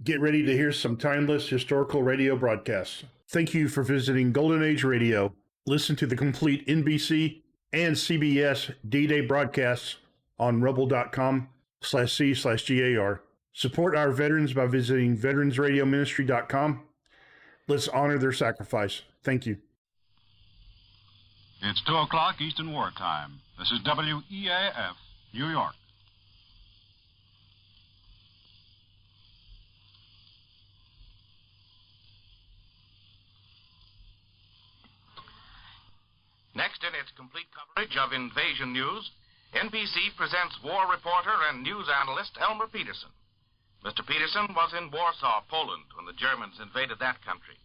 Get ready to hear some timeless historical radio broadcasts. Thank you for visiting Golden Age Radio. Listen to the complete NBC and CBS D-Day broadcasts on rebel.com/C/GAR. Support our veterans by visiting veteransradioministry.com. Let's honor their sacrifice. Thank you. It's 2 o'clock Eastern Wartime. This is WEAF, New York. Next in its complete coverage of invasion news, NBC presents war reporter and news analyst Elmer Peterson. Mr. Peterson was in Warsaw, Poland, when the Germans invaded that country.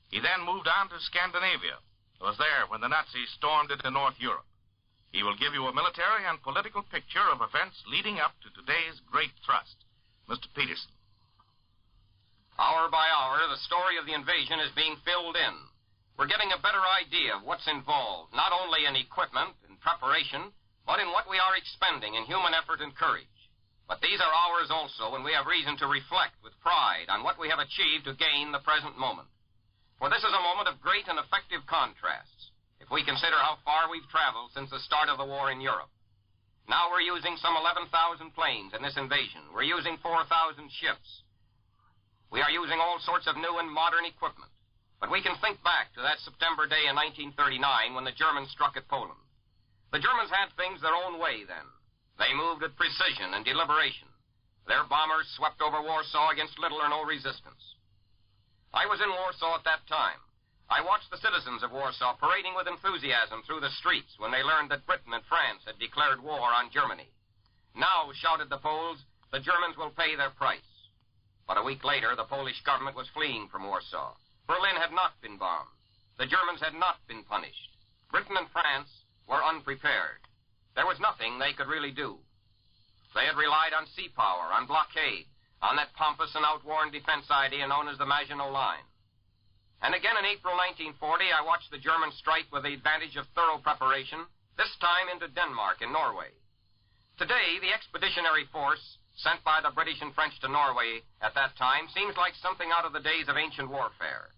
He then moved on to Scandinavia. Was there when the Nazis stormed into North Europe. He will give you a military and political picture of events leading up to today's great thrust. Mr. Peterson. Hour by hour, the story of the invasion is being filled in. We're getting a better idea of what's involved, not only in equipment and preparation, but in what we are expending in human effort and courage. But these are hours also when we have reason to reflect with pride on what we have achieved to gain the present moment. For this is a moment of great and effective contrasts, if we consider how far we've traveled since the start of the war in Europe. Now we're using some 11,000 planes in this invasion. We're using 4,000 ships. We are using all sorts of new and modern equipment. But we can think back to that September day in 1939 when the Germans struck at Poland. The Germans had things their own way then. They moved with precision and deliberation. Their bombers swept over Warsaw against little or no resistance. I was in Warsaw at that time. I watched the citizens of Warsaw parading with enthusiasm through the streets when they learned that Britain and France had declared war on Germany. Now, shouted the Poles, the Germans will pay their price. But a week later, the Polish government was fleeing from Warsaw. Berlin had not been bombed. The Germans had not been punished. Britain and France were unprepared. There was nothing they could really do. They had relied on sea power, on blockade, on that pompous and outworn defense idea known as the Maginot Line. And again in April 1940, I watched the Germans strike with the advantage of thorough preparation, this time into Denmark and Norway. Today, the expeditionary force sent by the British and French to Norway at that time seems like something out of the days of ancient warfare.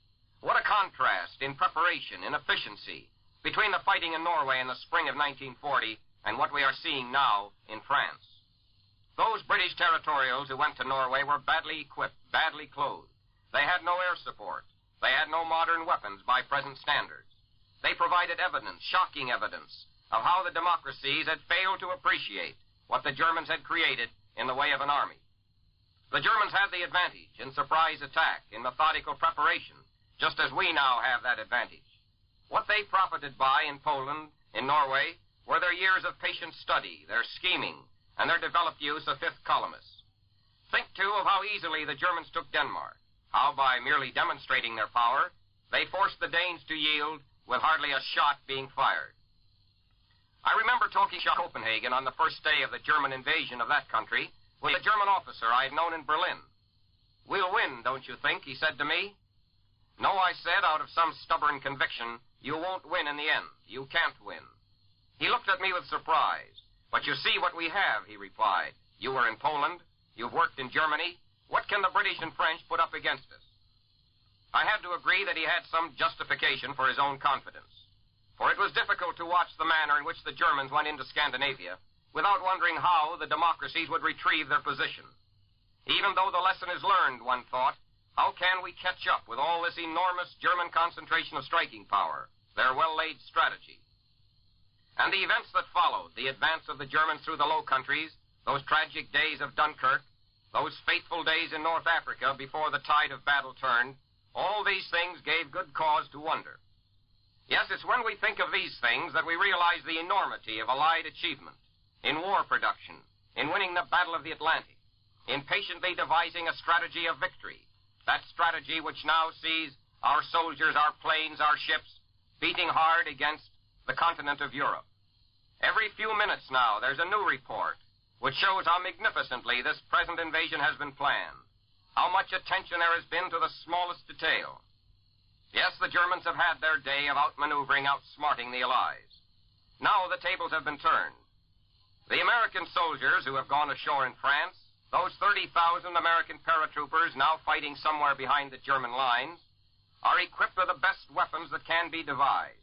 What a contrast in preparation, in efficiency, between the fighting in Norway in the spring of 1940 and what we are seeing now in France. Those British territorials who went to Norway were badly equipped, badly clothed. They had no air support. They had no modern weapons by present standards. They provided evidence, shocking evidence, of how the democracies had failed to appreciate what the Germans had created in the way of an army. The Germans had the advantage in surprise attack, in methodical preparation, just as we now have that advantage. What they profited by in Poland, in Norway, were their years of patient study, their scheming, and their developed use of fifth columnists. Think, too, of how easily the Germans took Denmark, how by merely demonstrating their power, they forced the Danes to yield with hardly a shot being fired. I remember talking to Copenhagen on the first day of the German invasion of that country with a German officer I had known in Berlin. "We'll win, don't you think?" he said to me. "No," I said, out of some stubborn conviction, "you won't win in the end. You can't win." He looked at me with surprise. "But you see what we have," he replied. "You were in Poland. You've worked in Germany. What can the British and French put up against us?" I had to agree that he had some justification for his own confidence. For it was difficult to watch the manner in which the Germans went into Scandinavia without wondering how the democracies would retrieve their position. Even though the lesson is learned, one thought, how can we catch up with all this enormous German concentration of striking power, their well-laid strategy? And the events that followed, the advance of the Germans through the Low Countries, those tragic days of Dunkirk, those fateful days in North Africa before the tide of battle turned, all these things gave good cause to wonder. Yes, it's when we think of these things that we realize the enormity of Allied achievement in war production, in winning the Battle of the Atlantic, in patiently devising a strategy of victory, that strategy which now sees our soldiers, our planes, our ships beating hard against the continent of Europe. Every few minutes now, there's a new report which shows how magnificently this present invasion has been planned, how much attention there has been to the smallest detail. Yes, the Germans have had their day of outmaneuvering, outsmarting the Allies. Now the tables have been turned. The American soldiers who have gone ashore in France, those 30,000 American paratroopers now fighting somewhere behind the German lines are equipped with the best weapons that can be devised.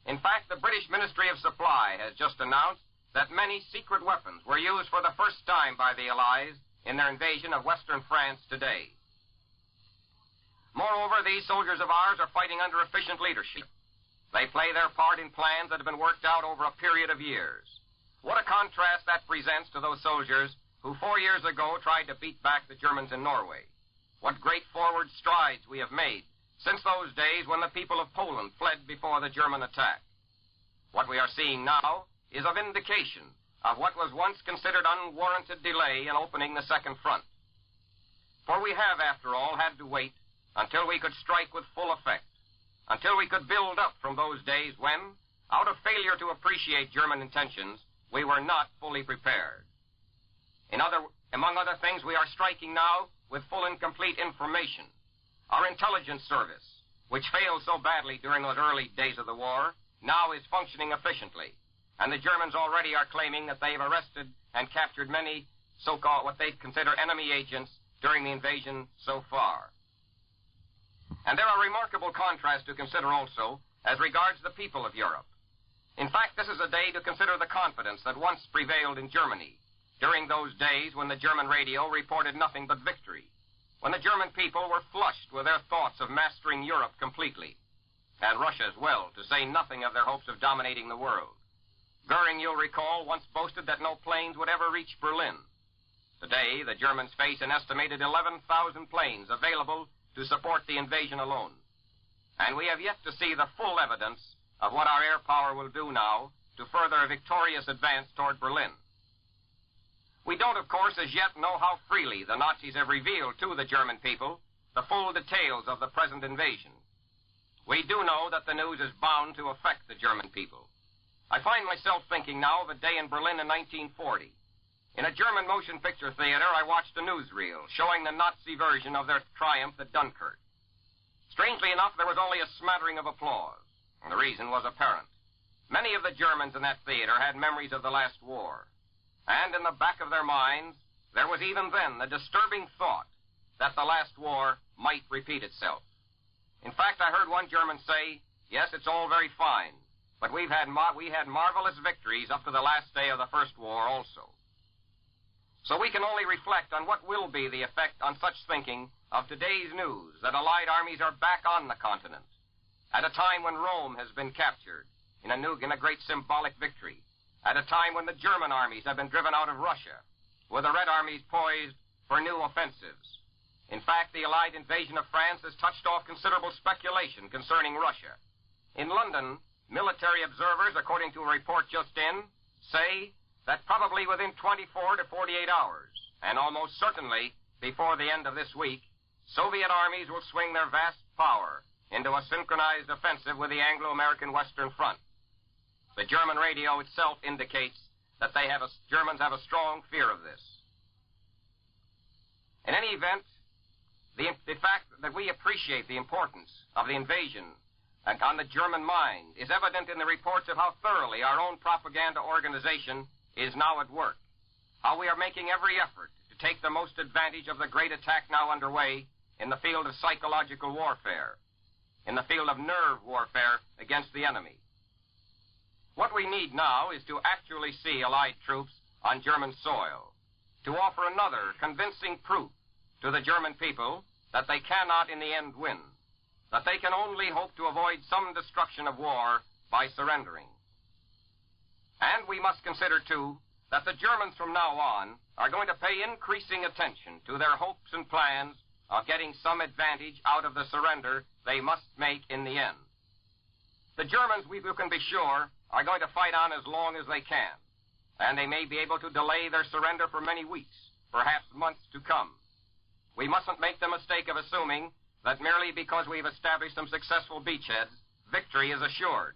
In fact, the British Ministry of Supply has just announced that many secret weapons were used for the first time by the Allies in their invasion of Western France today. Moreover, these soldiers of ours are fighting under efficient leadership. They play their part in plans that have been worked out over a period of years. What a contrast that presents to those soldiers who 4 years ago tried to beat back the Germans in Norway. What great forward strides we have made since those days when the people of Poland fled before the German attack. What we are seeing now is a vindication of what was once considered unwarranted delay in opening the second front. For we have, after all, had to wait until we could strike with full effect, until we could build up from those days when, out of failure to appreciate German intentions, we were not fully prepared. Among other things, we are striking now with full and complete information. Our intelligence service, which failed so badly during those early days of the war, now is functioning efficiently. And the Germans already are claiming that they've arrested and captured many so-called what they consider enemy agents during the invasion so far. And there are remarkable contrasts to consider also as regards the people of Europe. In fact, this is a day to consider the confidence that once prevailed in Germany during those days when the German radio reported nothing but victory, when the German people were flushed with their thoughts of mastering Europe completely, and Russia as well, to say nothing of their hopes of dominating the world. Goering, you'll recall, once boasted that no planes would ever reach Berlin. Today, the Germans face an estimated 11,000 planes available to support the invasion alone. And we have yet to see the full evidence of what our air power will do now to further a victorious advance toward Berlin. We don't, of course, as yet know how freely the Nazis have revealed to the German people the full details of the present invasion. We do know that the news is bound to affect the German people. I find myself thinking now of a day in Berlin in 1940. In a German motion picture theater, I watched a newsreel showing the Nazi version of their triumph at Dunkirk. Strangely enough, there was only a smattering of applause, and the reason was apparent. Many of the Germans in that theater had memories of the last war, and in the back of their minds, there was even then the disturbing thought that the last war might repeat itself. In fact, I heard one German say, "Yes, it's all very fine, but we had marvelous victories up to the last day of the First War also." So we can only reflect on what will be the effect on such thinking of today's news that Allied armies are back on the continent at a time when Rome has been captured in a great symbolic victory, at a time when the German armies have been driven out of Russia, with the Red armies poised for new offensives. In fact, the Allied invasion of France has touched off considerable speculation concerning Russia. In London, military observers, according to a report just in, say that probably within 24 to 48 hours, and almost certainly before the end of this week, Soviet armies will swing their vast power into a synchronized offensive with the Anglo-American Western Front. The German radio itself indicates that Germans have a strong fear of this. In any event, the fact that we appreciate the importance of the invasion on the German mind is evident in the reports of how thoroughly our own propaganda organization is now at work, how we are making every effort to take the most advantage of the great attack now underway in the field of psychological warfare, in the field of nerve warfare against the enemy. What we need now is to actually see Allied troops on German soil, to offer another convincing proof to the German people that they cannot in the end win, that they can only hope to avoid some destruction of war by surrendering. And we must consider, too, that the Germans from now on are going to pay increasing attention to their hopes and plans of getting some advantage out of the surrender they must make in the end. The Germans, we can be sure, are going to fight on as long as they can, and they may be able to delay their surrender for many weeks, perhaps months to come. We mustn't make the mistake of assuming that merely because we've established some successful beachheads, victory is assured.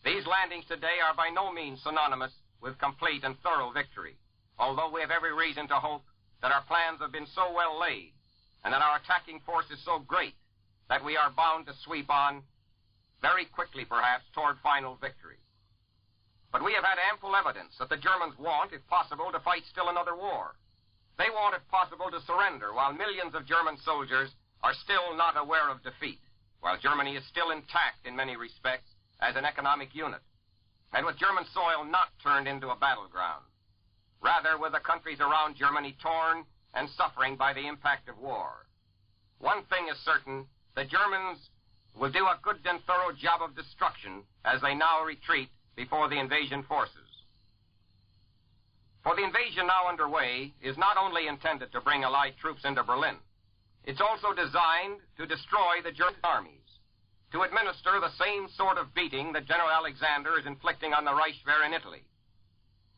These landings today are by no means synonymous with complete and thorough victory, although we have every reason to hope that our plans have been so well laid and that our attacking force is so great that we are bound to sweep on very quickly, perhaps, toward final victory. But we have had ample evidence that the Germans want, if possible, to fight still another war. They want, if possible, to surrender, while millions of German soldiers are still not aware of defeat, while Germany is still intact in many respects as an economic unit, and with German soil not turned into a battleground. Rather, with the countries around Germany torn and suffering by the impact of war. One thing is certain, the Germans will do a good and thorough job of destruction as they now retreat before the invasion forces. For the invasion now underway is not only intended to bring Allied troops into Berlin, it's also designed to destroy the German armies, to administer the same sort of beating that General Alexander is inflicting on the Reichswehr in Italy.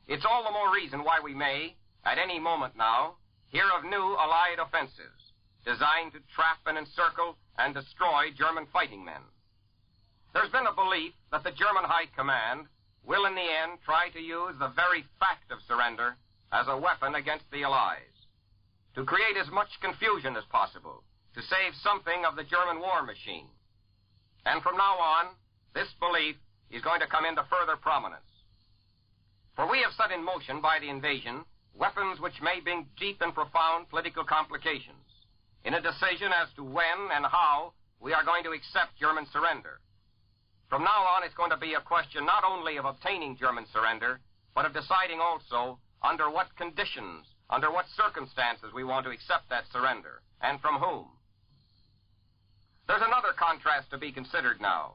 It's all the more reason why we may, at any moment now, hear of new Allied offensives designed to trap and encircle and destroy German fighting men. There's been a belief that the German High Command will in the end try to use the very fact of surrender as a weapon against the Allies, to create as much confusion as possible, to save something of the German war machine. And from now on, this belief is going to come into further prominence. For we have set in motion by the invasion weapons which may bring deep and profound political complications in a decision as to when and how we are going to accept German surrender. From now on, it's going to be a question not only of obtaining German surrender, but of deciding also under what conditions, under what circumstances we want to accept that surrender, and from whom. There's another contrast to be considered now.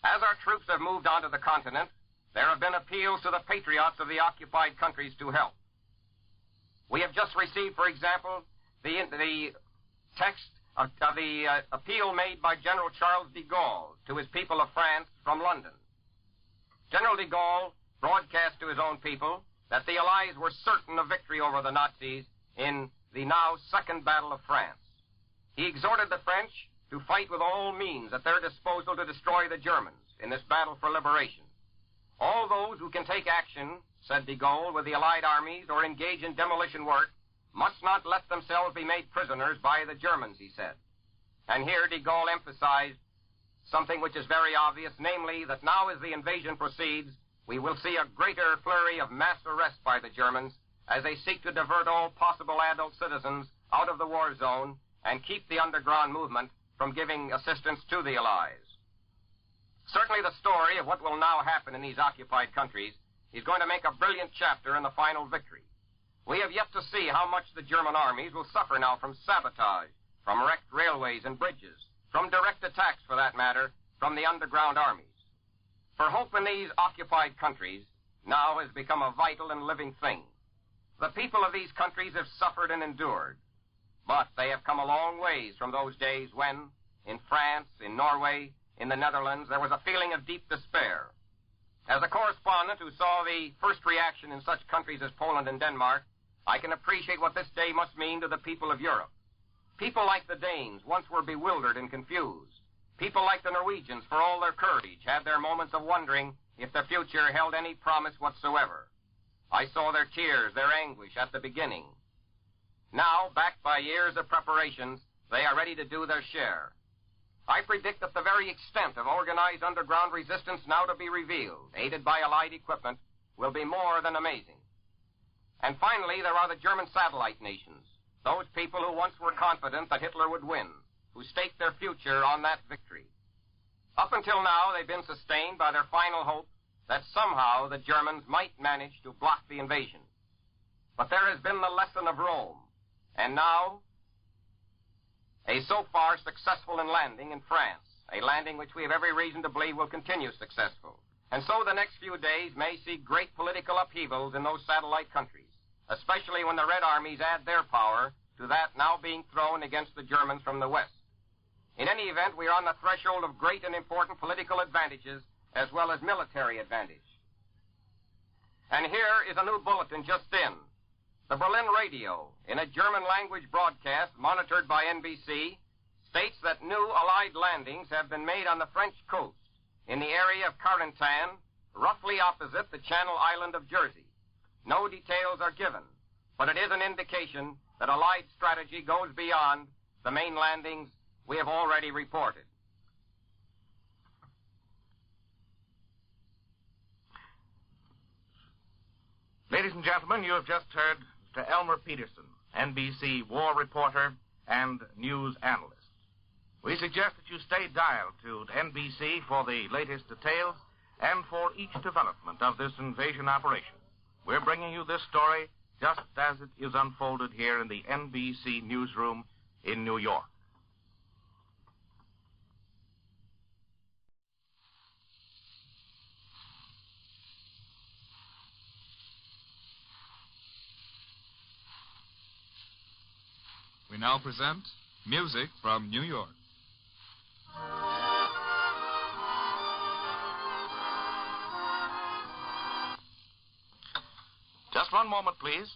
As our troops have moved onto the continent, there have been appeals to the patriots of the occupied countries to help. We have just received, for example, the text of the appeal made by General Charles de Gaulle to his people of France from London. General de Gaulle broadcast to his own people that the Allies were certain of victory over the Nazis in the now Second Battle of France. He exhorted the French to fight with all means at their disposal to destroy the Germans in this battle for liberation. All those who can take action, said de Gaulle, with the Allied armies or engage in demolition work must not let themselves be made prisoners by the Germans, he said. And here de Gaulle emphasized something which is very obvious, namely that now as the invasion proceeds, we will see a greater flurry of mass arrest by the Germans as they seek to divert all possible adult citizens out of the war zone and keep the underground movement from giving assistance to the Allies. Certainly the story of what will now happen in these occupied countries is going to make a brilliant chapter in the final victory. We have yet to see how much the German armies will suffer now from sabotage, from wrecked railways and bridges, from direct attacks, for that matter, from the underground armies. For hope in these occupied countries now has become a vital and living thing. The people of these countries have suffered and endured, but they have come a long ways from those days when, in France, in Norway, in the Netherlands, there was a feeling of deep despair. As a correspondent who saw the first reaction in such countries as Poland and Denmark, I can appreciate what this day must mean to the people of Europe. People like the Danes once were bewildered and confused. People like the Norwegians, for all their courage, had their moments of wondering if the future held any promise whatsoever. I saw their tears, their anguish at the beginning. Now, backed by years of preparations, they are ready to do their share. I predict that the very extent of organized underground resistance now to be revealed, aided by Allied equipment, will be more than amazing. And finally, there are the German satellite nations, those people who once were confident that Hitler would win, who staked their future on that victory. Up until now, they've been sustained by their final hope that somehow the Germans might manage to block the invasion. But there has been the lesson of Rome, and now a so far successful landing in France, a landing which we have every reason to believe will continue successful. And so the next few days may see great political upheavals in those satellite countries, especially when the Red Armies add their power to that now being thrown against the Germans from the West. In any event, we are on the threshold of great and important political advantages as well as military advantage. And here is a new bulletin just in. The Berlin radio, in a German-language broadcast monitored by NBC, states that new Allied landings have been made on the French coast in the area of Carentan, roughly opposite the Channel Island of Jersey. No details are given, but it is an indication that Allied strategy goes beyond the main landings we have already reported. Ladies and gentlemen, you have just heard Mr. Elmer Peterson, NBC war reporter, and news analyst. We suggest that you stay dialed to NBC for the latest details and for each development of this invasion operation. We're bringing you this story just as it is unfolded here in the NBC newsroom in New York. We now present music from New York. Just one moment, please.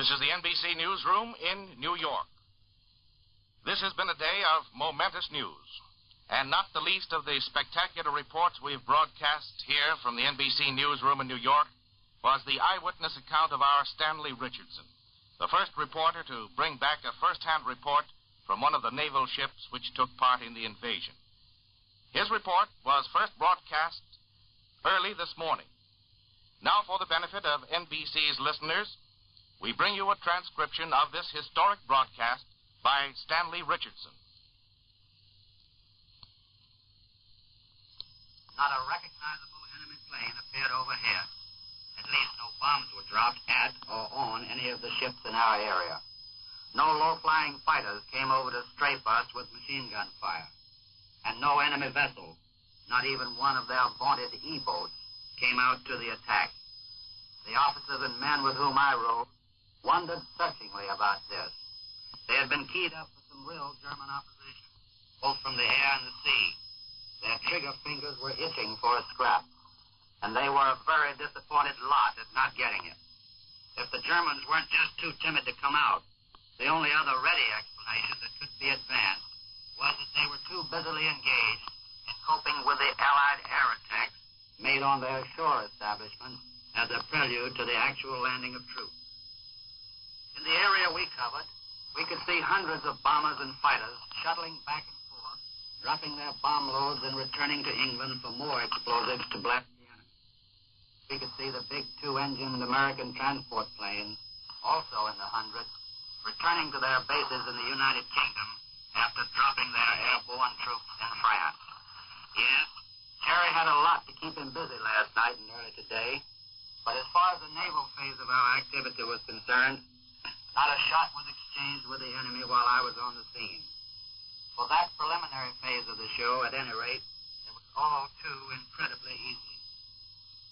This is the NBC newsroom in New York. This has been a day of momentous news, and not the least of the spectacular reports we've broadcast here from the NBC newsroom in New York was the eyewitness account of our Stanley Richardson, the first reporter to bring back a first-hand report from one of the naval ships which took part in the invasion. His report was first broadcast early this morning. Now, for the benefit of NBC's listeners, we bring you a transcription of this historic broadcast by Stanley Richardson. Not a recognizable enemy plane appeared overhead. At least no bombs were dropped at or on any of the ships in our area. No low-flying fighters came over to strafe us with machine gun fire. And no enemy vessel, not even one of their vaunted E-boats, came out to the attack. The officers and men with whom I rode wondered searchingly about this. They had been keyed up for some real German opposition, both from the air and the sea. Their trigger fingers were itching for a scrap, and they were a very disappointed lot at not getting it. If the Germans weren't just too timid to come out, The only other ready explanation that could be advanced was that they were too busily engaged in coping with the Allied air attacks made on their shore establishment as a prelude to the actual landing of troops. In the area we covered, we could see hundreds of bombers and fighters shuttling back and forth, dropping their bomb loads and returning to England for more explosives to blast the enemy. We could see the big two-engined American transport planes, also in the hundreds, returning to their bases in the United Kingdom after dropping their airborne troops in France. Yes, Harry had a lot to keep him busy last night and early today, but as far as the naval phase of our activity was concerned, not a shot was exchanged with the enemy while I was on the scene. For that preliminary phase of the show, at any rate, it was all too incredibly easy.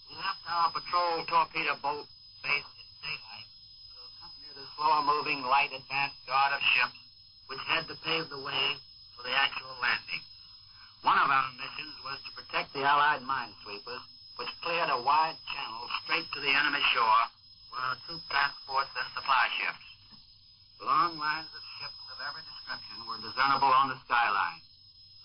We left our patrol torpedo boat base in daylight to accompany the slower-moving light advance guard of ships which had to pave the way for the actual landing. One of our missions was to protect the Allied minesweepers, which cleared a wide channel straight to the enemy shore where our troop transports and supply ships. Long lines of ships of every description were discernible on the skyline.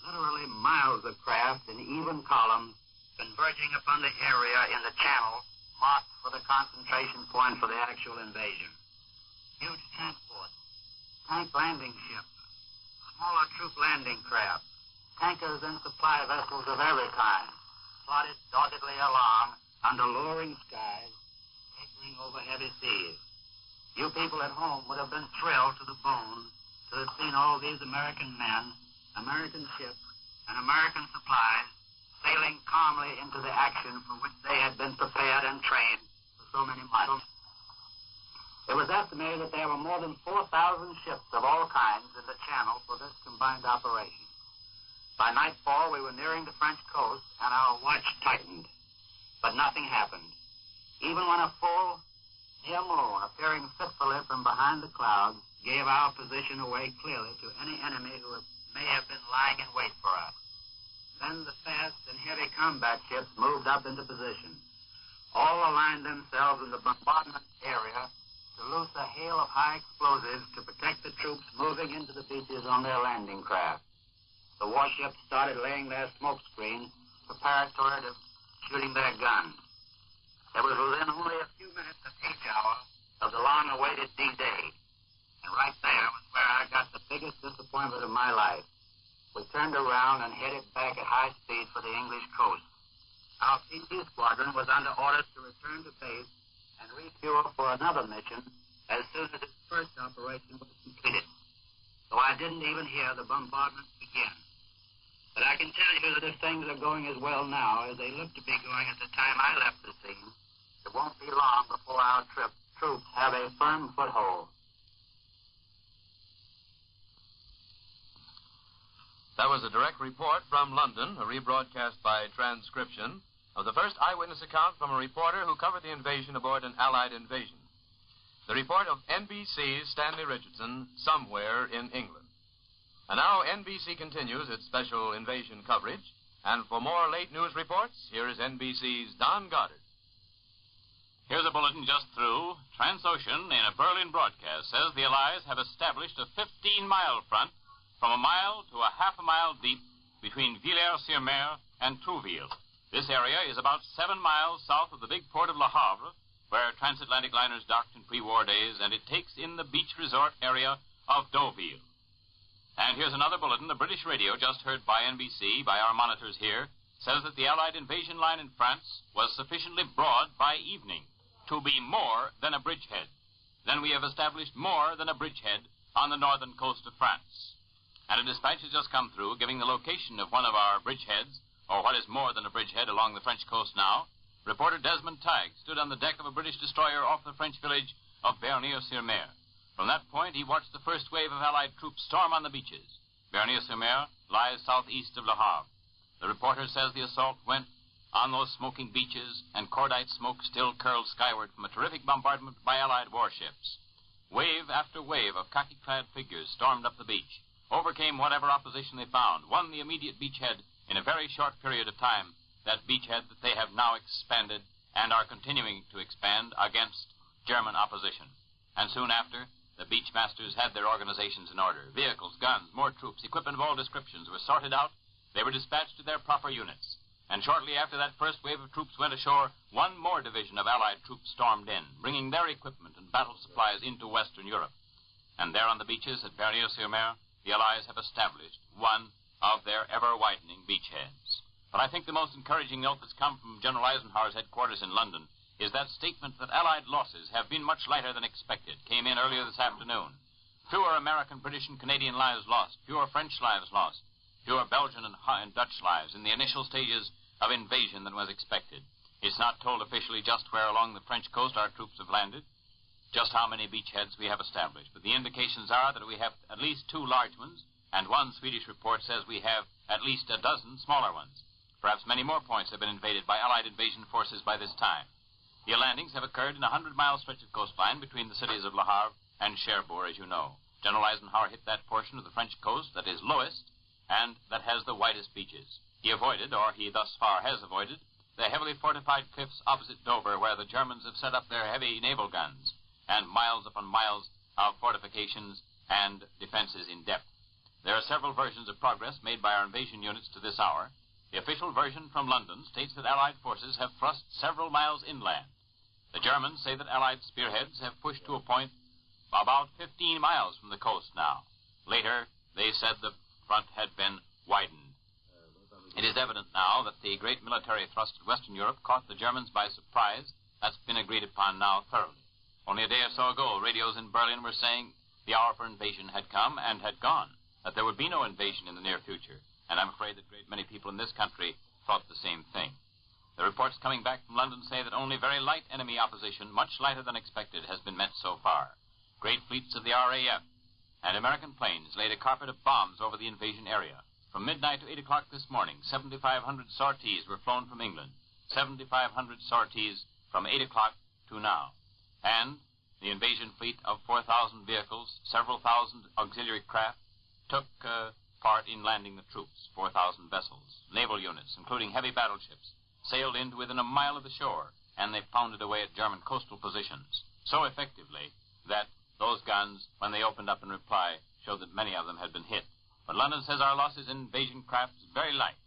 Literally miles of craft in even columns converging upon the area in the channel marked for the concentration point for the actual invasion. Huge transports, tank landing ships, smaller troop landing craft, tankers and supply vessels of every kind, plodded doggedly along under lowering skies, vapouring over heavy seas. You people at home would have been thrilled to the bone to have seen all these American men, American ships, and American supplies sailing calmly into the action for which they had been prepared and trained for so many miles. It was estimated that there were more than 4,000 ships of all kinds in the channel for this combined operation. By nightfall, we were nearing the French coast, and our watch tightened. But nothing happened. Even when a full near moon, appearing fitfully from behind the clouds, gave our position away clearly to any enemy who may have been lying in wait for us. Then the fast and heavy combat ships moved up into position. All aligned themselves in the bombardment area to loose a hail of high explosives to protect the troops moving into the beaches on their landing craft. The warships started laying their smoke screens preparatory to shooting their guns. It was within only a few minutes of H hour of the long-awaited D-Day. And right there was where I got the biggest disappointment of my life. We turned around and headed back at high speed for the English coast. Our PT squadron was under orders to return to base and refuel for another mission as soon as its first operation was completed. So I didn't even hear the bombardment begin. But I can tell you that if things are going as well now as they looked to be going at the time I left the scene, it won't be long before our troops have a firm foothold. That was a direct report from London, a rebroadcast by transcription, of the first eyewitness account from a reporter who covered the invasion aboard an Allied invasion. The report of NBC's Stanley Richardson, somewhere in England. And now NBC continues its special invasion coverage, and for more late news reports, here is NBC's Don Goddard. Here's a bulletin just through. Transocean, in a Berlin broadcast, says the Allies have established a 15-mile front from a mile to a half a mile deep between Villers-sur-Mer and Trouville. This area is about 7 miles south of the big port of Le Havre, where transatlantic liners docked in pre-war days, and it takes in the beach resort area of Deauville. And here's another bulletin. The British radio, just heard by NBC, by our monitors here, says that the Allied invasion line in France was sufficiently broad by evening to be more than a bridgehead. Then we have established more than a bridgehead on the northern coast of France. And a dispatch has just come through giving the location of one of our bridgeheads, or what is more than a bridgehead along the French coast now. Reporter Desmond Tagg stood on the deck of a British destroyer off the French village of Bernier-sur-Mer. From that point, he watched the first wave of Allied troops storm on the beaches. Bernier-sur-Mer lies southeast of Le Havre. The reporter says the assault went on those smoking beaches, and cordite smoke still curled skyward from a terrific bombardment by Allied warships. Wave after wave of khaki-clad figures stormed up the beach, overcame whatever opposition they found, won the immediate beachhead in a very short period of time, that beachhead that they have now expanded and are continuing to expand against German opposition. And soon after, The beach masters had their organizations in order. Vehicles, guns, more troops, equipment of all descriptions were sorted out. They were dispatched to their proper units. And shortly after that first wave of troops went ashore, one more division of Allied troops stormed in, bringing their equipment and battle supplies into Western Europe. And there on the beaches at Berrien-sur-Mer, the Allies have established one of their ever-widening beachheads. But I think the most encouraging note that's come from General Eisenhower's headquarters in London is that statement that Allied losses have been much lighter than expected. Came in earlier this afternoon. Fewer American, British, and Canadian lives lost. Fewer French lives lost. Fewer Belgian and Dutch lives in the initial stages of invasion than was expected. It's not told officially just where along the French coast our troops have landed, just how many beachheads we have established. But the indications are that we have at least 2 large ones, and one Swedish report says we have at least a dozen smaller ones. Perhaps many more points have been invaded by Allied invasion forces by this time. The landings have occurred in a 100-mile stretch of coastline between the cities of Le Havre and Cherbourg, as you know. General Eisenhower hit that portion of the French coast that is lowest and that has the widest beaches. He avoided, or he thus far has avoided, the heavily fortified cliffs opposite Dover, where the Germans have set up their heavy naval guns, and miles upon miles of fortifications and defenses in depth. There are several versions of progress made by our invasion units to this hour. The official version from London states that Allied forces have thrust several miles inland. The Germans say that Allied spearheads have pushed to a point about 15 miles from the coast now. Later, they said the front had been widened. It is evident now that the great military thrust at Western Europe caught the Germans by surprise. That's been agreed upon now thoroughly. Only a day or so ago, radios in Berlin were saying the hour for invasion had come and had gone, that there would be no invasion in the near future. And I'm afraid that a great many people in this country thought the same thing. The reports coming back from London say that only very light enemy opposition, much lighter than expected, has been met so far. Great fleets of the RAF and American planes laid a carpet of bombs over the invasion area. From midnight to 8 o'clock this morning, 7,500 sorties were flown from England. 7,500 sorties from 8 o'clock to now. And the invasion fleet of 4,000 vehicles, several thousand auxiliary craft, took part in landing the troops. 4,000 vessels, naval units, including heavy battleships, sailed in to within a mile of the shore, and they pounded away at German coastal positions so effectively that those guns, when they opened up in reply, showed that many of them had been hit. But London says our losses in invasion craft is very light.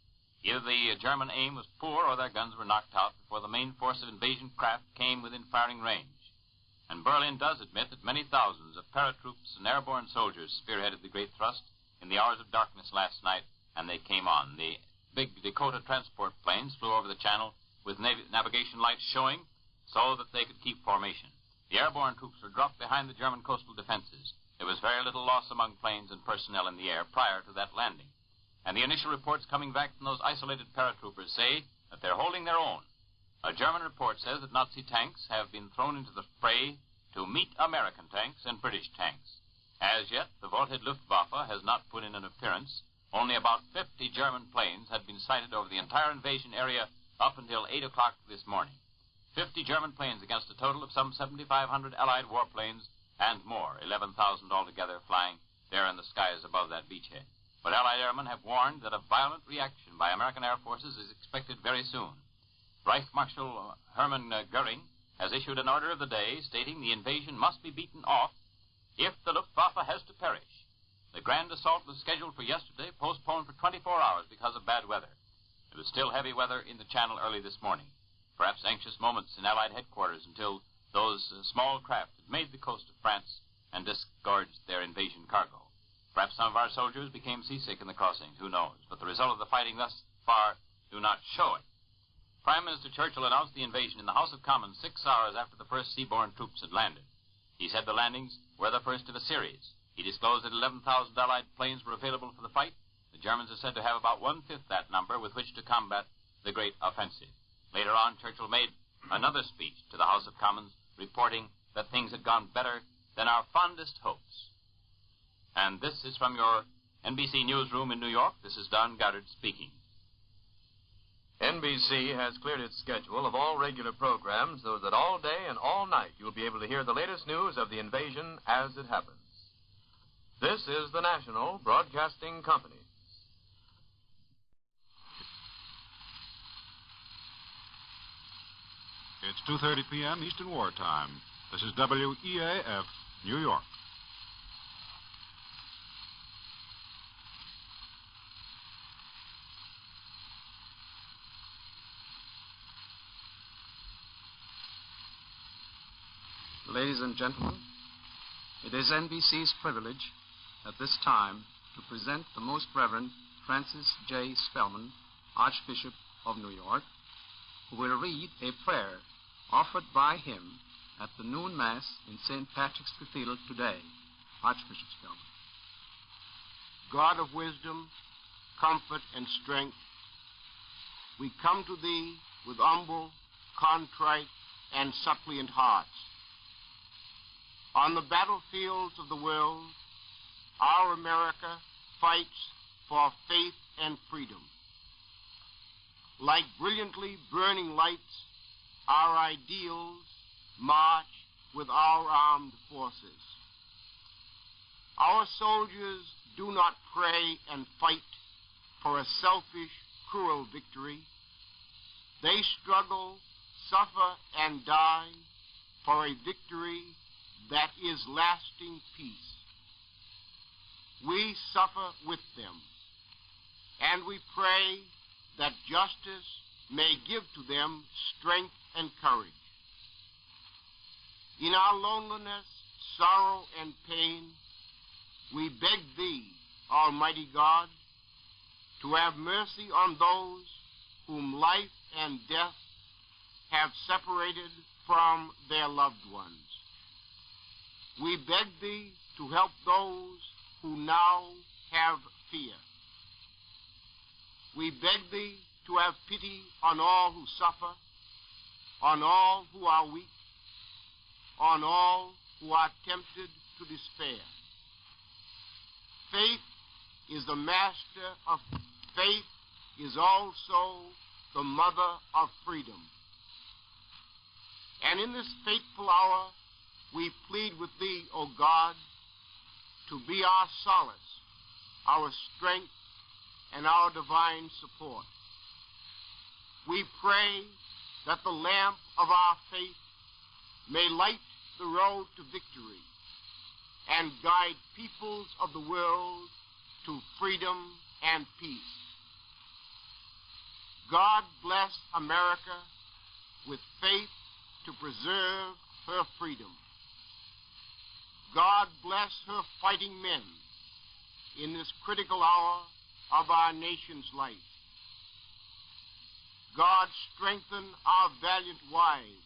Either the German aim was poor or their guns were knocked out before the main force of invasion craft came within firing range. And Berlin does admit that many thousands of paratroops and airborne soldiers spearheaded the great thrust in the hours of darkness last night, and they came on. The big Dakota transport planes flew over the channel with navigation lights showing so that they could keep formation. The airborne troops were dropped behind the German coastal defenses. There was very little loss among planes and personnel in the air prior to that landing. And the initial reports coming back from those isolated paratroopers say that they're holding their own. A German report says that Nazi tanks have been thrown into the fray to meet American tanks and British tanks. As yet, the vaulted Luftwaffe has not put in an appearance. Only about 50 German planes had been sighted over the entire invasion area up until 8 o'clock this morning. 50 German planes against a total of some 7,500 Allied warplanes and more, 11,000 altogether, flying there in the skies above that beachhead. But Allied airmen have warned that a violent reaction by American air forces is expected very soon. Reich Marshal Hermann Goering has issued an order of the day stating the invasion must be beaten off if the Luftwaffe has to perish. The grand assault was scheduled for yesterday, postponed for 24 hours because of bad weather. There was still heavy weather in the Channel early this morning. Perhaps anxious moments in Allied headquarters until those small craft had made the coast of France and disgorged their invasion cargo. Perhaps some of our soldiers became seasick in the crossings, who knows? But the result of the fighting thus far do not show it. Prime Minister Churchill announced the invasion in the House of Commons 6 hours after the first seaborne troops had landed. He said the landings were the first of a series. He disclosed that 11,000 Allied planes were available for the fight. The Germans are said to have about one-fifth that number with which to combat the great offensive. Later on, Churchill made another speech to the House of Commons, reporting that things had gone better than our fondest hopes. And this is from your NBC newsroom in New York. This is Don Goddard speaking. NBC has cleared its schedule of all regular programs so that all day and all night you'll be able to hear the latest news of the invasion as it happens. This is the National Broadcasting Company. It's 2:30 p.m. Eastern War Time. This is WEAF, New York. Ladies and gentlemen, it is NBC's privilege at this time to present the Most Reverend Francis J. Spellman, Archbishop of New York, who will read a prayer offered by him at the noon Mass in St. Patrick's Cathedral today. Archbishop Spellman. God of wisdom, comfort, and strength, we come to Thee with humble, contrite, and suppliant hearts. On the battlefields of the world, our America fights for faith and freedom. Like brilliantly burning lights, our ideals march with our armed forces. Our soldiers do not pray and fight for a selfish, cruel victory. They struggle, suffer, and die for a victory that is lasting peace. We suffer with them, and we pray that justice may give to them strength and courage. In our loneliness, sorrow, and pain, we beg Thee, Almighty God, to have mercy on those whom life and death have separated from their loved ones. We beg Thee to help those who now have fear. We beg Thee to have pity on all who suffer, on all who are weak, on all who are tempted to despair. Faith is the master of faith, is also the mother of freedom. And in this fateful hour, we plead with Thee, O God, to be our solace, our strength, and our divine support. We pray that the lamp of our faith may light the road to victory and guide peoples of the world to freedom and peace. God bless America with faith to preserve her freedom. God bless her fighting men in this critical hour of our nation's life. God strengthen our valiant wives,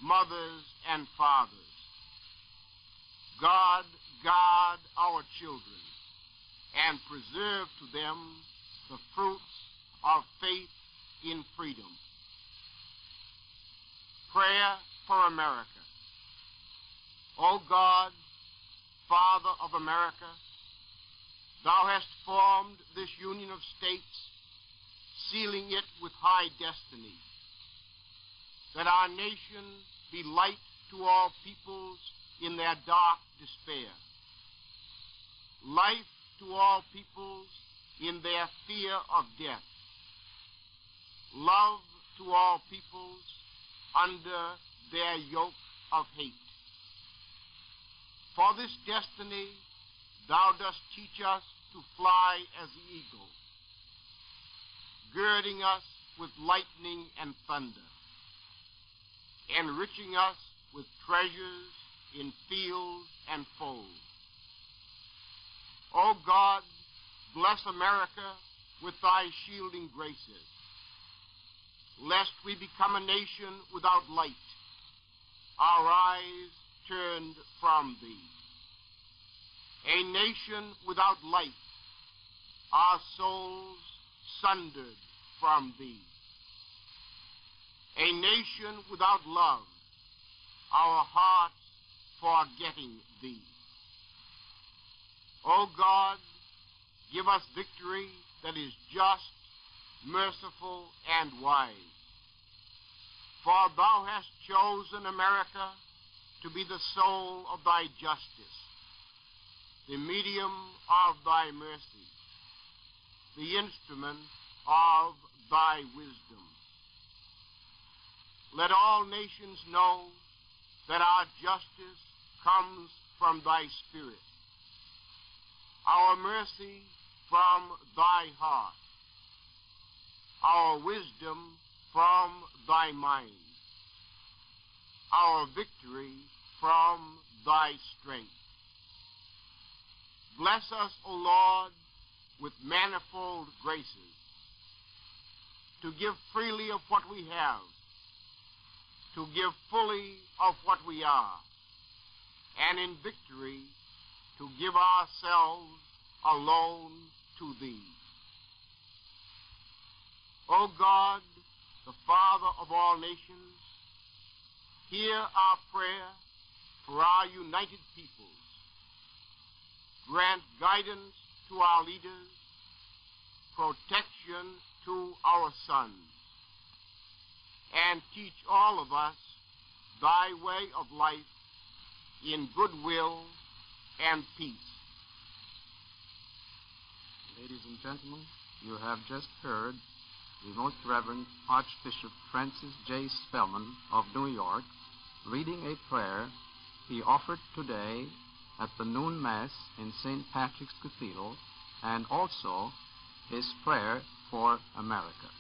mothers, and fathers. God guard our children and preserve to them the fruits of faith in freedom. Prayer for America. O God, Father of America, Thou hast formed this union of states, sealing it with high destiny, that our nation be light to all peoples in their dark despair, life to all peoples in their fear of death, love to all peoples under their yoke of hate. For this destiny, Thou dost teach us to fly as the eagle, girding us with lightning and thunder, enriching us with treasures in field and fold. O God, bless America with Thy shielding graces, lest we become a nation without light, our eyes turned from Thee. A nation without light, our souls sundered from Thee. A nation without love, our hearts forgetting Thee. O God, give us victory that is just, merciful, and wise. For Thou hast chosen America to be the soul of Thy justice, the medium of Thy mercy, the instrument of Thy wisdom. Let all nations know that our justice comes from Thy Spirit, our mercy from Thy heart, our wisdom from Thy mind, our victory from thy strength. Bless us, O Lord, with manifold graces, to give freely of what we have, to give fully of what we are, and in victory to give ourselves alone to thee. O God, the Father of all nations, hear our prayer for our united peoples. Grant guidance to our leaders, protection to our sons, and teach all of us thy way of life in goodwill and peace. Ladies and gentlemen, you have just heard the Most Reverend Archbishop Francis J. Spellman of New York reading a prayer he offered today at the noon Mass in St. Patrick's Cathedral, and also his prayer for America.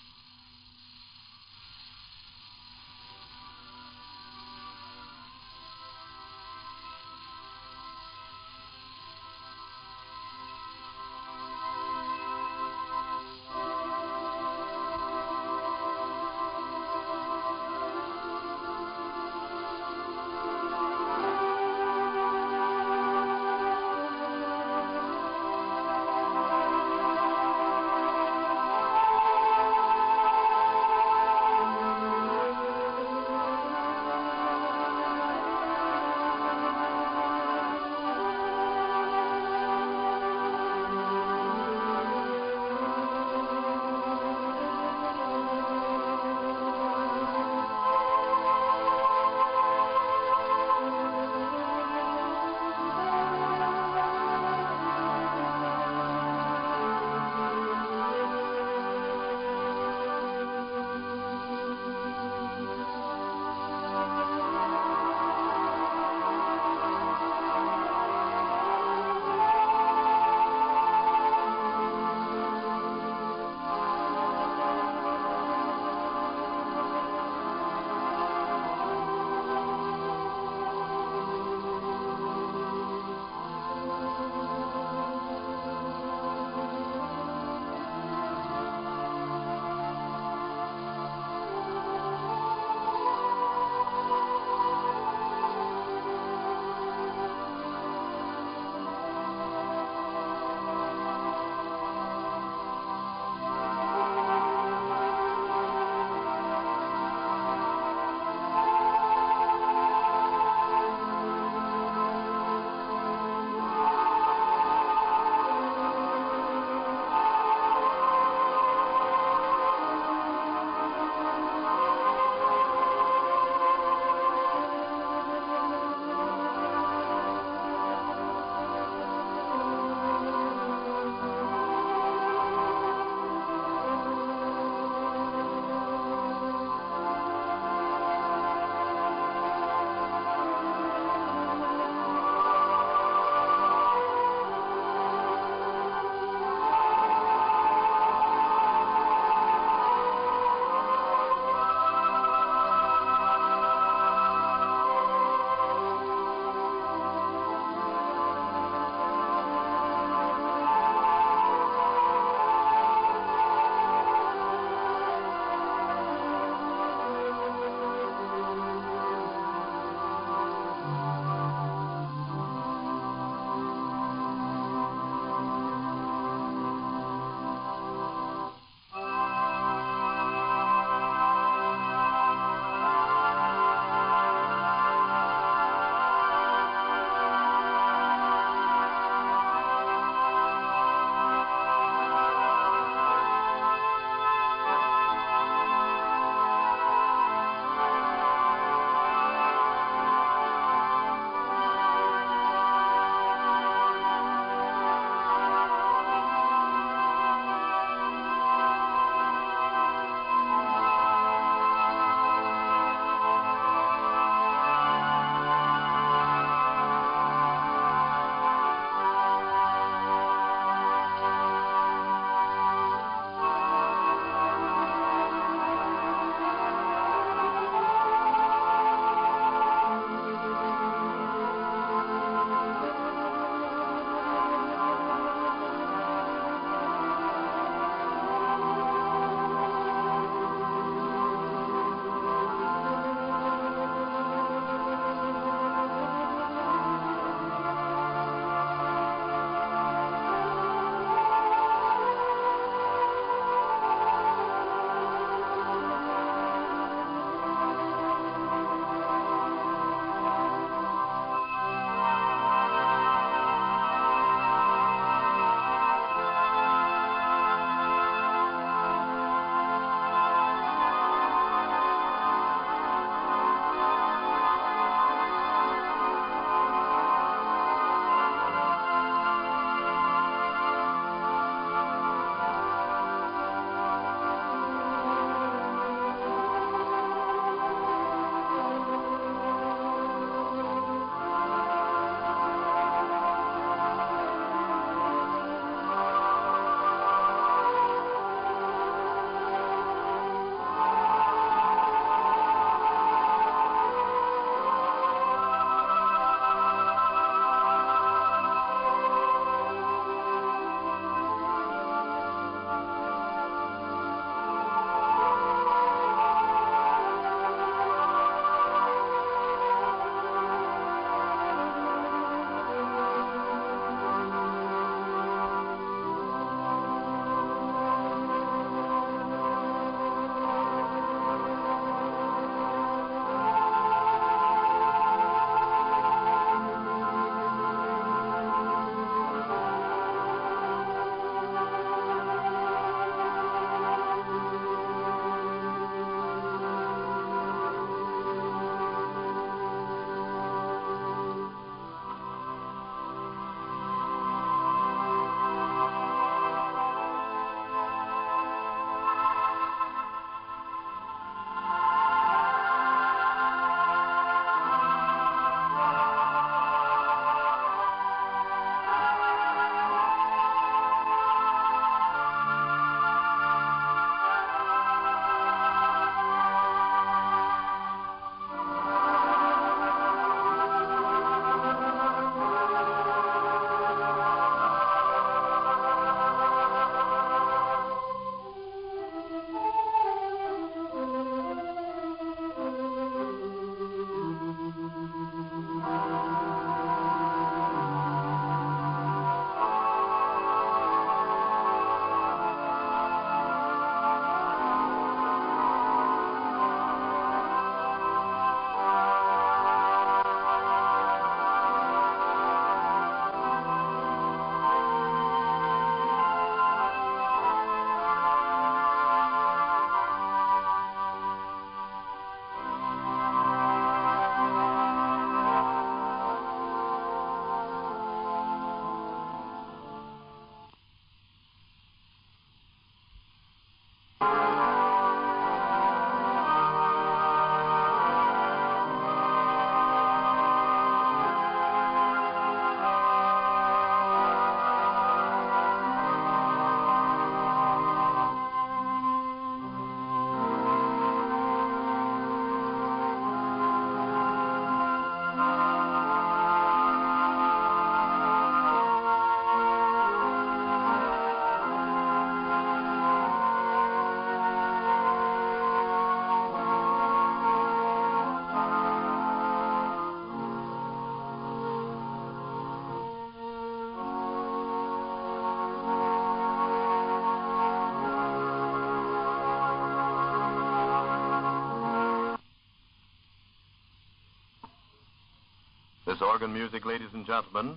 This organ music, ladies and gentlemen,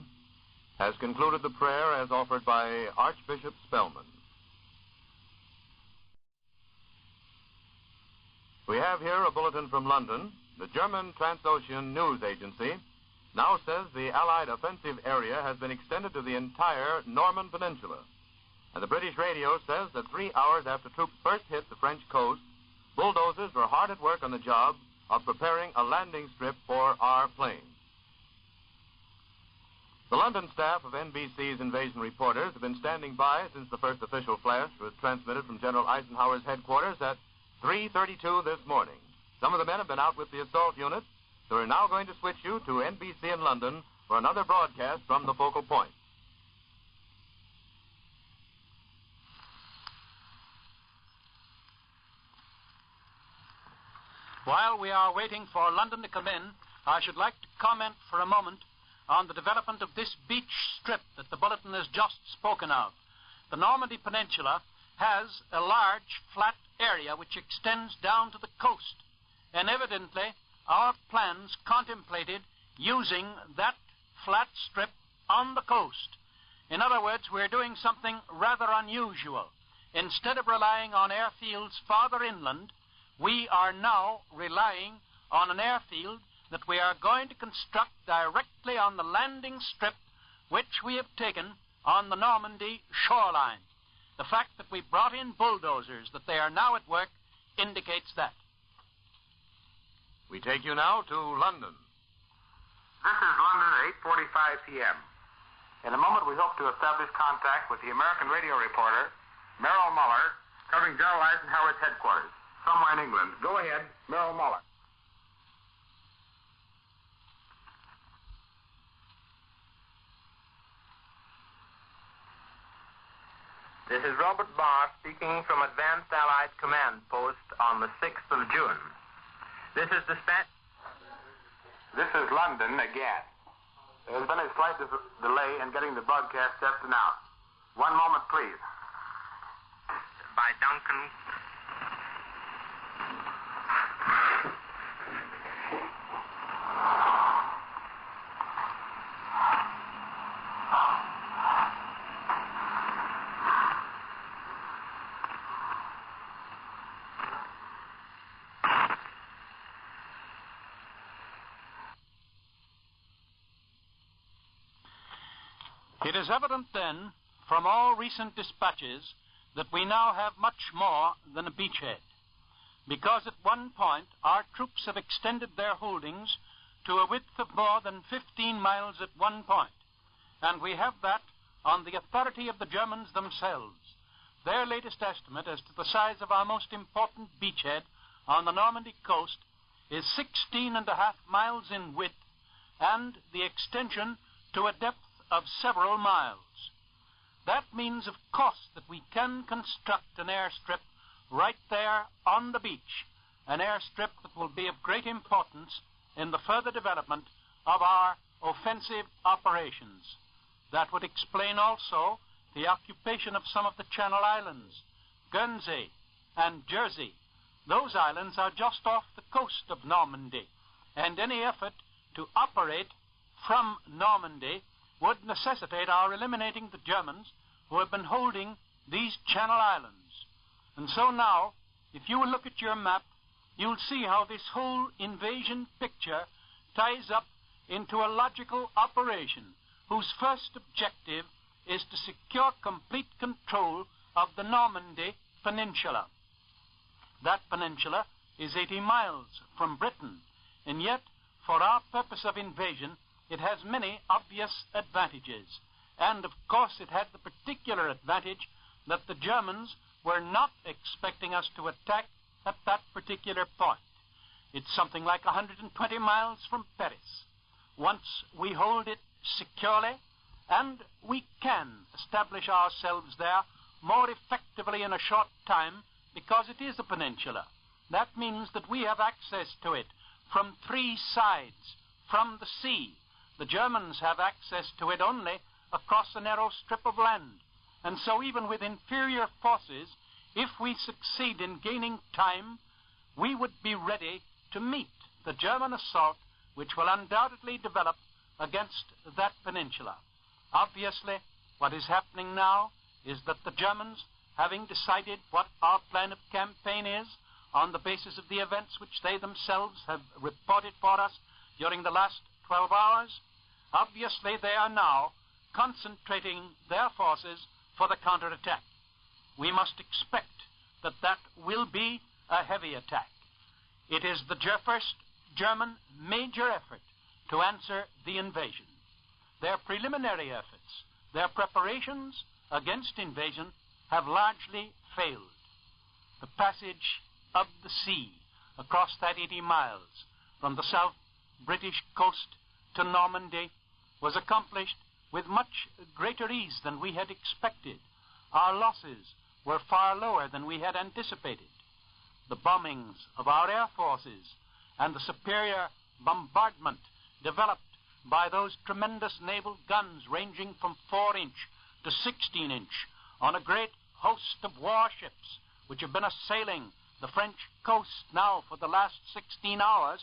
has concluded the prayer as offered by Archbishop Spellman. We have here a bulletin from London. The German Transocean News Agency now says the Allied offensive area has been extended to the entire Norman Peninsula. And the British radio says that 3 hours after troops first hit the French coast, bulldozers were hard at work on the job of preparing a landing strip for our planes. The London staff of NBC's invasion reporters have been standing by since the first official flash was transmitted from General Eisenhower's headquarters at 3:32 this morning. Some of the men have been out with the assault units, so we're now going to switch you to NBC in London for another broadcast from the focal point. While we are waiting for London to come in, I should like to comment for a moment on the development of this beach strip that the Bulletin has just spoken of. The Normandy Peninsula has a large, flat area which extends down to the coast, and evidently our plans contemplated using that flat strip on the coast. In other words, we're doing something rather unusual. Instead of relying on airfields farther inland, we are now relying on an airfield that we are going to construct directly on the landing strip which we have taken on the Normandy shoreline. The fact that we brought in bulldozers, that they are now at work, indicates that. We take you now to London. This is London at 8:45 p.m. In a moment, we hope to establish contact with the American radio reporter, Merrill Muller, covering General Eisenhower's headquarters, somewhere in England. Go ahead, Merrill Muller. This is Robert Barr speaking from Advanced Allied Command Post on the 6th of June. This is London again. There's been a slight delay in getting the broadcast tested out. One moment, please. By Duncan. It is evident, then, from all recent dispatches that we now have much more than a beachhead, because at one point our troops have extended their holdings to a width of more than 15 miles at one point, and we have that on the authority of the Germans themselves. Their latest estimate as to the size of our most important beachhead on the Normandy coast is 16.5 miles in width, and the extension to a depth of several miles. That means, of course, that we can construct an airstrip right there on the beach, an airstrip that will be of great importance in the further development of our offensive operations. That would explain also the occupation of some of the Channel Islands, Guernsey and Jersey. Those islands are just off the coast of Normandy, and any effort to operate from Normandy would necessitate our eliminating the Germans who have been holding these Channel Islands. And so now, if you will look at your map, you'll see how this whole invasion picture ties up into a logical operation whose first objective is to secure complete control of the Normandy Peninsula. That peninsula is 80 miles from Britain, and yet, for our purpose of invasion, it has many obvious advantages. And, of course, it had the particular advantage that the Germans were not expecting us to attack at that particular point. It's something like 120 miles from Paris. Once we hold it securely, and we can establish ourselves there more effectively in a short time because it is a peninsula. That means that we have access to it from 3 sides, from the sea. The Germans have access to it only across a narrow strip of land. And so even with inferior forces, if we succeed in gaining time, we would be ready to meet the German assault which will undoubtedly develop against that peninsula. Obviously, what is happening now is that the Germans, having decided what our plan of campaign is, on the basis of the events which they themselves have reported for us during the last 12 hours, obviously they are now concentrating their forces for the counterattack. We must expect that that will be a heavy attack. It is the first German major effort to answer the invasion. Their preliminary efforts, their preparations against invasion have largely failed. The passage of the sea across that 80 miles from the South British coast to Normandy was accomplished with much greater ease than we had expected. Our losses were far lower than we had anticipated. The bombings of our air forces and the superior bombardment developed by those tremendous naval guns ranging from 4-inch to 16-inch on a great host of warships which have been assailing the French coast now for the last 16 hours,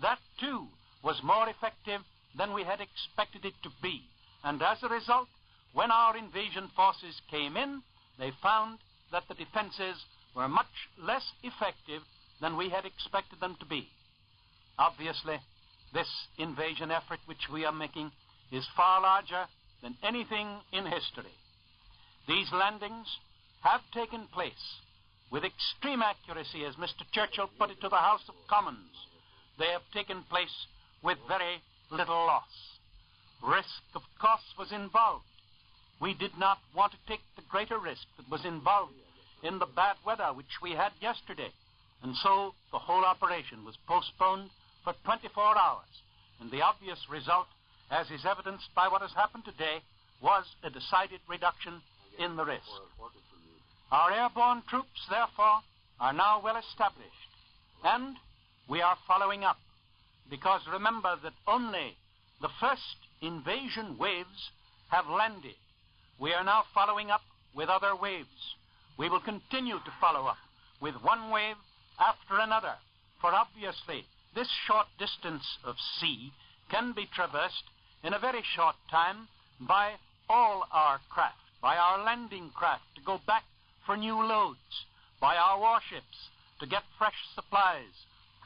that too was more effective than we had expected it to be. And as a result, when our invasion forces came in, they found that the defenses were much less effective than we had expected them to be. Obviously, this invasion effort which we are making is far larger than anything in history. These landings have taken place with extreme accuracy, as Mr. Churchill put it to the House of Commons. They have taken place with very little loss. Risk, of course, was involved. We did not want to take the greater risk that was involved in the bad weather which we had yesterday. And so the whole operation was postponed for 24 hours. And the obvious result, as is evidenced by what has happened today, was a decided reduction in the risk. Our airborne troops, therefore, are now well established. And we are following up. Because remember that only the first invasion waves have landed. We are now following up with other waves. We will continue to follow up with one wave after another. For obviously, this short distance of sea can be traversed in a very short time by all our craft, by our landing craft to go back for new loads, by our warships to get fresh supplies.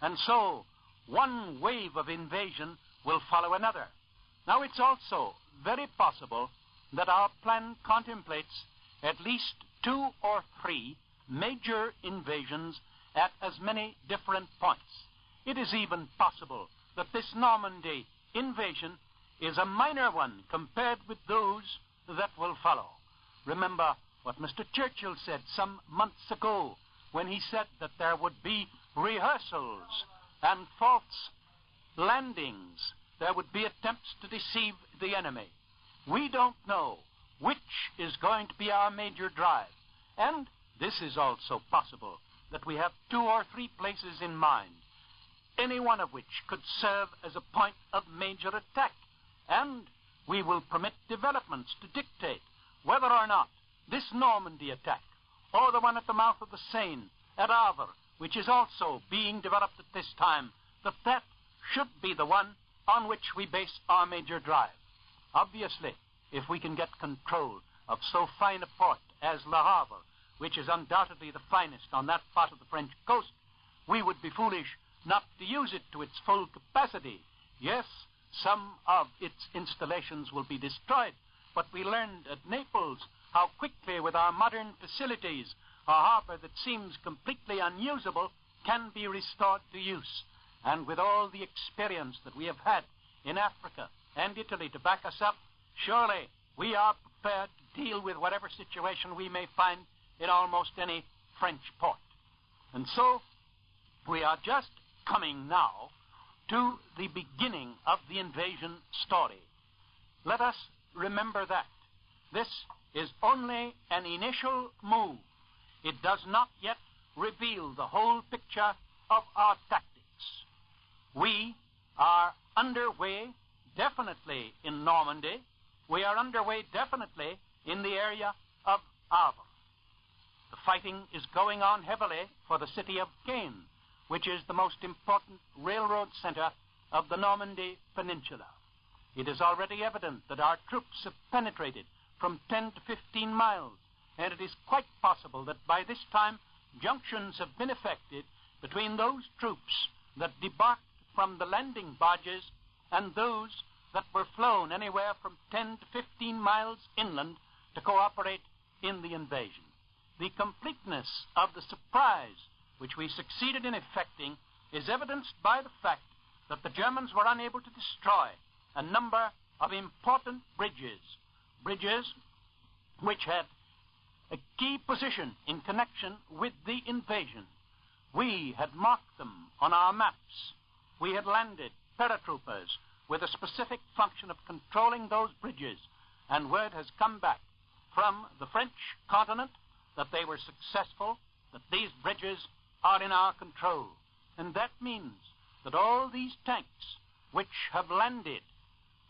And so, one wave of invasion will follow another. Now, it's also very possible that our plan contemplates at least 2 or 3 major invasions at as many different points. It is even possible that this Normandy invasion is a minor one compared with those that will follow. Remember what Mr. Churchill said some months ago when he said that there would be rehearsals and false landings. There would be attempts to deceive the enemy. We don't know which is going to be our major drive. And this is also possible, that we have 2 or 3 places in mind, any one of which could serve as a point of major attack. And we will permit developments to dictate whether or not this Normandy attack, or the one at the mouth of the Seine, at Havre, which is also being developed at this time, that should be the one on which we base our major drive. Obviously, if we can get control of so fine a port as Le Havre, which is undoubtedly the finest on that part of the French coast, we would be foolish not to use it to its full capacity. Yes, some of its installations will be destroyed, but we learned at Naples how quickly, with our modern facilities, a harbor that seems completely unusable can be restored to use. And with all the experience that we have had in Africa and Italy to back us up, surely we are prepared to deal with whatever situation we may find in almost any French port. And so we are just coming now to the beginning of the invasion story. Let us remember that. This is only an initial move. It does not yet reveal the whole picture of our tactics. We are underway definitely in Normandy. We are underway definitely in the area of Havre. The fighting is going on heavily for the city of Caen, which is the most important railroad center of the Normandy Peninsula. It is already evident that our troops have penetrated from 10 to 15 miles, and it is quite possible that by this time junctions have been effected between those troops that debarked from the landing barges and those that were flown anywhere from 10 to 15 miles inland to cooperate in the invasion. The completeness of the surprise which we succeeded in effecting is evidenced by the fact that the Germans were unable to destroy a number of important bridges which had a key position in connection with the invasion. We had marked them on our maps. We had landed paratroopers with a specific function of controlling those bridges, and word has come back from the French continent that they were successful, that these bridges are in our control. And that means that all these tanks which have landed,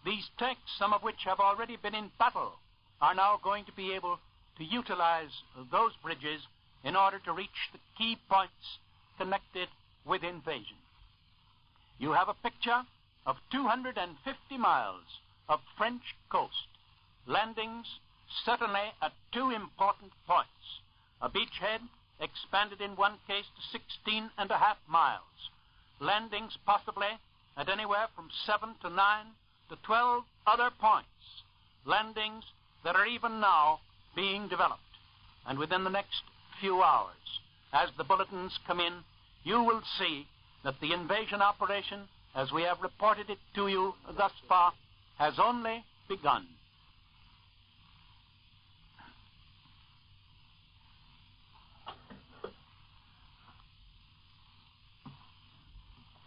these tanks, some of which have already been in battle, are now going to be able to utilize those bridges in order to reach the key points connected with invasion. You have a picture of 250 miles of French coast, landings certainly at two important points. A beachhead expanded in one case to 16.5 miles. Landings possibly at anywhere from 7 to 9 to 12 other points. Landings that are even now being developed. And within the next few hours, as the bulletins come in, you will see that the invasion operation, as we have reported it to you thus far, has only begun.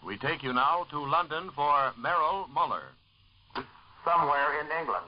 We take you now to London for Merrill Muller. Somewhere in England.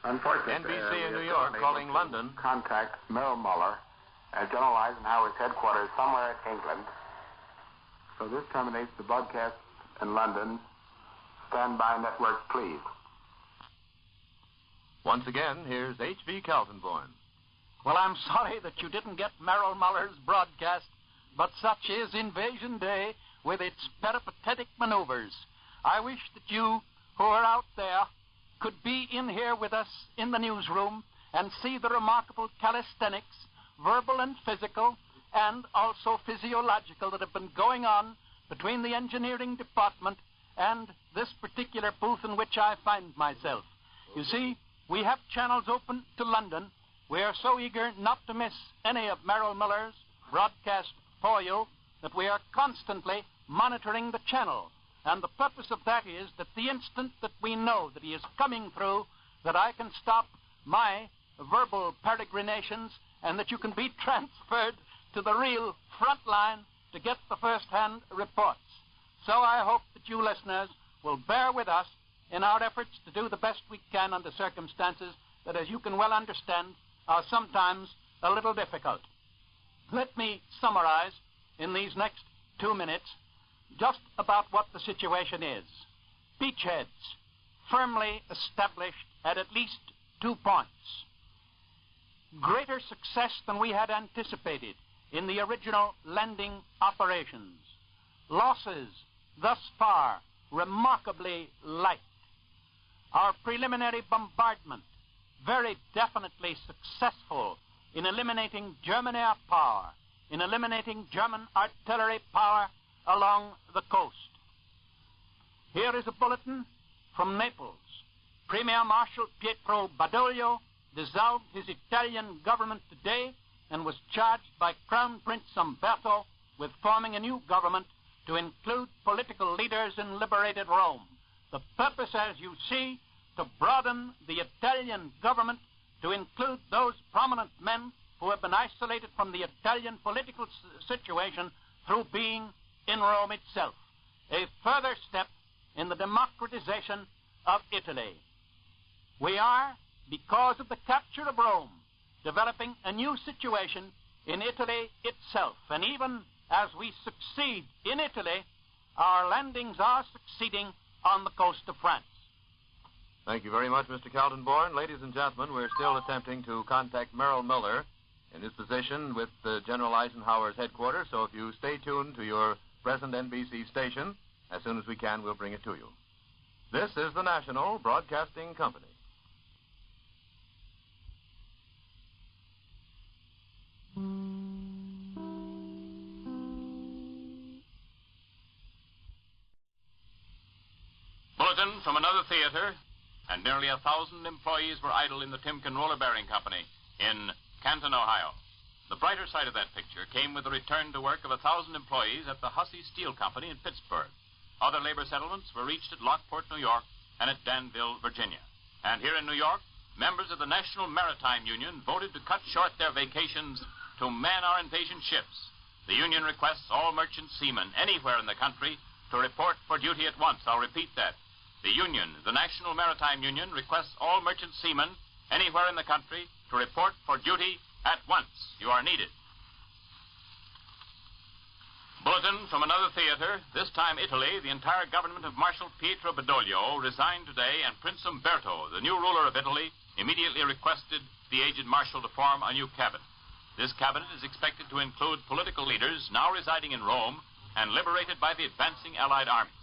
Unfortunately, NBC in New York calling London. Contact Merrill Muller at General Eisenhower's headquarters somewhere in England. So this terminates the broadcast in London. Standby network, please. Once again, here's H.V. Kaltenborn. Well, I'm sorry that you didn't get Merrill Muller's broadcast, but such is Invasion Day with its peripatetic maneuvers. I wish that you who are out there could be in here with us in the newsroom and see the remarkable calisthenics, verbal and physical, and also physiological, that have been going on between the engineering department and this particular booth in which I find myself. You see, we have channels open to London. We are so eager not to miss any of Merrill Muller's broadcast for you that we are constantly monitoring the channel. And the purpose of that is that the instant that we know that he is coming through, that I can stop my verbal peregrinations and that you can be transferred to the real front line to get the first-hand reports. So I hope that you listeners will bear with us in our efforts to do the best we can under circumstances that, as you can well understand, are sometimes a little difficult. Let me summarize in these next 2 minutes just about what the situation is. Beachheads, firmly established at least 2 points. Greater success than we had anticipated in the original landing operations. Losses thus far remarkably light. Our preliminary bombardment very definitely successful in eliminating German air power, in eliminating German artillery power along the coast. Here is a bulletin from Naples. Premier Marshal Pietro Badoglio dissolved his Italian government today and was charged by Crown Prince Umberto with forming a new government to include political leaders in liberated Rome. The purpose, as you see, to broaden the Italian government to include those prominent men who have been isolated from the Italian political situation through being in Rome itself. A further step in the democratization of Italy. We are, because of the capture of Rome, developing a new situation in Italy itself. And even as we succeed in Italy, our landings are succeeding on the coast of France. Thank you very much, Mr. Kaltenborn. Ladies and gentlemen, we're still attempting to contact Merrill Miller in his position with General Eisenhower's headquarters, so if you stay tuned to your present NBC station, as soon as we can, we'll bring it to you. This is the National Broadcasting Company. Bulletin from another theater, and nearly 1,000 employees were idle in the Timken Roller Bearing Company in Canton, Ohio. The brighter side of that picture came with the return to work of 1,000 employees at the Hussey Steel Company in Pittsburgh. Other labor settlements were reached at Lockport, New York, and at Danville, Virginia. And here in New York, members of the National Maritime Union voted to cut short their vacations to man our invasion ships. The union requests all merchant seamen anywhere in the country to report for duty at once. I'll repeat that. The union, the National Maritime Union, requests all merchant seamen anywhere in the country to report for duty at once. You are needed. Bulletin from another theater, this time Italy. The entire government of Marshal Pietro Badoglio resigned today, and Prince Umberto, the new ruler of Italy, immediately requested the aged marshal to form a new cabinet. This cabinet is expected to include political leaders now residing in Rome and liberated by the advancing Allied armies.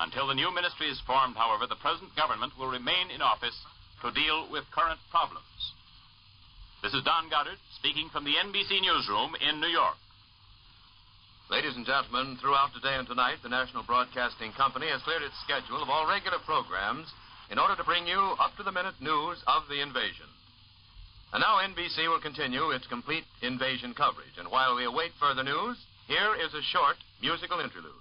Until the new ministry is formed, however, the present government will remain in office to deal with current problems. This is Don Goddard speaking from the NBC newsroom in New York. Ladies and gentlemen, throughout today and tonight, the National Broadcasting Company has cleared its schedule of all regular programs in order to bring you up-to-the-minute news of the invasion. And now NBC will continue its complete invasion coverage. And while we await further news, here is a short musical interlude.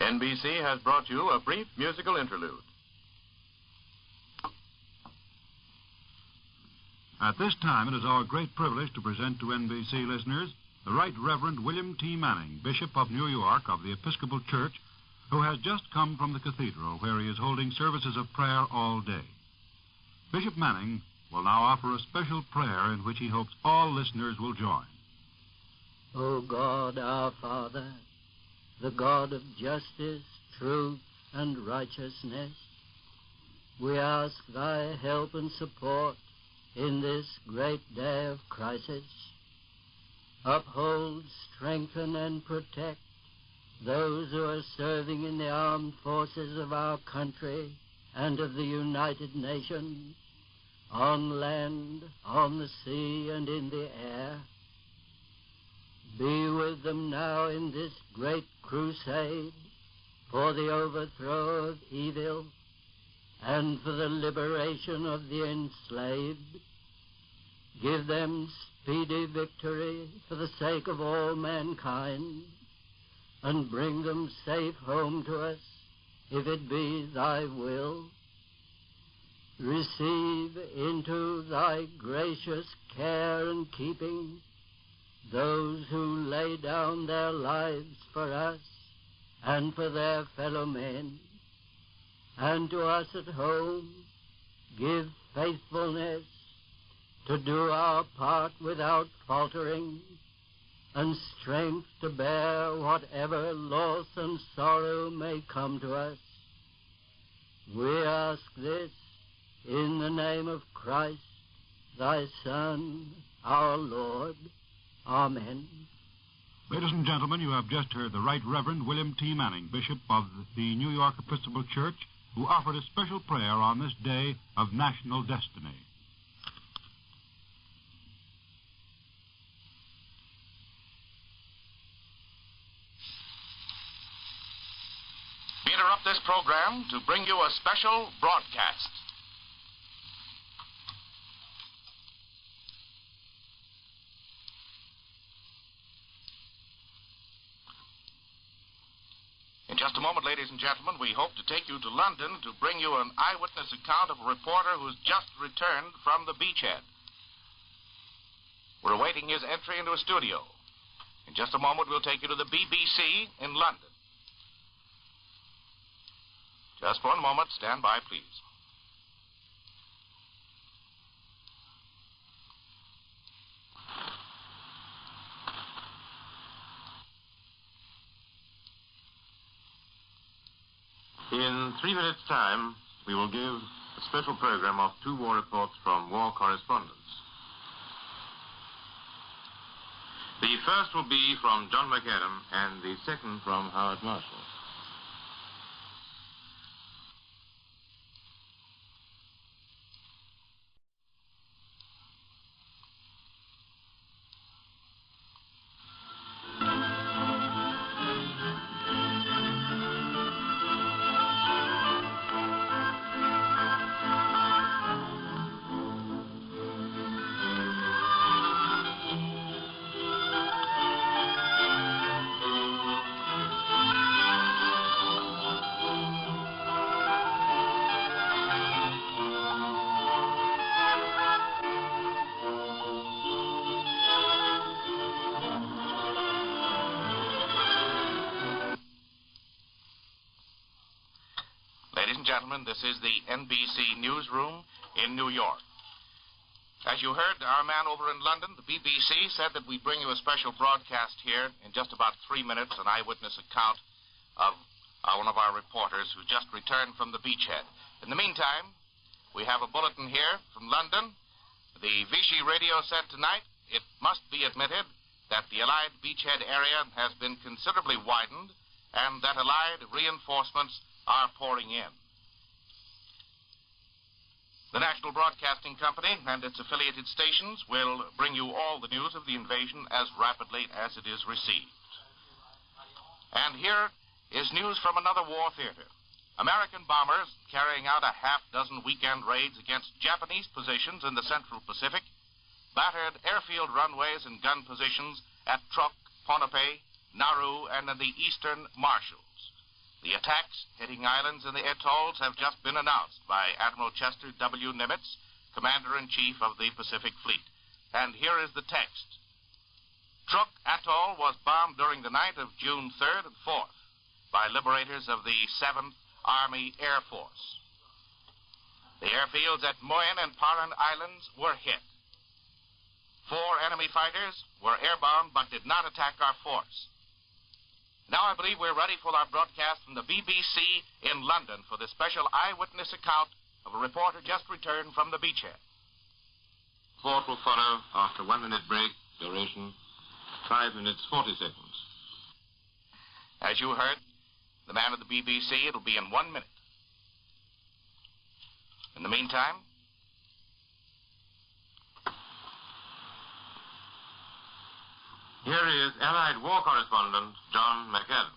NBC has brought you a brief musical interlude. At this time, it is our great privilege to present to NBC listeners the Right Reverend William T. Manning, Bishop of New York of the Episcopal Church, who has just come from the cathedral where he is holding services of prayer all day. Bishop Manning will now offer a special prayer in which he hopes all listeners will join. O God, our Father, the God of justice, truth, and righteousness, we ask thy help and support in this great day of crisis. Uphold, strengthen, and protect those who are serving in the armed forces of our country and of the United Nations, on land, on the sea, and in the air. Be with them now in this great crusade for the overthrow of evil and for the liberation of the enslaved. Give them speedy victory for the sake of all mankind, and bring them safe home to us, if it be thy will. Receive into thy gracious care and keeping those who lay down their lives for us and for their fellow men. And to us at home, give faithfulness to do our part without faltering, and strength to bear whatever loss and sorrow may come to us. We ask this in the name of Christ, thy Son, our Lord. Amen. Ladies and gentlemen, you have just heard the Right Reverend William T. Manning, Bishop of the New York Episcopal Church, who offered a special prayer on this day of national destiny. We interrupt this program to bring you a special broadcast. In just a moment, ladies and gentlemen, we hope to take you to London to bring you an eyewitness account of a reporter who's just returned from the beachhead. We're awaiting his entry into a studio. In just a moment, we'll take you to the BBC in London. Just one moment. Stand by, please. In 3 minutes' time, we will give a special program of 2 war reports from war correspondents. The first will be from John McAdam and the second from Howard Marshall. Ladies and gentlemen, this is the NBC newsroom in New York. As you heard, our man over in London, the BBC, said that we bring you a special broadcast here in just about 3 minutes, an eyewitness account of one of our reporters who just returned from the beachhead. In the meantime, we have a bulletin here from London. The Vichy radio said tonight, it must be admitted that the Allied beachhead area has been considerably widened and that Allied reinforcements are pouring in. The National Broadcasting Company and its affiliated stations will bring you all the news of the invasion as rapidly as it is received. And here is news from another war theater. American bombers carrying out a half-dozen weekend raids against Japanese positions in the Central Pacific battered airfield runways and gun positions at Truk, Ponape, Nauru, and in the eastern Marshalls. The attacks hitting islands in the atolls have just been announced by Admiral Chester W. Nimitz, Commander-in-Chief of the Pacific Fleet. And here is the text. Truk Atoll was bombed during the night of June 3rd and 4th by liberators of the 7th Army Air Force. The airfields at Moyen and Paran Islands were hit. 4 enemy fighters were airbound but did not attack our force. Now I believe we're ready for our broadcast from the BBC in London for the special eyewitness account of a reporter just returned from the beachhead. Report will follow after 1 minute break, duration 5 minutes 40 seconds. As you heard, the man of the BBC, it'll be in 1 minute. In the meantime, here is Allied War Correspondent John McAdam.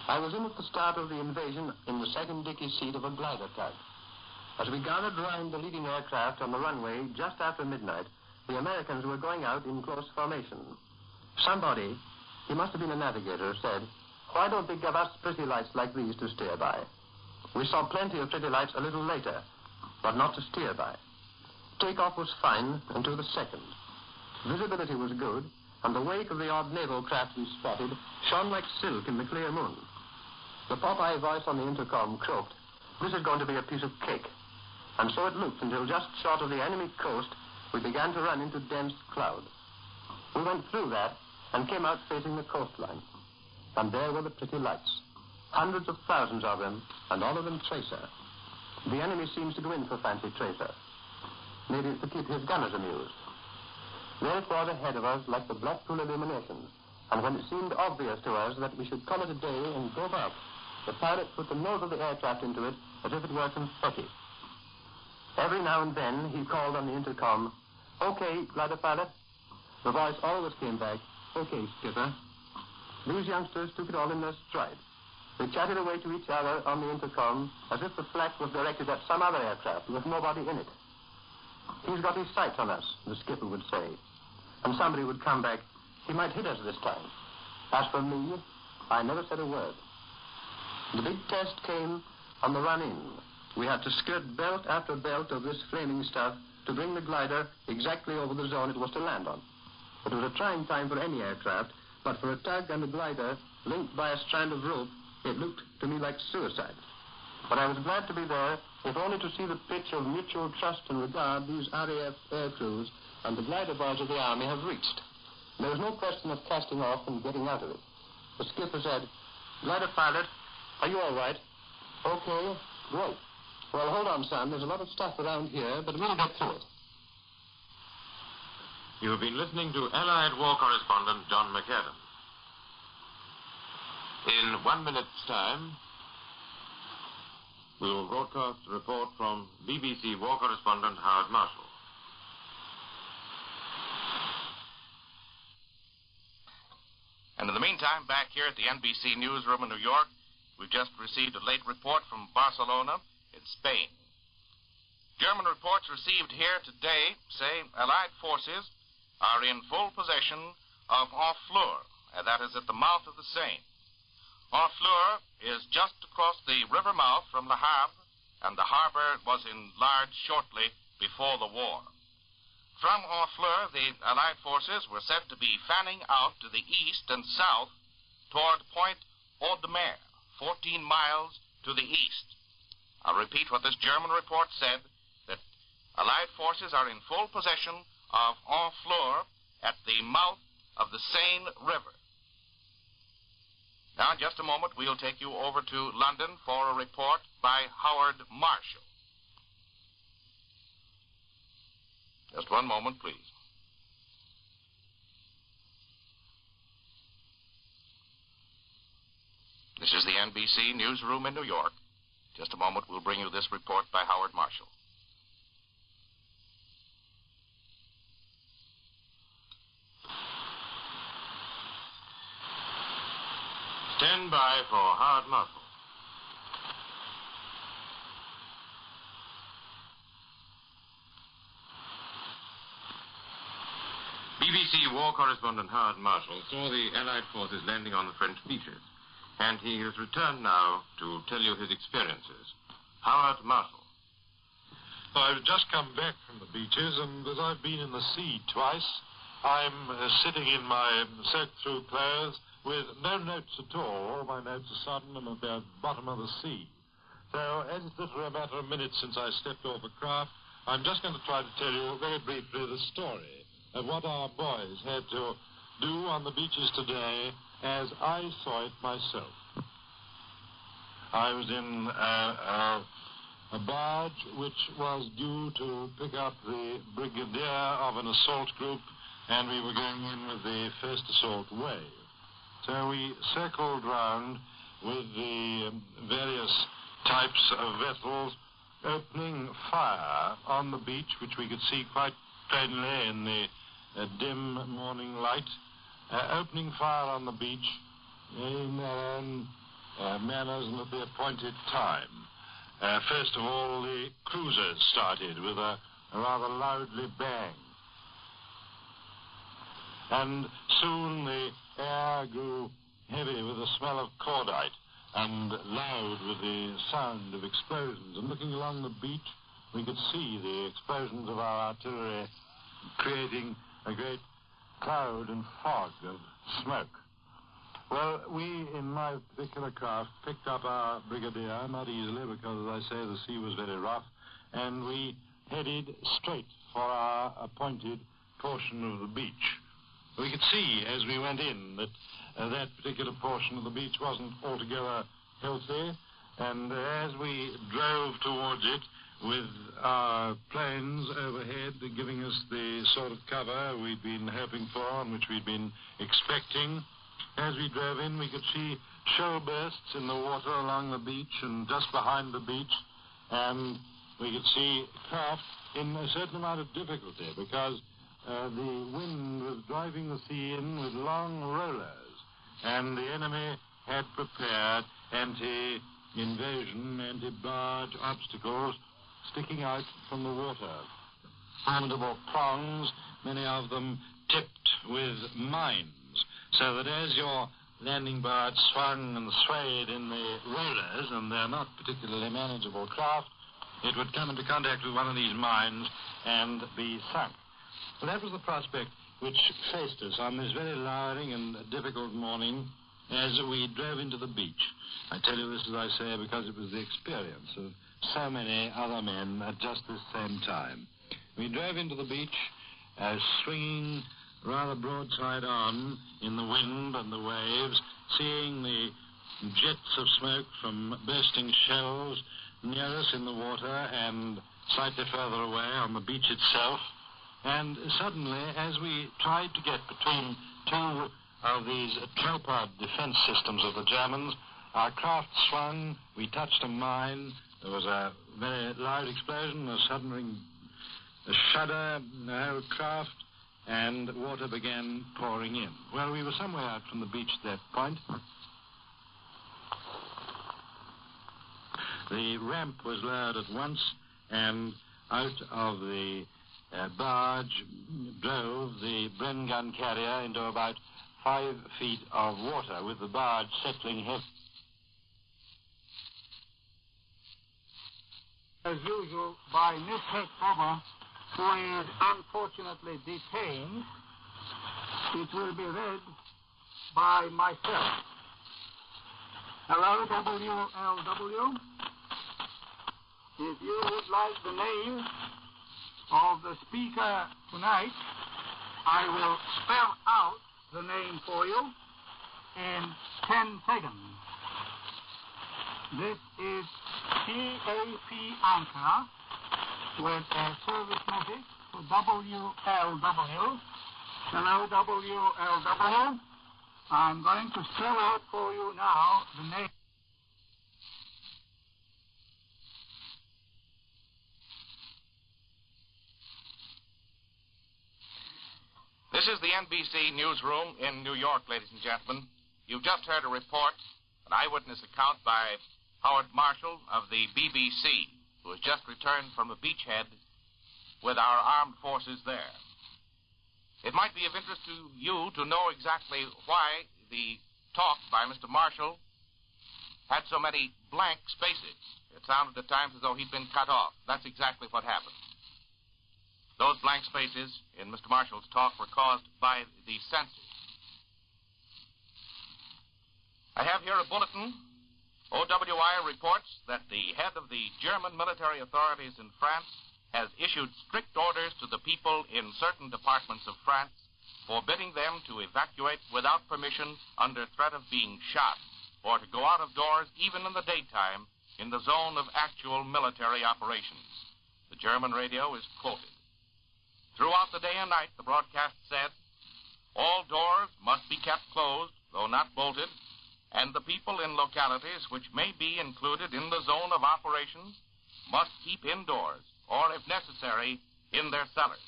I was in at the start of the invasion in the second dicky seat of a glider tug. As we gathered round the leading aircraft on the runway just after midnight, the Americans were going out in close formation. Somebody, he must have been a navigator, said, "Why don't they give us pretty lights like these to steer by?" We saw plenty of pretty lights a little later, but not to steer by. Takeoff was fine until the second. Visibility was good, and the wake of the odd naval craft we spotted shone like silk in the clear moon. The Popeye voice on the intercom croaked, "This is going to be a piece of cake." And so it looked until just short of the enemy coast, we began to run into dense cloud. We went through that and came out facing the coastline. And there were the pretty lights. Hundreds of thousands of them, and all of them tracer. The enemy seems to go in for fancy tracer. Maybe it's to keep his gunners amused. There it was ahead of us like the Blackpool illumination, and when it seemed obvious to us that we should call it a day and go back, the pilot put the nose of the aircraft into it as if it were confetti. Every now and then he called on the intercom, "Okay, glider pilot." The voice always came back, "Okay, skipper." These youngsters took it all in their stride. They chatted away to each other on the intercom as if the flak was directed at some other aircraft with nobody in it. "He's got his sights on us," the skipper would say. And somebody would come back, "He might hit us this time." As for me, I never said a word. The big test came on the run-in. We had to skirt belt after belt of this flaming stuff to bring the glider exactly over the zone it was to land on. It was a trying time for any aircraft, but for a tug and a glider linked by a strand of rope, it looked to me like suicide. But I was glad to be there, if only to see the pitch of mutual trust and regard these RAF air crews and the glider boys of the Army have reached. There was no question of casting off and getting out of it. The skipper said, "Glider pilot, are you all right?" "Okay, great. Well, hold on, son. There's a lot of stuff around here, but we'll get through it." You have been listening to Allied War Correspondent John McAdam. In 1 minute's time, we will broadcast a report from BBC War Correspondent Howard Marshall. And in the meantime, back here at the NBC newsroom in New York, we've just received a late report from Barcelona in Spain. German reports received here today say Allied forces are in full possession of Honfleur, and that is at the mouth of the Seine. Honfleur is just across the river mouth from Le Havre, and the harbor was enlarged shortly before the war. From Honfleur, the Allied forces were said to be fanning out to the east and south toward Point Audemer, 14 miles to the east. I'll repeat what this German report said, that Allied forces are in full possession of Honfleur at the mouth of the Seine River. Now, in just a moment, we'll take you over to London for a report by Howard Marshall. Just one moment, please. This is the NBC newsroom in New York. Just a moment, we'll bring you this report by Howard Marshall. Stand by for Howard Marshall. BBC war correspondent Howard Marshall saw the Allied forces landing on the French beaches, and he has returned now to tell you his experiences. Howard Marshall. I've just come back from the beaches, and as I've been in the sea twice, I'm sitting in my soaked-through clothes with no notes at all. All my notes are sodden and at the bottom of the sea. So, as it's literally a matter of minutes since I stepped off a craft, I'm just going to try to tell you very briefly the story of what our boys had to do on the beaches today as I saw it myself. I was in a barge which was due to pick up the brigadier of an assault group, and we were going in with the first assault wave. So we circled round with the various types of vessels, opening fire on the beach, which we could see quite plainly in the dim morning light, opening fire on the beach in their own manners and at the appointed time. First of all, the cruisers started with a rather loudly bang. And soon the air grew heavy with the smell of cordite and loud with the sound of explosions. And looking along the beach, we could see the explosions of our artillery creating a great cloud and fog of smoke. Well, we, in my particular craft, picked up our brigadier, not easily because, as I say, the sea was very rough, and we headed straight for our appointed portion of the beach. We could see as we went in that that particular portion of the beach wasn't altogether healthy, and as we drove towards it with our planes overhead giving us the sort of cover we'd been hoping for and which we'd been expecting, as we drove in we could see shoal bursts in the water along the beach and just behind the beach, and we could see craft in a certain amount of difficulty because the wind was driving the sea in with long rollers, and the enemy had prepared anti-invasion, anti-barge obstacles sticking out from the water. Formidable prongs, many of them tipped with mines, so that as your landing barge swung and swayed in the rollers, and they're not particularly manageable craft, it would come into contact with one of these mines and be sunk. So that was the prospect which faced us on this very lowering and difficult morning as we drove into the beach. I tell you this, as I say, because it was the experience of so many other men at just this same time. We drove into the beach, swinging rather broadside on in the wind and the waves, seeing the jets of smoke from bursting shells near us in the water and slightly further away on the beach itself. And suddenly, as we tried to get between two of these tripod defense systems of the Germans, our craft swung, we touched a mine, there was a very loud explosion, a sudden shudder in the whole craft, and water began pouring in. Well, we were some way out from the beach at that point. The ramp was lowered at once, and out of the barge drove the Bren gun carrier into about 5 feet of water, with the barge settling heavily. As usual, by Mr. Homer, who is unfortunately detained, it will be read by myself. Hello, WLW. If you would like the name of the speaker tonight, I will spell out the name for you in 10 seconds. This is TAP Anchor with a service message to WLW. Hello, WLW. I'm going to spell out for you now the name. This is the NBC newsroom in New York, ladies and gentlemen. You've just heard a report, an eyewitness account by Howard Marshall of the BBC, who has just returned from a beachhead with our armed forces there. It might be of interest to you to know exactly why the talk by Mr. Marshall had so many blank spaces. It sounded at times as though he'd been cut off. That's exactly what happened. Those blank spaces in Mr. Marshall's talk were caused by the censors. I have here a bulletin. OWI reports that the head of the German military authorities in France has issued strict orders to the people in certain departments of France, forbidding them to evacuate without permission under threat of being shot, or to go out of doors even in the daytime in the zone of actual military operations. The German radio is quoted. Throughout the day and night, the broadcast said, all doors must be kept closed, though not bolted, and the people in localities which may be included in the zone of operations must keep indoors, or if necessary, in their cellars.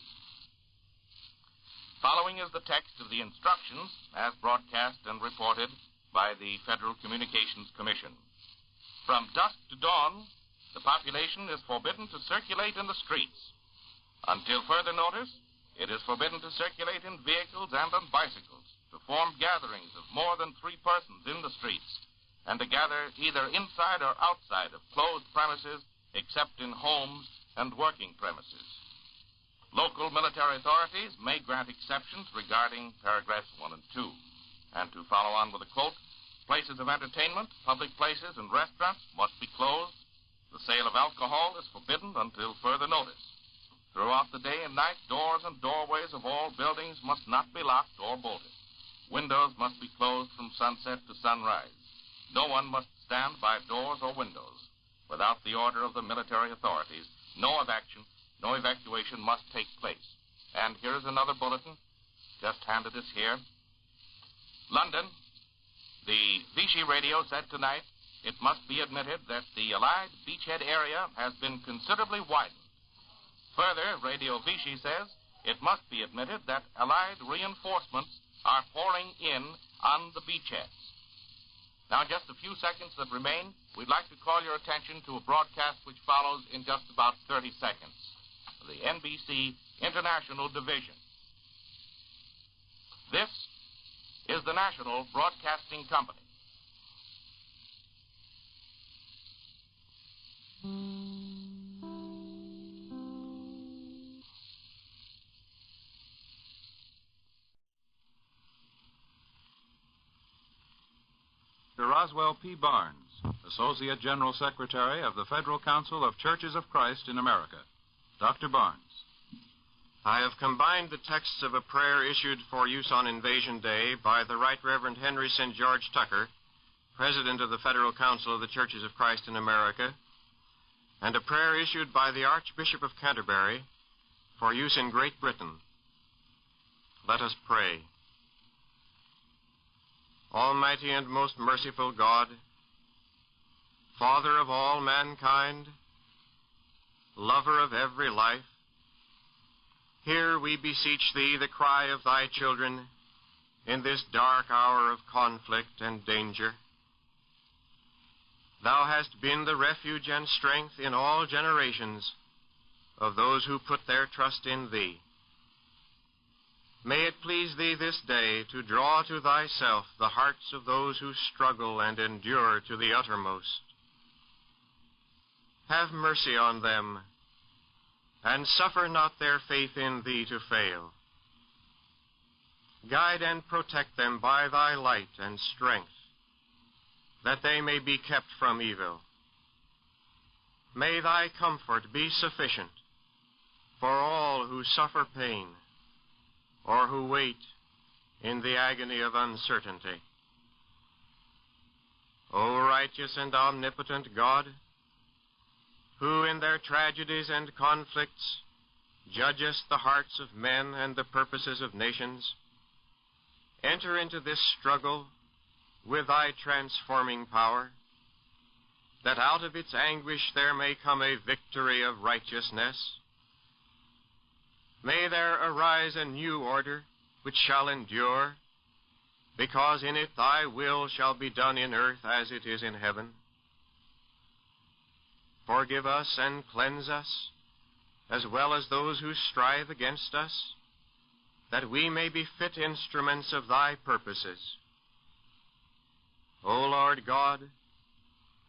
Following is the text of the instructions as broadcast and reported by the Federal Communications Commission. From dusk to dawn, the population is forbidden to circulate in the streets. Until further notice, it is forbidden to circulate in vehicles and on bicycles, to form gatherings of more than 3 persons in the streets, and to gather either inside or outside of closed premises, except in homes and working premises. Local military authorities may grant exceptions regarding paragraphs 1 and 2. And to follow on with a quote, places of entertainment, public places, and restaurants must be closed. The sale of alcohol is forbidden until further notice. Throughout the day and night, doors and doorways of all buildings must not be locked or bolted. Windows must be closed from sunset to sunrise. No one must stand by doors or windows. Without the order of the military authorities, no evacuation must take place. And here is another bulletin, just handed us here. London, the Vichy radio said tonight, it must be admitted that the Allied beachhead area has been considerably widened. Further, Radio Vichy says it must be admitted that Allied reinforcements are pouring in on the beachheads. Now, just a few seconds that remain, we'd like to call your attention to a broadcast which follows in just about 30 seconds. The NBC International Division. This is the National Broadcasting Company. To Roswell P. Barnes, Associate General Secretary of the Federal Council of Churches of Christ in America. Dr. Barnes. I have combined the texts of a prayer issued for use on Invasion Day by the Right Reverend Henry St. George Tucker, President of the Federal Council of the Churches of Christ in America, and a prayer issued by the Archbishop of Canterbury for use in Great Britain. Let us pray. Almighty and most merciful God, Father of all mankind, lover of every life, hear, we beseech thee, the cry of thy children in this dark hour of conflict and danger. Thou hast been the refuge and strength in all generations of those who put their trust in thee. May it please thee this day to draw to thyself the hearts of those who struggle and endure to the uttermost. Have mercy on them, and suffer not their faith in thee to fail. Guide and protect them by thy light and strength, that they may be kept from evil. May thy comfort be sufficient for all who suffer pain or who wait in the agony of uncertainty. O righteous and omnipotent God, who in their tragedies and conflicts judgest the hearts of men and the purposes of nations, enter into this struggle with thy transforming power, that out of its anguish there may come a victory of righteousness. May there arise a new order which shall endure, because in it thy will shall be done in earth as it is in heaven. Forgive us and cleanse us, as well as those who strive against us, that we may be fit instruments of thy purposes. O Lord God,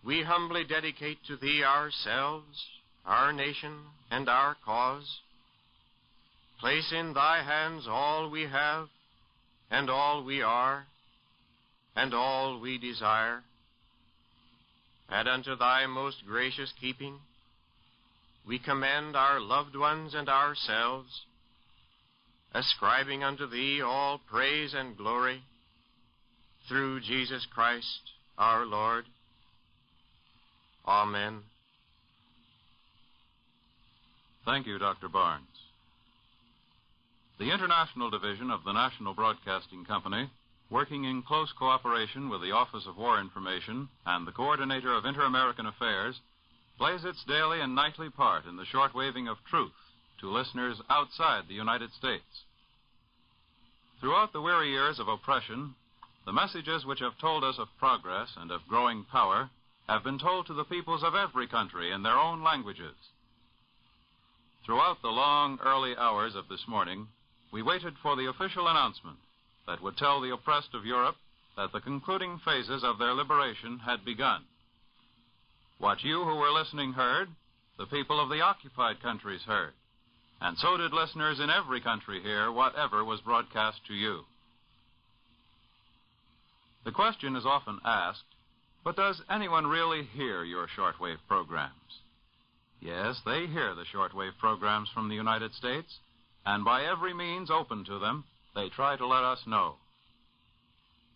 we humbly dedicate to thee ourselves, our nation, and our cause. Place in thy hands all we have, and all we are, and all we desire. And unto thy most gracious keeping, we commend our loved ones and ourselves, ascribing unto thee all praise and glory, through Jesus Christ our Lord. Amen. Thank you, Dr. Barnes. The International Division of the National Broadcasting Company, working in close cooperation with the Office of War Information and the Coordinator of Inter-American Affairs, plays its daily and nightly part in the shortwaving of truth to listeners outside the United States. Throughout the weary years of oppression, the messages which have told us of progress and of growing power have been told to the peoples of every country in their own languages. Throughout the long, early hours of this morning, we waited for the official announcement that would tell the oppressed of Europe that the concluding phases of their liberation had begun. What you who were listening heard, the people of the occupied countries heard, and so did listeners in every country hear whatever was broadcast to you. The question is often asked, but does anyone really hear your shortwave programs? Yes, they hear the shortwave programs from the United States, and by every means open to them, they try to let us know.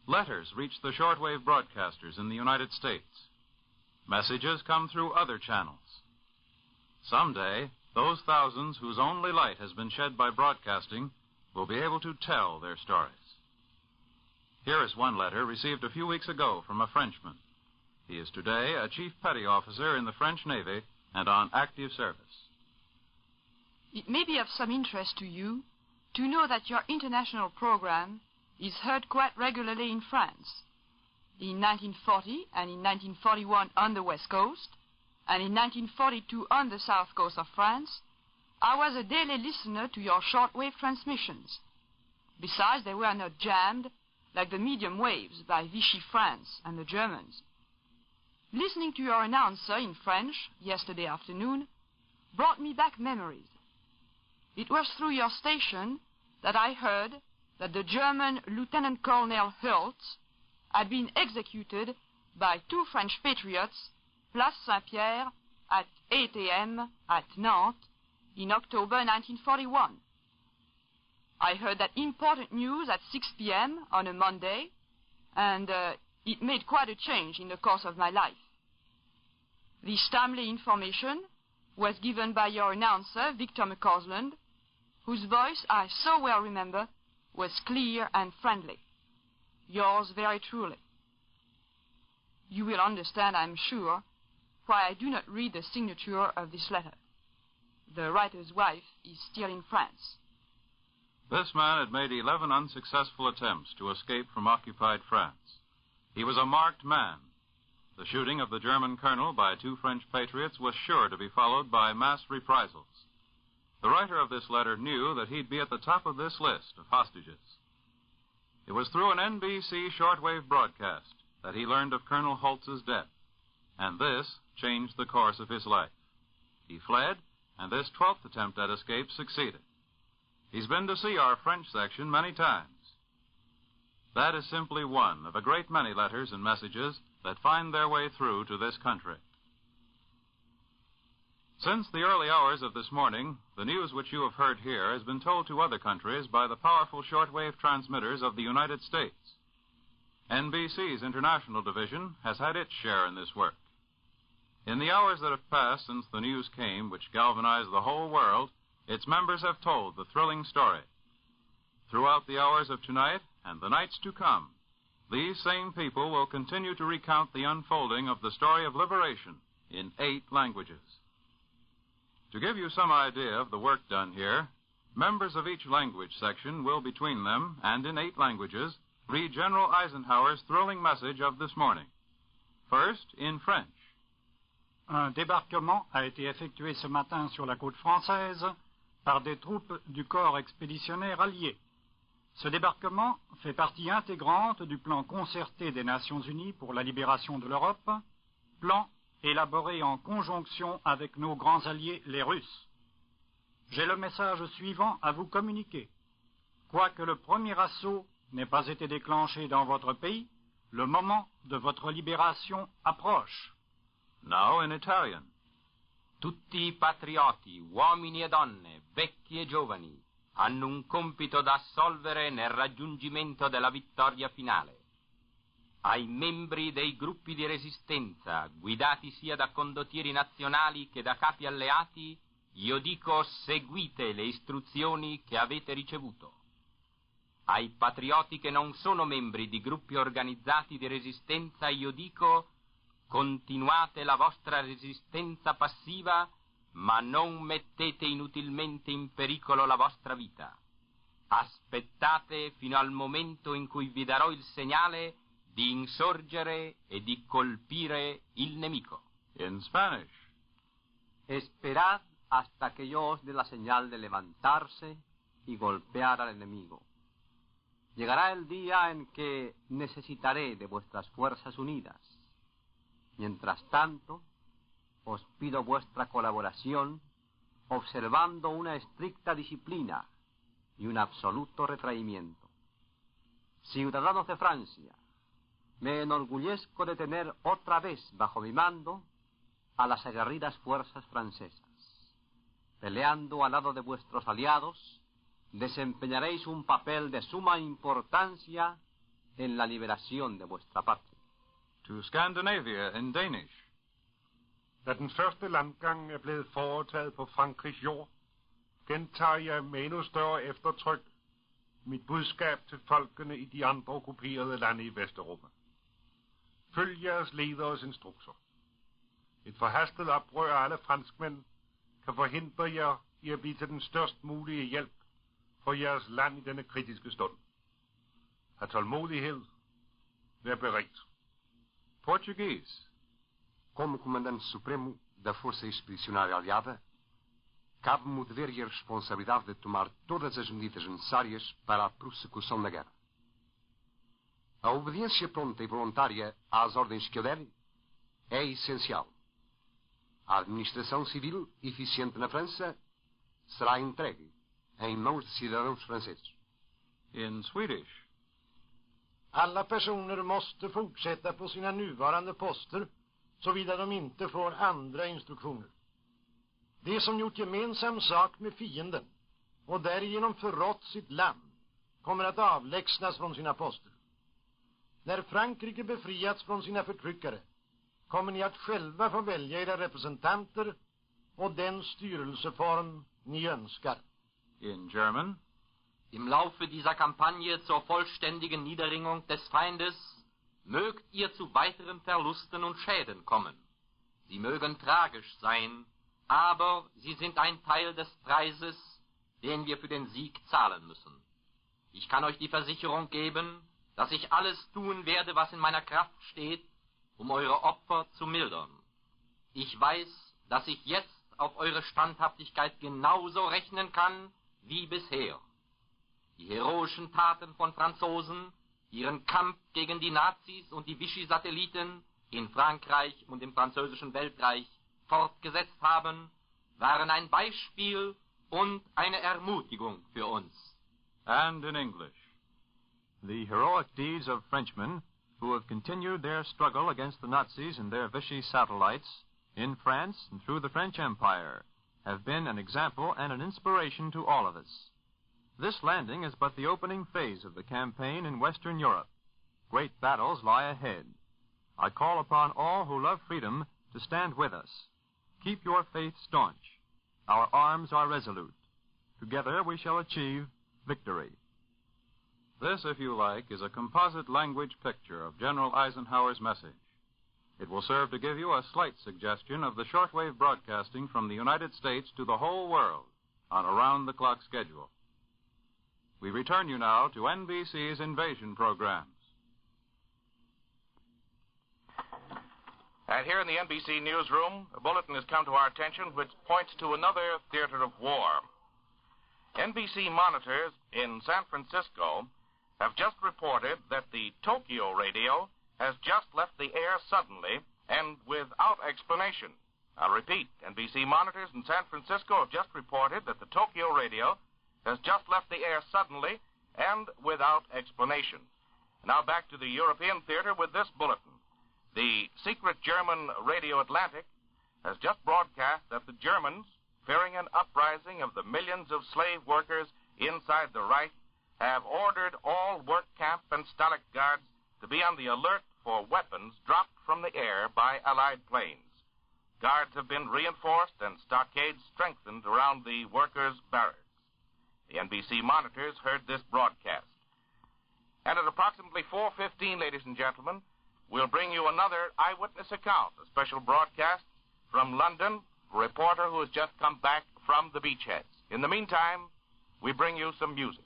Letters reach the shortwave broadcasters in the United States. Messages come through other channels. Someday, those thousands whose only light has been shed by broadcasting will be able to tell their stories. Here is one letter received a few weeks ago from a Frenchman. He is today a chief petty officer in the French Navy and on active service. It may be of some interest to you to know that your international program is heard quite regularly in France. In 1940 and in 1941 on the West Coast, and in 1942 on the South Coast of France, I was a daily listener to your shortwave transmissions. Besides, they were not jammed like the medium waves by Vichy France and the Germans. Listening to your announcer in French yesterday afternoon brought me back memories. It was through your station that I heard that the German Lieutenant Colonel Hultz had been executed by 2 French patriots, Place Saint-Pierre, at 8 a.m. at Nantes in October 1941. I heard that important news at 6 p.m. on a Monday, and it made quite a change in the course of my life. This timely information was given by your announcer, Victor McCausland, whose voice I so well remember was clear and friendly. Yours very truly. You will understand, I'm sure, why I do not read the signature of this letter. The writer's wife is still in France. This man had made 11 unsuccessful attempts to escape from occupied France. He was a marked man. The shooting of the German colonel by 2 French patriots was sure to be followed by mass reprisals. The writer of this letter knew that he'd be at the top of this list of hostages. It was through an NBC shortwave broadcast that he learned of Colonel Holtz's death, and this changed the course of his life. He fled, and this 12th attempt at escape succeeded. He's been to see our French section many times. That is simply one of a great many letters and messages that find their way through to this country. Since the early hours of this morning, the news which you have heard here has been told to other countries by the powerful shortwave transmitters of the United States. NBC's International Division has had its share in this work. In the hours that have passed since the news came, which galvanized the whole world, its members have told the thrilling story. Throughout the hours of tonight and the nights to come, these same people will continue to recount the unfolding of the story of liberation in 8 languages. To give you some idea of the work done here, members of each language section will between them, and in 8 languages, read General Eisenhower's thrilling message of this morning. First, in French. Un débarquement a été effectué ce matin sur la côte française par des troupes du corps expéditionnaire allié. Ce débarquement fait partie intégrante du plan concerté des Nations Unies pour la libération de l'Europe, plan élaboré en conjonction avec nos grands alliés, les Russes. J'ai le message suivant à vous communiquer. Quoique le premier assaut n'ait pas été déclenché dans votre pays, le moment de votre libération approche. Now in Italian. Tutti i patrioti, uomini e donne, vecchi e giovani, hanno un compito da assolvere nel raggiungimento della vittoria finale. Ai membri dei gruppi di resistenza, guidati sia da condottieri nazionali che da capi alleati, io dico seguite le istruzioni che avete ricevuto. Ai patrioti che non sono membri di gruppi organizzati di resistenza, io dico continuate la vostra resistenza passiva, ma non mettete inutilmente in pericolo la vostra vita. Aspettate fino al momento in cui vi darò il segnale di insorgere e di colpire il nemico. In Spanish. Esperad hasta que yo os dé la señal de levantarse y golpear al enemigo. Llegará el día en que necesitaré de vuestras fuerzas unidas. Mientras tanto, os pido vuestra colaboración observando una estricta disciplina y un absoluto retraimiento. Ciudadanos de Francia, me enorgullezco de tener otra vez bajo mi mando a las aguerridas fuerzas francesas. Peleando al lado de vuestros aliados, desempeñaréis un papel de suma importancia en la liberación de vuestra patria. To Scandinavia in Danish. Da den første landgang er blevet foretaget på Frankrigs jord, gentager jeg med endnu større eftertryk mit budskab til folkene i de andre okkuperede lande i Vesteuropa. Følg jeres lederes instrukser. Et forhastet oprør af alle franskmænd kan forhindre jer i at blive til den størst mulige hjælp for jeres land i denne kritiske stund. Ha tålmodighed. Vær beredt. Portuguese. Como comandante supremo da Força Expedicionária Aliada, cabe-me o dever e a responsabilidade de tomar todas as medidas necessárias para a prossecução da guerra. A obediência pronta e voluntária às ordens que eu der é essencial. A administração civil eficiente na França será entregue em mãos de cidadãos franceses. In Swedish. Alla personer måste fortsätta på sina nuvarande poster såvida de inte får andra instruktioner. De som gjort gemensam sak med fienden och därigenom förrått sitt land kommer att avlägsnas från sina poster. När Frankrike befriats från sina förtryckare kommer ni att själva få välja era representanter och den styrelseform ni önskar. In German. Im Laufe dieser Kampagne zur vollständigen Niederringung des Feindes mögt ihr zu weiteren Verlusten und Schäden kommen. Sie mögen tragisch sein, aber sie sind ein Teil des Preises, den wir für den Sieg zahlen müssen. Ich kann euch die Versicherung geben, dass ich alles tun werde, was in meiner Kraft steht, um eure Opfer zu mildern. Ich weiß, dass ich jetzt auf eure Standhaftigkeit genauso rechnen kann wie bisher. Die heroischen Taten von Franzosen, ihren Kampf gegen die Nazis und die Vichy-Satelliten in Frankreich und im französischen Weltreich fortgesetzt haben, waren ein Beispiel und eine Ermutigung für uns. And in English. The heroic deeds of Frenchmen who have continued their struggle against the Nazis and their Vichy satellites in France and through the French Empire have been an example and an inspiration to all of us. This landing is but the opening phase of the campaign in Western Europe. Great battles lie ahead. I call upon all who love freedom to stand with us. Keep your faith staunch. Our arms are resolute. Together we shall achieve victory. This, if you like, is a composite language picture of General Eisenhower's message. It will serve to give you a slight suggestion of the shortwave broadcasting from the United States to the whole world on a round-the-clock schedule. We return you now to NBC's invasion programs. And here in the NBC newsroom, a bulletin has come to our attention which points to another theater of war. NBC monitors in San Francisco have just reported that the Tokyo radio has just left the air suddenly and without explanation. I'll repeat, NBC monitors in San Francisco have just reported that the Tokyo radio has just left the air suddenly and without explanation. Now back to the European theater with this bulletin. The secret German Radio Atlantic has just broadcast that the Germans, fearing an uprising of the millions of slave workers inside the Reich, have ordered all work camp and Stalag guards to be on the alert for weapons dropped from the air by Allied planes. Guards have been reinforced and stockades strengthened around the workers' barracks. The NBC monitors heard this broadcast. And at approximately 4:15, ladies and gentlemen, we'll bring you another eyewitness account, a special broadcast from London, a reporter who has just come back from the beachheads. In the meantime, we bring you some music.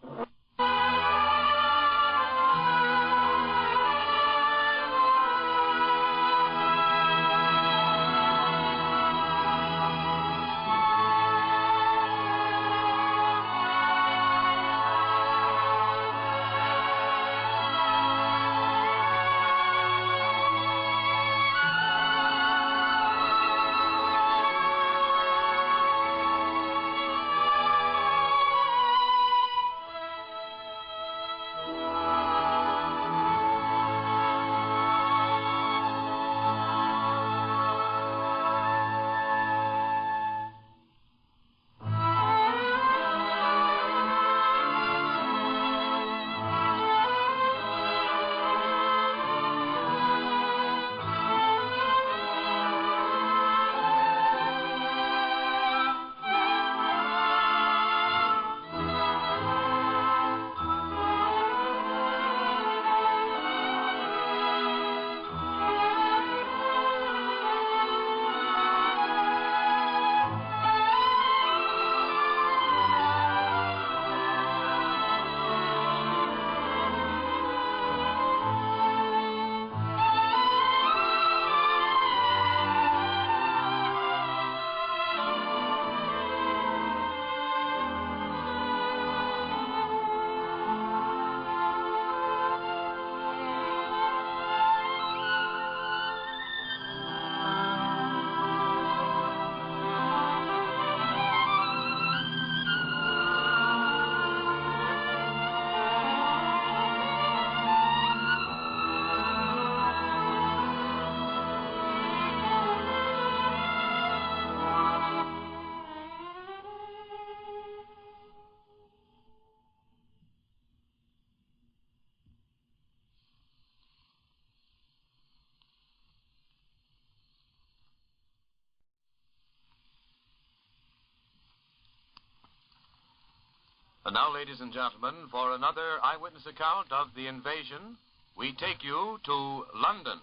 And now, ladies and gentlemen, for another eyewitness account of the invasion, we take you to London.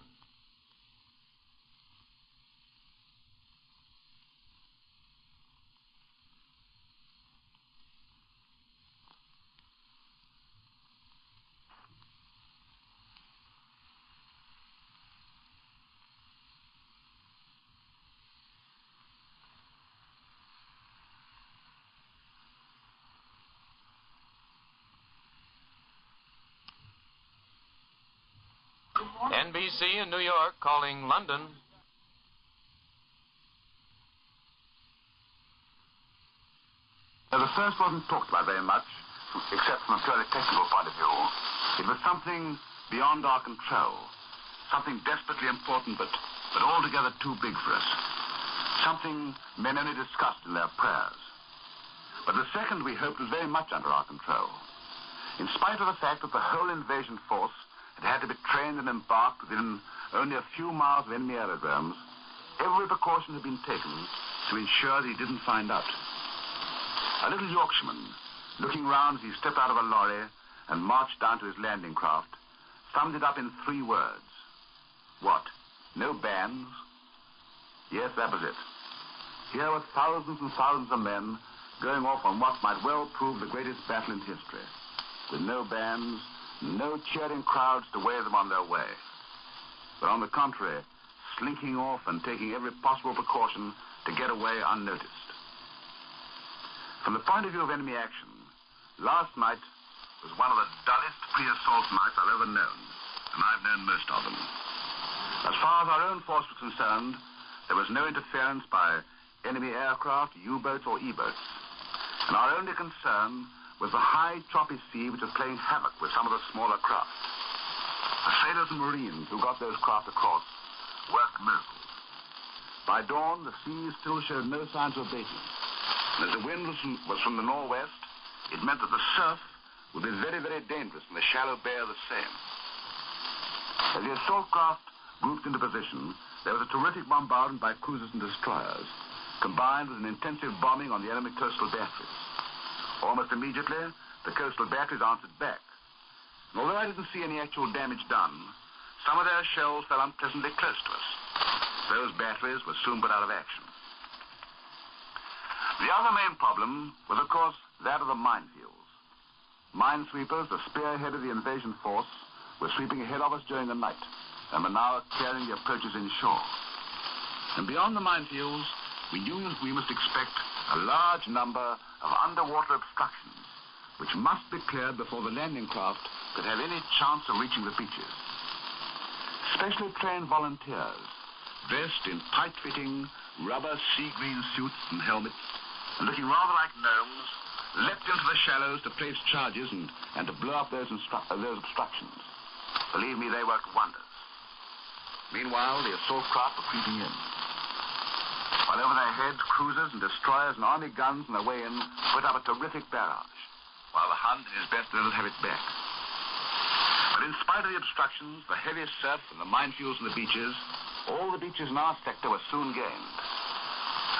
NBC in New York calling London. The first wasn't talked about very much, except from a purely technical point of view. It was something beyond our control, something desperately important, but altogether too big for us, something men only discussed in their prayers. But the second, we hoped, was very much under our control. In spite of the fact that the whole invasion force had to be trained and embarked within only a few miles of enemy aerodromes, every precaution had been taken to ensure that he didn't find out. A little Yorkshireman, looking round as he stepped out of a lorry and marched down to his landing craft, summed it up in 3 words. What? No bands? Yes, that was it. Here were thousands and thousands of men going off on what might well prove the greatest battle in history, with no bands, no cheering crowds to wave them on their way, but on the contrary, slinking off and taking every possible precaution to get away unnoticed. From the point of view of enemy action, last night was one of the dullest pre-assault nights I've ever known, and I've known most of them. As far as our own force was concerned, there was no interference by enemy aircraft, U-boats, or E-boats. And our only concern was the high, choppy sea which was playing havoc with some of the smaller craft. The sailors and marines who got those craft across worked miracles. By dawn, the sea still showed no signs of abating. And as the wind was from the northwest, it meant that the surf would be very, very dangerous and the shallow bay of the same. As the assault craft grouped into position, there was a terrific bombardment by cruisers and destroyers, combined with an intensive bombing on the enemy coastal batteries. Almost immediately, the coastal batteries answered back. And although I didn't see any actual damage done, some of their shells fell unpleasantly close to us. Those batteries were soon put out of action. The other main problem was, of course, that of the minefields. Minesweepers, the spearhead of the invasion force, were sweeping ahead of us during the night, and were now clearing the approaches inshore. And beyond the minefields, we knew that we must expect a large number of underwater obstructions, which must be cleared before the landing craft could have any chance of reaching the beaches. Specially trained volunteers, dressed in tight-fitting rubber sea-green suits and helmets, and looking rather like gnomes, leapt into the shallows to place charges and to blow up those obstructions. Believe me, they worked wonders. Meanwhile, the assault craft were creeping in. While over their heads, cruisers and destroyers and army guns on their way in put up a terrific barrage, while the Hun did his best to have it back. But in spite of the obstructions, the heavy surf and the minefields and the beaches, all the beaches in our sector were soon gained.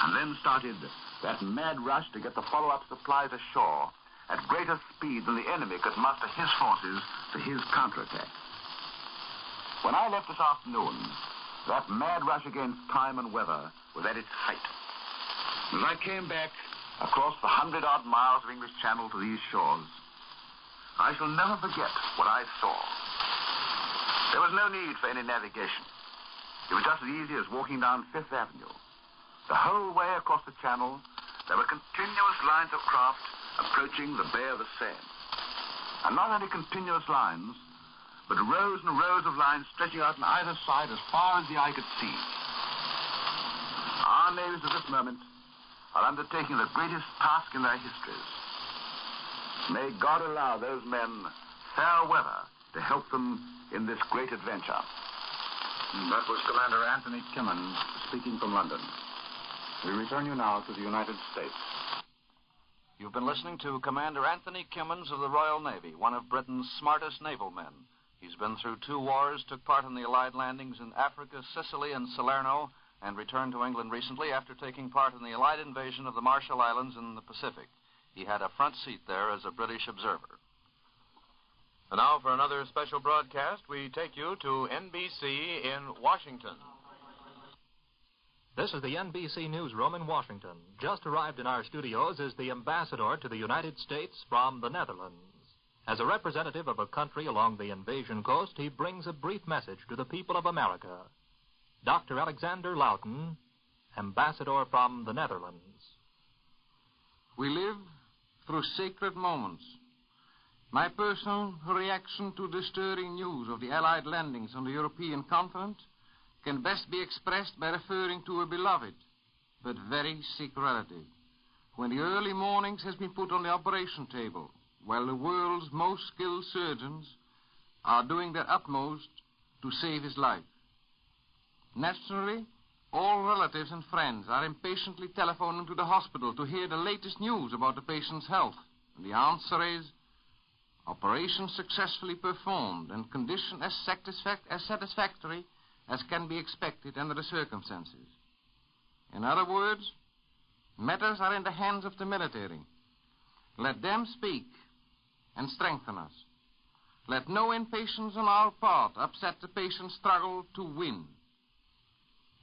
And then started that mad rush to get the follow-up supplies ashore at greater speed than the enemy could muster his forces for his counterattack. When I left this afternoon, that mad rush against time and weather was at its height. As I came back across the 100-odd miles of English Channel to these shores, I shall never forget what I saw. There was no need for any navigation. It was just as easy as walking down Fifth Avenue. The whole way across the channel, there were continuous lines of craft approaching the Bay of the Seine. And not only continuous lines, but rows and rows of lines stretching out on either side as far as the eye could see. Our navies at this moment are undertaking the greatest task in their histories. May God allow those men fair weather to help them in this great adventure. That was Commander Anthony Kimmons speaking from London. We return you now to the United States. You've been listening to Commander Anthony Kimmons of the Royal Navy, one of Britain's smartest naval men. He's been through 2 wars, took part in the Allied landings in Africa, Sicily, and Salerno, and returned to England recently after taking part in the Allied invasion of the Marshall Islands in the Pacific. He had a front seat there as a British observer. And now for another special broadcast, we take you to NBC in Washington. This is the NBC Newsroom in Washington. Just arrived in our studios is the ambassador to the United States from the Netherlands. As a representative of a country along the invasion coast, he brings a brief message to the people of America. Dr. Alexander Loudon, ambassador from the Netherlands. We live through sacred moments. My personal reaction to the stirring news of the Allied landings on the European continent can best be expressed by referring to a beloved but very sick relative. When the early mornings has been put on the operation table, while the world's most skilled surgeons are doing their utmost to save his life. Naturally, all relatives and friends are impatiently telephoning to the hospital to hear the latest news about the patient's health. And the answer is, operation successfully performed and condition as satisfactory as can be expected under the circumstances. In other words, matters are in the hands of the military. Let them speak and strengthen us. Let no impatience on our part upset the patient's struggle to win.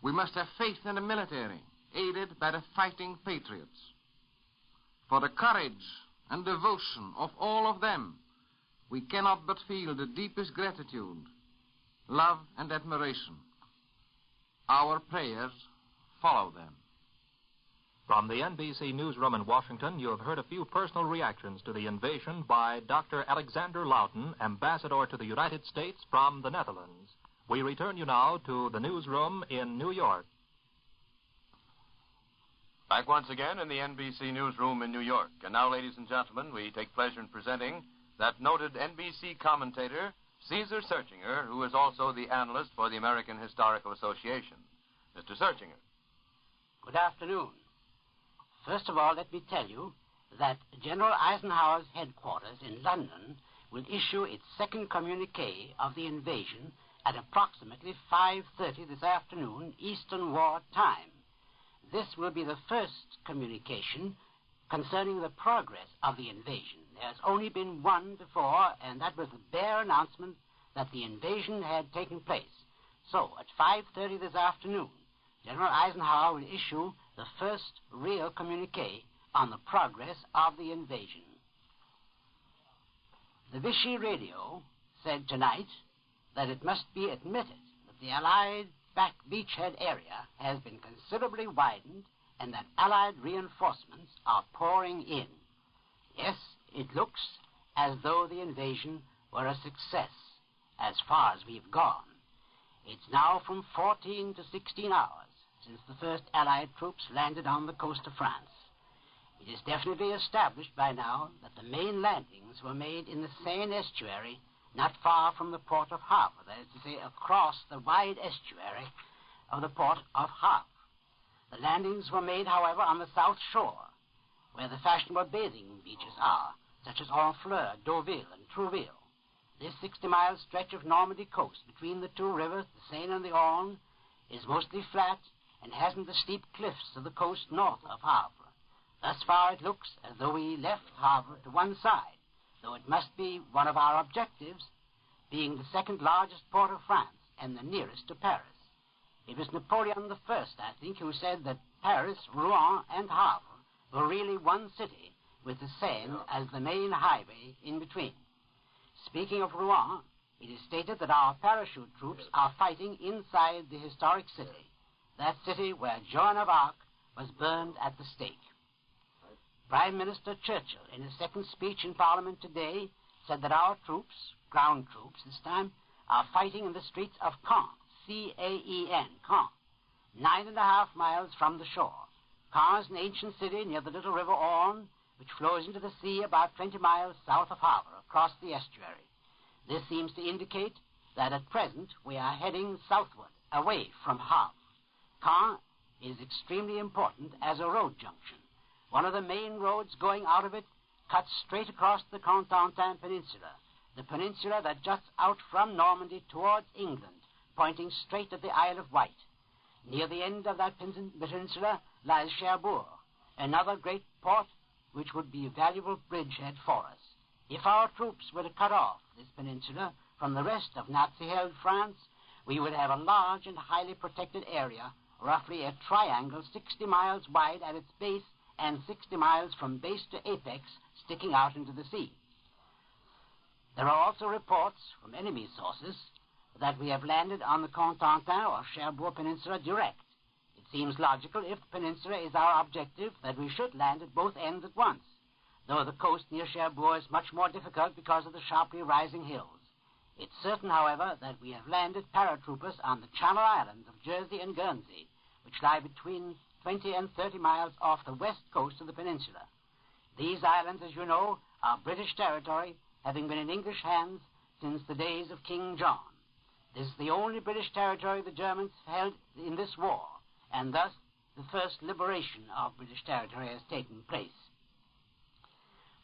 We must have faith in the military, aided by the fighting patriots. For the courage and devotion of all of them, we cannot but feel the deepest gratitude, love, and admiration. Our prayers follow them. From the NBC newsroom in Washington, you have heard a few personal reactions to the invasion by Dr. Alexander Loudon, ambassador to the United States from the Netherlands. We return you now to the newsroom in New York. Back once again in the NBC newsroom in New York. And now, ladies and gentlemen, we take pleasure in presenting that noted NBC commentator, Caesar Searchinger, who is also the analyst for the American Historical Association. Mr. Searchinger. Good afternoon. First of all, let me tell you that General Eisenhower's headquarters in London will issue its second communique of the invasion at approximately 5:30 this afternoon, Eastern War time. This will be the first communication concerning the progress of the invasion. There has only been one before, and that was the bare announcement that the invasion had taken place. So, at 5:30 this afternoon, General Eisenhower will issue the first real communique on the progress of the invasion. The Vichy radio said tonight that it must be admitted that the Allied beachhead area has been considerably widened and that Allied reinforcements are pouring in. Yes, it looks as though the invasion were a success as far as we've gone. It's now from 14 to 16 hours since the first Allied troops landed on the coast of France. It is definitely established by now that the main landings were made in the Seine estuary, not far from the port of Havre, that is to say, across the wide estuary of the port of Havre. The landings were made, however, on the south shore, where the fashionable bathing beaches are, such as Honfleur, Deauville, and Trouville. This 60-mile stretch of Normandy coast between the two rivers, the Seine and the Orne, is mostly flat and hasn't the steep cliffs of the coast north of Havre. Thus far it looks as though we left Havre to one side, though it must be one of our objectives, being the second largest port of France and the nearest to Paris. It was Napoleon I, I think, who said that Paris, Rouen, and Havre were really one city, with the Seine as the main highway in between. Speaking of Rouen, it is stated that our parachute troops are fighting inside the historic city, that city where Joan of Arc was burned at the stake. Prime Minister Churchill, in his second speech in Parliament today, said that our troops, ground troops this time, are fighting in the streets of Caen, C-A-E-N, Caen, 9.5 miles from the shore. Caen is an ancient city near the little river Orne, which flows into the sea about 20 miles south of Havre, across the estuary. This seems to indicate that at present we are heading southward, away from Havre. Caen is extremely important as a road junction. One of the main roads going out of it cuts straight across the Cotentin Peninsula, the peninsula that juts out from Normandy towards England, pointing straight at the Isle of Wight. Near the end of that peninsula lies Cherbourg, another great port which would be a valuable bridgehead for us. If our troops were to cut off this peninsula from the rest of Nazi-held France, we would have a large and highly protected area, roughly a triangle 60 miles wide at its base and 60 miles from base to apex sticking out into the sea. There are also reports from enemy sources that we have landed on the Cotentin or Cherbourg Peninsula direct. It seems logical, if the peninsula is our objective, that we should land at both ends at once, though the coast near Cherbourg is much more difficult because of the sharply rising hills. It's certain, however, that we have landed paratroopers on the Channel Islands of Jersey and Guernsey, which lie between 20 and 30 miles off the west coast of the peninsula. These islands, as you know, are British territory, having been in English hands since the days of King John. This is the only British territory the Germans held in this war, and thus the first liberation of British territory has taken place.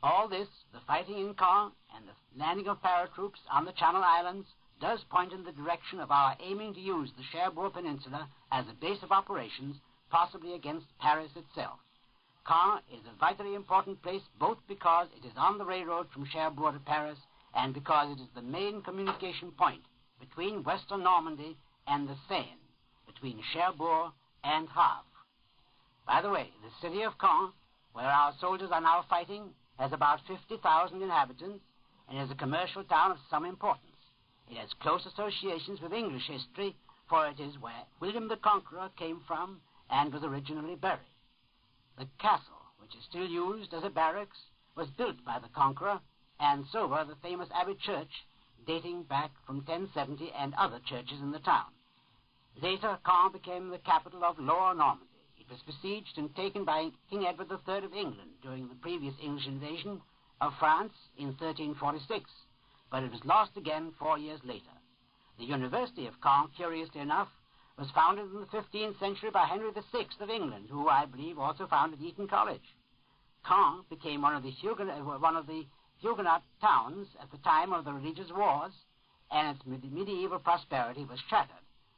All this, the fighting in Caen and the landing of paratroops on the Channel Islands, does point in the direction of our aiming to use the Cherbourg Peninsula as a base of operations, possibly against Paris itself. Caen is a vitally important place both because it is on the railroad from Cherbourg to Paris and because it is the main communication point between western Normandy and the Seine, between Cherbourg and Havre. By the way, the city of Caen, where our soldiers are now fighting, has about 50,000 inhabitants and is a commercial town of some importance. It has close associations with English history, for it is where William the Conqueror came from and was originally buried. The castle, which is still used as a barracks, was built by the conqueror, and so were the famous Abbey Church, dating back from 1070, and other churches in the town. Later, Caen became the capital of Lower Normandy. It was besieged and taken by King Edward III of England during the previous English invasion of France in 1346, but it was lost again 4 years later. The University of Caen, curiously enough, was founded in the 15th century by Henry VI of England, who, I believe, also founded Eton College. Caen became one of the Huguenot towns at the time of the religious wars, and its medieval prosperity was shattered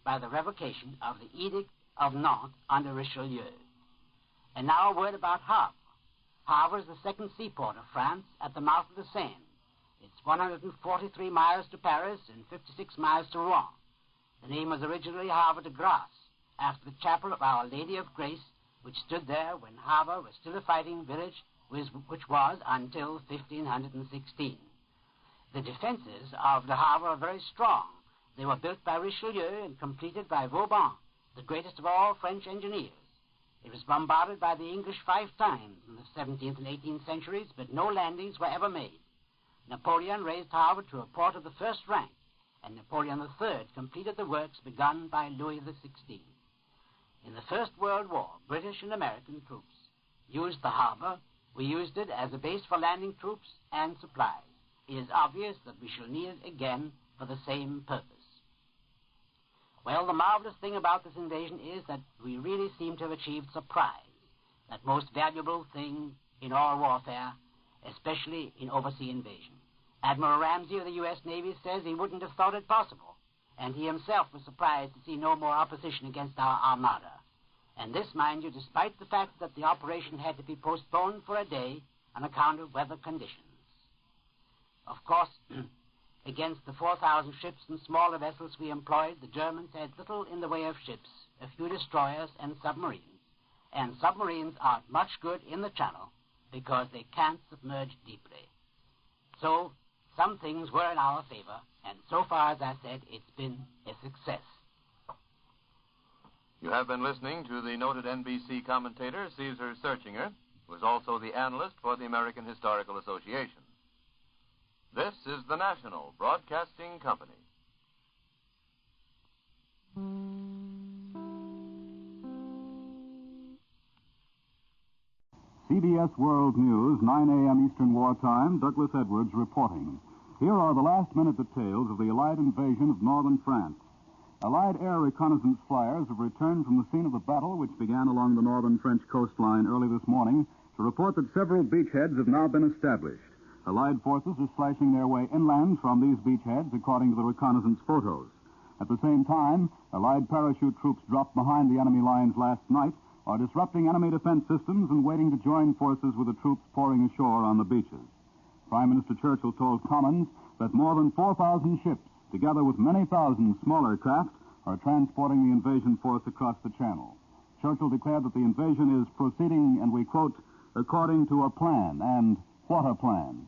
by the revocation of the Edict of Nantes under Richelieu. And now a word about Havre. Havre is the second seaport of France at the mouth of the Seine. It's 143 miles to Paris and 56 miles to Rouen. The name was originally Havre de Grace, after the chapel of Our Lady of Grace, which stood there when Havre was still a fighting village, which was until 1516. The defenses of Le Havre are very strong. They were built by Richelieu and completed by Vauban, the greatest of all French engineers. It was bombarded by the English 5 times in the 17th and 18th centuries, but no landings were ever made. Napoleon raised Havre to a port of the first rank, and Napoleon III completed the works begun by Louis XVI. In the First World War, British and American troops used the harbor. We used it as a base for landing troops and supplies. It is obvious that we shall need it again for the same purpose. Well, the marvelous thing about this invasion is that we really seem to have achieved surprise, that most valuable thing in all warfare, especially in overseas invasion. Admiral Ramsey of the U.S. Navy says he wouldn't have thought it possible, and he himself was surprised to see no more opposition against our armada. And this, mind you, despite the fact that the operation had to be postponed for a day on account of weather conditions. Of course, against the 4,000 ships and smaller vessels we employed, the Germans had little in the way of ships, a few destroyers and submarines. And submarines aren't much good in the channel because they can't submerge deeply. So, some things were in our favor, and so far, as I said, it's been a success. You have been listening to the noted NBC commentator, Caesar Searchinger, who is also the analyst for the American Historical Association. This is the National Broadcasting Company. CBS World News, 9 a.m. Eastern Wartime, Douglas Edwards reporting. Here are the last-minute details of the Allied invasion of northern France. Allied air reconnaissance flyers have returned from the scene of the battle, which began along the northern French coastline early this morning, to report that several beachheads have now been established. Allied forces are slashing their way inland from these beachheads, according to the reconnaissance photos. At the same time, Allied parachute troops dropped behind the enemy lines last night are disrupting enemy defense systems and waiting to join forces with the troops pouring ashore on the beaches. Prime Minister Churchill told Commons that more than 4,000 ships, together with many thousand smaller craft, are transporting the invasion force across the Channel. Churchill declared that the invasion is proceeding, and we quote, according to a plan, and what a plan.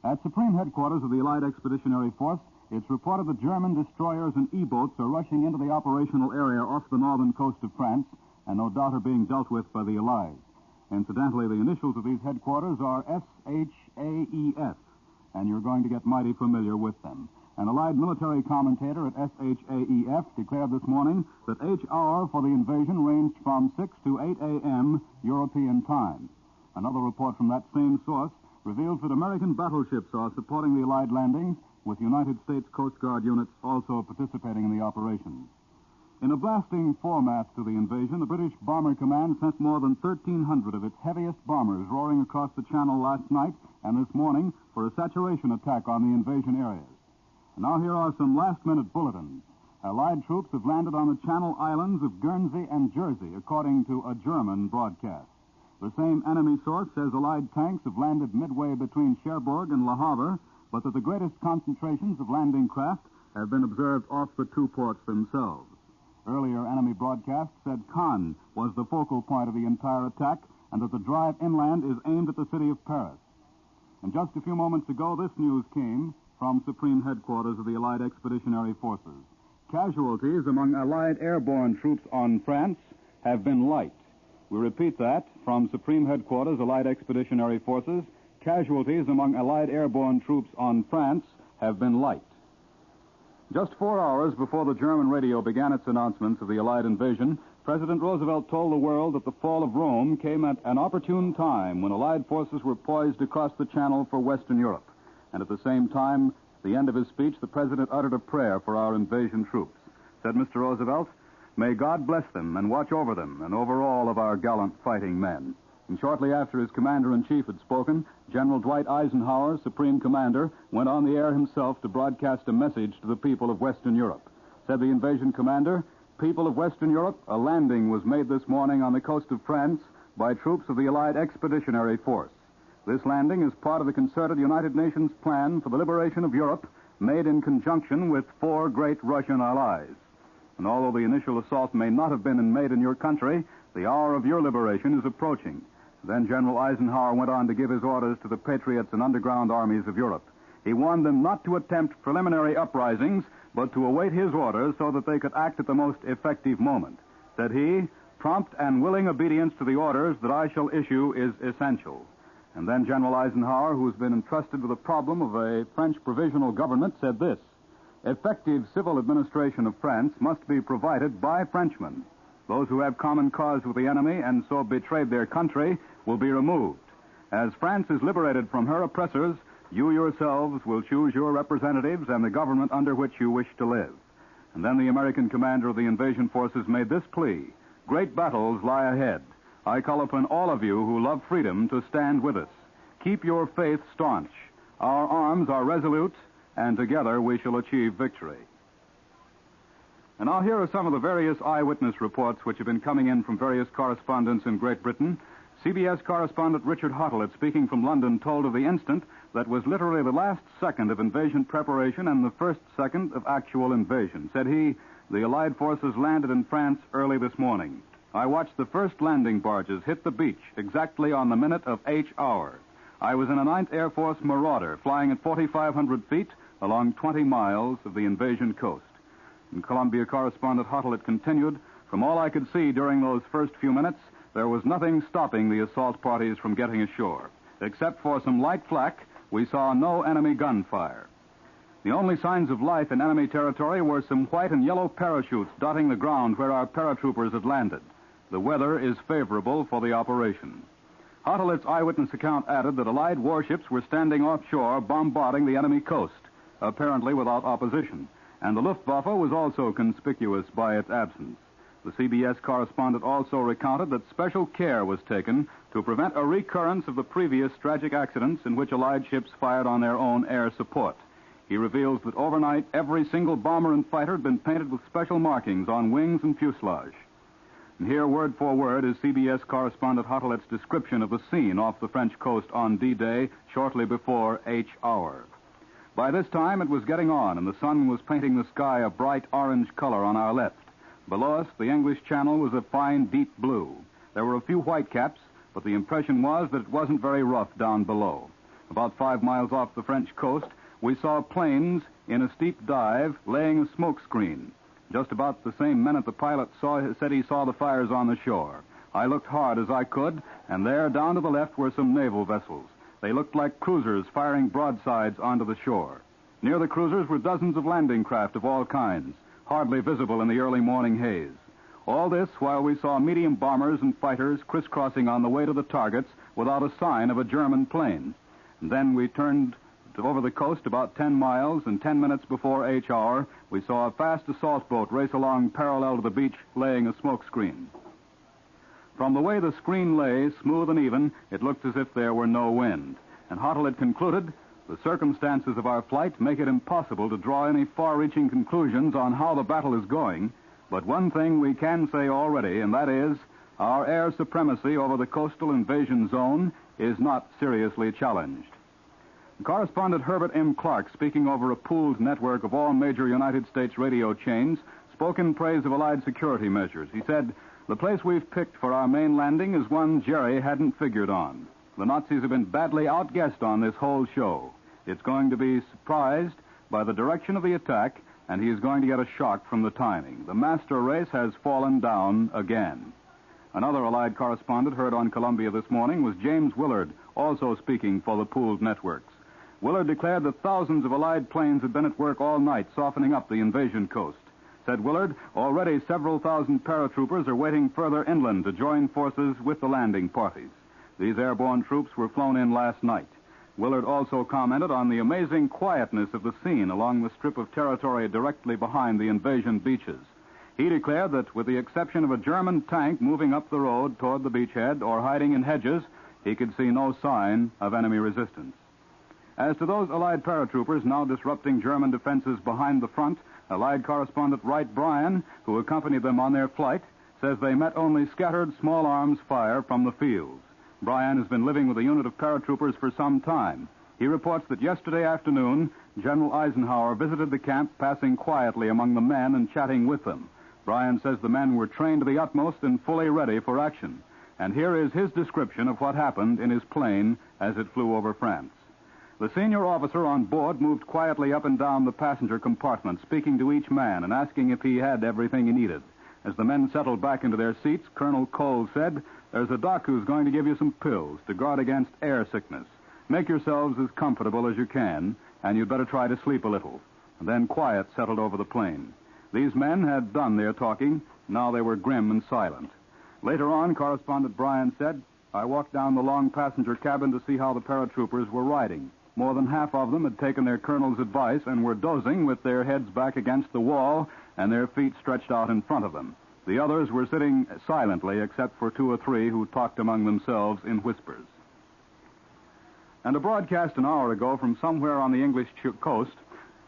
At Supreme Headquarters of the Allied Expeditionary Force, it's reported that German destroyers and E-boats are rushing into the operational area off the northern coast of France, and no doubt are being dealt with by the Allies. Incidentally, the initials of these headquarters are SHAEF, and you're going to get mighty familiar with them. An Allied military commentator at SHAEF declared this morning that H hour for the invasion ranged from 6 to 8 a.m. European time. Another report from that same source reveals that American battleships are supporting the Allied landings, with United States Coast Guard units also participating in the operations. In a blasting foremast to the invasion, the British Bomber Command sent more than 1,300 of its heaviest bombers roaring across the Channel last night and this morning for a saturation attack on the invasion areas. And now here are some last-minute bulletins. Allied troops have landed on the Channel Islands of Guernsey and Jersey, according to a German broadcast. The same enemy source says Allied tanks have landed midway between Cherbourg and Le Havre, but that the greatest concentrations of landing craft have been observed off the two ports themselves. Earlier enemy broadcasts said Cannes was the focal point of the entire attack and that the drive inland is aimed at the city of Paris. And just a few moments ago, this news came from Supreme Headquarters of the Allied Expeditionary Forces. Casualties among Allied airborne troops on France have been light. We repeat that, from Supreme Headquarters, Allied Expeditionary Forces, casualties among Allied airborne troops on France have been light. Just 4 hours before the German radio began its announcements of the Allied invasion, President Roosevelt told the world that the fall of Rome came at an opportune time when Allied forces were poised to cross the Channel for Western Europe. And at the same time, at the end of his speech, the President uttered a prayer for our invasion troops. Said Mr. Roosevelt, "May God bless them and watch over them and over all of our gallant fighting men." And shortly after his commander-in-chief had spoken, General Dwight Eisenhower, Supreme Commander, went on the air himself to broadcast a message to the people of Western Europe. Said the invasion commander, "People of Western Europe, a landing was made this morning on the coast of France by troops of the Allied Expeditionary Force. This landing is part of the concerted United Nations plan for the liberation of Europe, made in conjunction with 4 great Russian allies. And although the initial assault may not have been made in your country, the hour of your liberation is approaching." Then General Eisenhower went on to give his orders to the patriots and underground armies of Europe. He warned them not to attempt preliminary uprisings, but to await his orders so that they could act at the most effective moment. Said he, "Prompt and willing obedience to the orders that I shall issue is essential." And then General Eisenhower, who has been entrusted with the problem of a French provisional government, said this, "Effective civil administration of France must be provided by Frenchmen. Those who have common cause with the enemy and so betrayed their country will be removed. As France is liberated from her oppressors, you yourselves will choose your representatives and the government under which you wish to live." And then the American commander of the invasion forces made this plea, "Great battles lie ahead. I call upon all of you who love freedom to stand with us. Keep your faith staunch. Our arms are resolute, and together we shall achieve victory." And now here are some of the various eyewitness reports which have been coming in from various correspondents in Great Britain. CBS correspondent Richard Hottelet, speaking from London, told of the instant that was literally the last second of invasion preparation and the first second of actual invasion. Said he, "The Allied forces landed in France early this morning. I watched the first landing barges hit the beach exactly on the minute of H hour. I was in a 9th Air Force Marauder flying at 4,500 feet along 20 miles of the invasion coast." And Columbia correspondent Hottelet continued, "From all I could see during those first few minutes, there was nothing stopping the assault parties from getting ashore. Except for some light flak, we saw no enemy gunfire. The only signs of life in enemy territory were some white and yellow parachutes dotting the ground where our paratroopers had landed. The weather is favorable for the operation." Hottelet's eyewitness account added that Allied warships were standing offshore bombarding the enemy coast, apparently without opposition, and the Luftwaffe was also conspicuous by its absence. The CBS correspondent also recounted that special care was taken to prevent a recurrence of the previous tragic accidents in which Allied ships fired on their own air support. He reveals that overnight, every single bomber and fighter had been painted with special markings on wings and fuselage. And here, word for word, is CBS correspondent Hottelet's description of the scene off the French coast on D-Day, shortly before H hour. "By this time, it was getting on, and the sun was painting the sky a bright orange color on our left. Below us, the English Channel was a fine, deep blue. There were a few whitecaps, but the impression was that it wasn't very rough down below. About 5 miles off the French coast, we saw planes in a steep dive laying a smoke screen. Just about the same minute the pilot said he saw the fires on the shore. I looked hard as I could, and there, down to the left, were some naval vessels. They looked like cruisers firing broadsides onto the shore. Near the cruisers were dozens of landing craft of all kinds, hardly visible in the early morning haze. All this while we saw medium bombers and fighters crisscrossing on the way to the targets without a sign of a German plane. And then we turned over the coast about 10 miles, and 10 minutes before H hour, we saw a fast assault boat race along parallel to the beach, laying a smoke screen. From the way the screen lay, smooth and even, it looked as if there were no wind. And Hottelet concluded, the circumstances of our flight make it impossible to draw any far-reaching conclusions on how the battle is going, but one thing we can say already, and that is, our air supremacy over the coastal invasion zone is not seriously challenged." Correspondent Herbert M. Clark, speaking over a pooled network of all major United States radio chains, spoke in praise of Allied security measures. He said, "The place we've picked for our main landing is one Jerry hadn't figured on. The Nazis have been badly outguessed on this whole show. It's going to be surprised by the direction of the attack, and he is going to get a shock from the timing. The master race has fallen down again." Another Allied correspondent heard on Columbia this morning was James Willard, also speaking for the pooled networks. Willard declared that thousands of Allied planes had been at work all night softening up the invasion coast. Said Willard, already several thousand paratroopers are waiting further inland to join forces with the landing parties. These airborne troops were flown in last night. Willard also commented on the amazing quietness of the scene along the strip of territory directly behind the invasion beaches. He declared that with the exception of a German tank moving up the road toward the beachhead or hiding in hedges, he could see no sign of enemy resistance. As to those Allied paratroopers now disrupting German defenses behind the front, Allied correspondent Wright Bryan, who accompanied them on their flight, says they met only scattered small arms fire from the fields. Bryan has been living with a unit of paratroopers for some time. He reports that yesterday afternoon, General Eisenhower visited the camp, passing quietly among the men and chatting with them. Bryan says the men were trained to the utmost and fully ready for action. And here is his description of what happened in his plane as it flew over France. The senior officer on board moved quietly up and down the passenger compartment, speaking to each man and asking if he had everything he needed. As the men settled back into their seats, Colonel Cole said, "There's a doc who's going to give you some pills to guard against air sickness. Make yourselves as comfortable as you can, and you'd better try to sleep a little." And then quiet settled over the plane. These men had done their talking. Now they were grim and silent. Later on, correspondent Bryan said, "I walked down the long passenger cabin to see how the paratroopers were riding. More than half of them had taken their colonel's advice and were dozing with their heads back against the wall and their feet stretched out in front of them. The others were sitting silently, except for two or three who talked among themselves in whispers." And a broadcast an hour ago from somewhere on the English coast,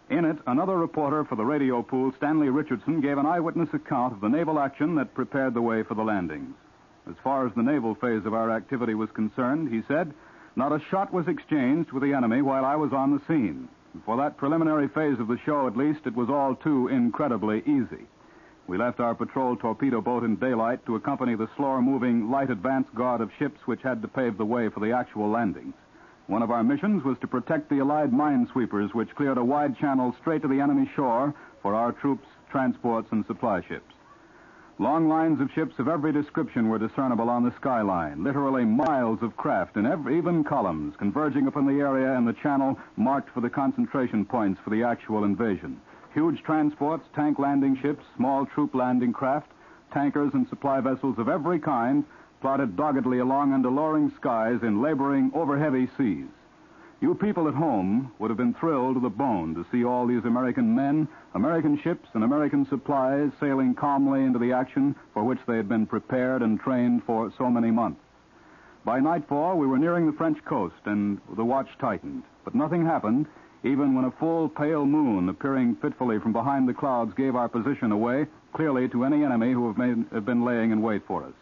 in it, another reporter for the radio pool, Stanley Richardson, gave an eyewitness account of the naval action that prepared the way for the landings. As far as the naval phase of our activity was concerned, he said, "Not a shot was exchanged with the enemy while I was on the scene. For that preliminary phase of the show, at least, it was all too incredibly easy. We left our patrol torpedo boat in daylight to accompany the slower-moving light advance guard of ships which had to pave the way for the actual landings. One of our missions was to protect the Allied minesweepers, which cleared a wide channel straight to the enemy shore for our troops, transports, and supply ships. Long lines of ships of every description were discernible on the skyline, literally miles of craft in even columns, converging upon the area and the channel marked for the concentration points for the actual invasion. Huge transports, tank landing ships, small troop landing craft, tankers and supply vessels of every kind plodded doggedly along under lowering skies in laboring over heavy seas. You people at home would have been thrilled to the bone to see all these American men, American ships, and American supplies sailing calmly into the action for which they had been prepared and trained for so many months. By nightfall, we were nearing the French coast, and the watch tightened. But nothing happened, even when a full, pale moon appearing fitfully from behind the clouds gave our position away clearly to any enemy who had been laying in wait for us.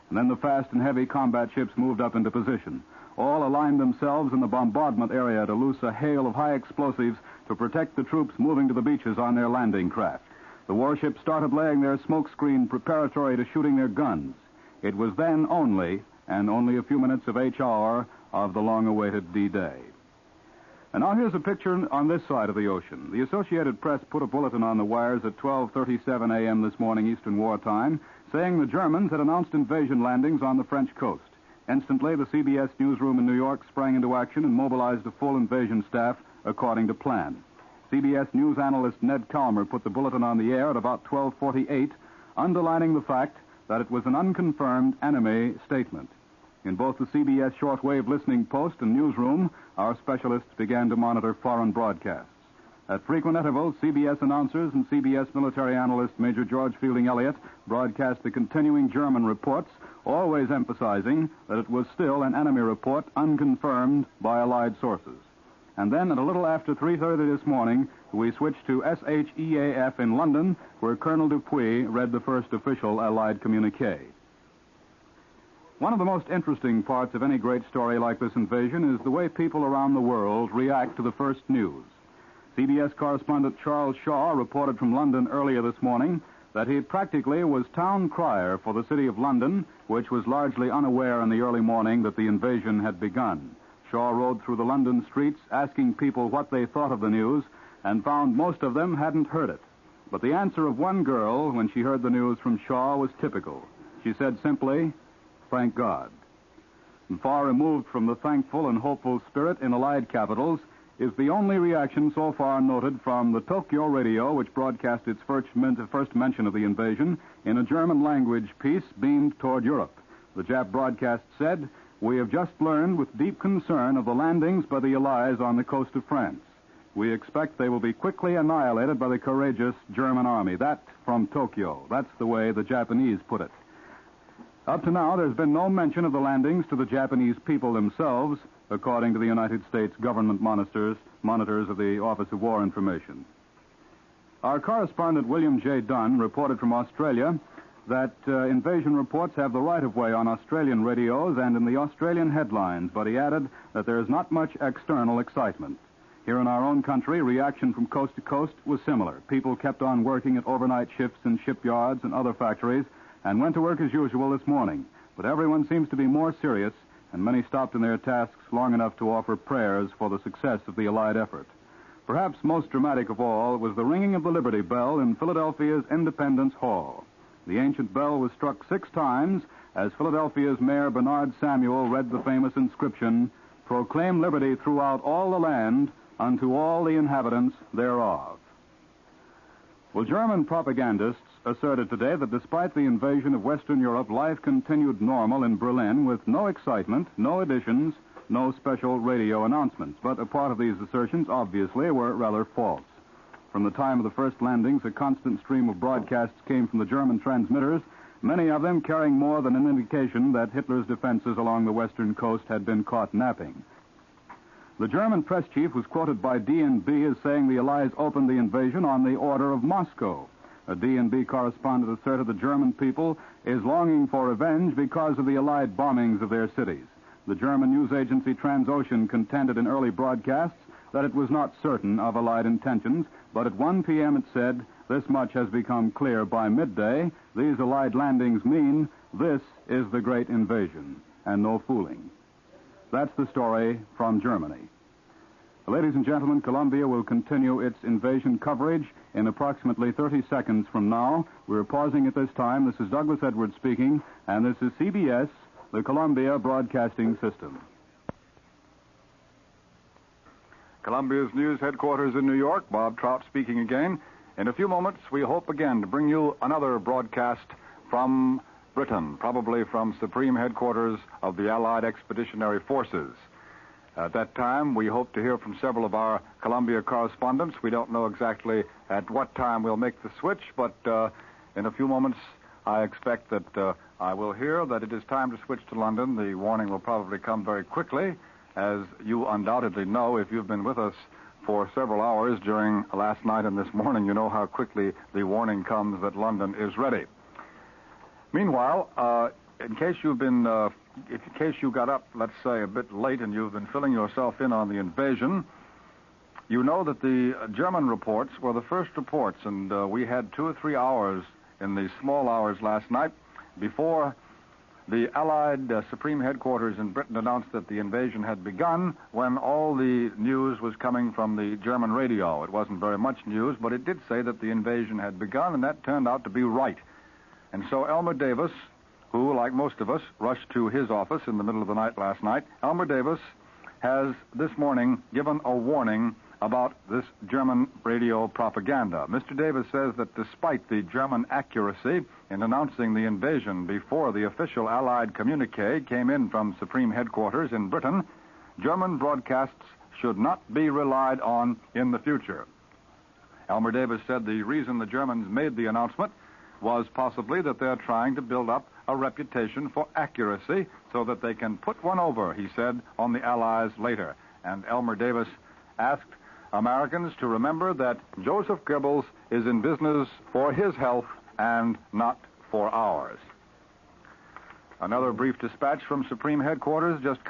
And then the fast and heavy combat ships moved up into position. All aligned themselves in the bombardment area to loose a hail of high explosives to protect the troops moving to the beaches on their landing craft. The warships started laying their smoke screen preparatory to shooting their guns. It was then only a few minutes of each hour of the long-awaited D-Day. And now here's a picture on this side of the ocean. The Associated Press put a bulletin on the wires at 12:37 a.m. this morning Eastern Wartime, saying the Germans had announced invasion landings on the French coast. Instantly, the CBS newsroom in New York sprang into action and mobilized a full invasion staff according to plan. CBS News analyst Ned Calmer put the bulletin on the air at about 12:48, underlining the fact that it was an unconfirmed enemy statement. In both the CBS shortwave listening post and newsroom, our specialists began to monitor foreign broadcasts. At frequent intervals, CBS announcers and CBS military analyst Major George Fielding Elliott broadcast the continuing German reports, always emphasizing that it was still an enemy report unconfirmed by Allied sources. And then at a little after 3:30 this morning, we switched to SHEAF in London, where Colonel Dupuy read the first official Allied communique. One of the most interesting parts of any great story like this invasion is the way people around the world react to the first news. CBS correspondent Charles Shaw reported from London earlier this morning that he practically was town crier for the city of London, which was largely unaware in the early morning that the invasion had begun. Shaw rode through the London streets asking people what they thought of the news and found most of them hadn't heard it. But the answer of one girl when she heard the news from Shaw was typical. She said simply, "Thank God." And far removed from the thankful and hopeful spirit in Allied capitals is the only reaction so far noted from the Tokyo radio, which broadcast its first mention of the invasion in a German-language piece beamed toward Europe. The Jap broadcast said, "We have just learned with deep concern of the landings by the Allies on the coast of France. We expect they will be quickly annihilated by the courageous German army." That from Tokyo. That's the way the Japanese put it. Up to now, there's been no mention of the landings to the Japanese people themselves, according to the United States government monitors of the Office of War Information. Our correspondent, William J. Dunn, reported from Australia that invasion reports have the right-of-way on Australian radios and in the Australian headlines, but he added that there is not much external excitement. Here in our own country, reaction from coast to coast was similar. People kept on working at overnight shifts in shipyards and other factories and went to work as usual this morning. But everyone seems to be more serious, and many stopped in their tasks long enough to offer prayers for the success of the Allied effort. Perhaps most dramatic of all was the ringing of the Liberty Bell in Philadelphia's Independence Hall. The ancient bell was struck 6 times as Philadelphia's Mayor Bernard Samuel read the famous inscription, "Proclaim liberty throughout all the land unto all the inhabitants thereof." Well, German propagandists asserted today that despite the invasion of Western Europe, life continued normal in Berlin with no excitement, no additions, no special radio announcements. But a part of these assertions, obviously, were rather false. From the time of the first landings, a constant stream of broadcasts came from the German transmitters, many of them carrying more than an indication that Hitler's defenses along the western coast had been caught napping. The German press chief was quoted by DNB as saying the Allies opened the invasion on the order of Moscow. A DNB correspondent asserted the German people is longing for revenge because of the Allied bombings of their cities. The German news agency Transocean contended in early broadcasts that it was not certain of Allied intentions, but at 1 p.m. it said, "This much has become clear by midday. These Allied landings mean this is the great invasion, and no fooling." That's the story from Germany. Ladies and gentlemen, Columbia will continue its invasion coverage in approximately 30 seconds from now. We're pausing at this time. This is Douglas Edwards speaking, and this is CBS, the Columbia Broadcasting System. Columbia's news headquarters in New York. Bob Trout speaking again. In a few moments, we hope again to bring you another broadcast from Britain, probably from Supreme Headquarters of the Allied Expeditionary Forces. At that time, we hope to hear from several of our Columbia correspondents. We don't know exactly at what time we'll make the switch, but in a few moments, I expect that I will hear that it is time to switch to London. The warning will probably come very quickly. As you undoubtedly know, if you've been with us for several hours during last night and this morning, you know how quickly the warning comes that London is ready. Meanwhile, in case you got up, let's say, a bit late and you've been filling yourself in on the invasion, you know that the German reports were the first reports, and we had 2 or 3 hours in the small hours last night before the Allied Supreme Headquarters in Britain announced that the invasion had begun, when all the news was coming from the German radio. It wasn't very much news, but it did say that the invasion had begun, and that turned out to be right. And so Elmer Davis, who, like most of us, rushed to his office in the middle of the night last night, Elmer Davis has this morning given a warning about this German radio propaganda. Mr. Davis says that despite the German accuracy in announcing the invasion before the official Allied communique came in from Supreme Headquarters in Britain, German broadcasts should not be relied on in the future. Elmer Davis said the reason the Germans made the announcement was possibly that they're trying to build up a reputation for accuracy so that they can put one over, he said, on the Allies later. And Elmer Davis asked Americans to remember that Joseph Goebbels is in business for his health and not for ours. Another brief dispatch from Supreme Headquarters just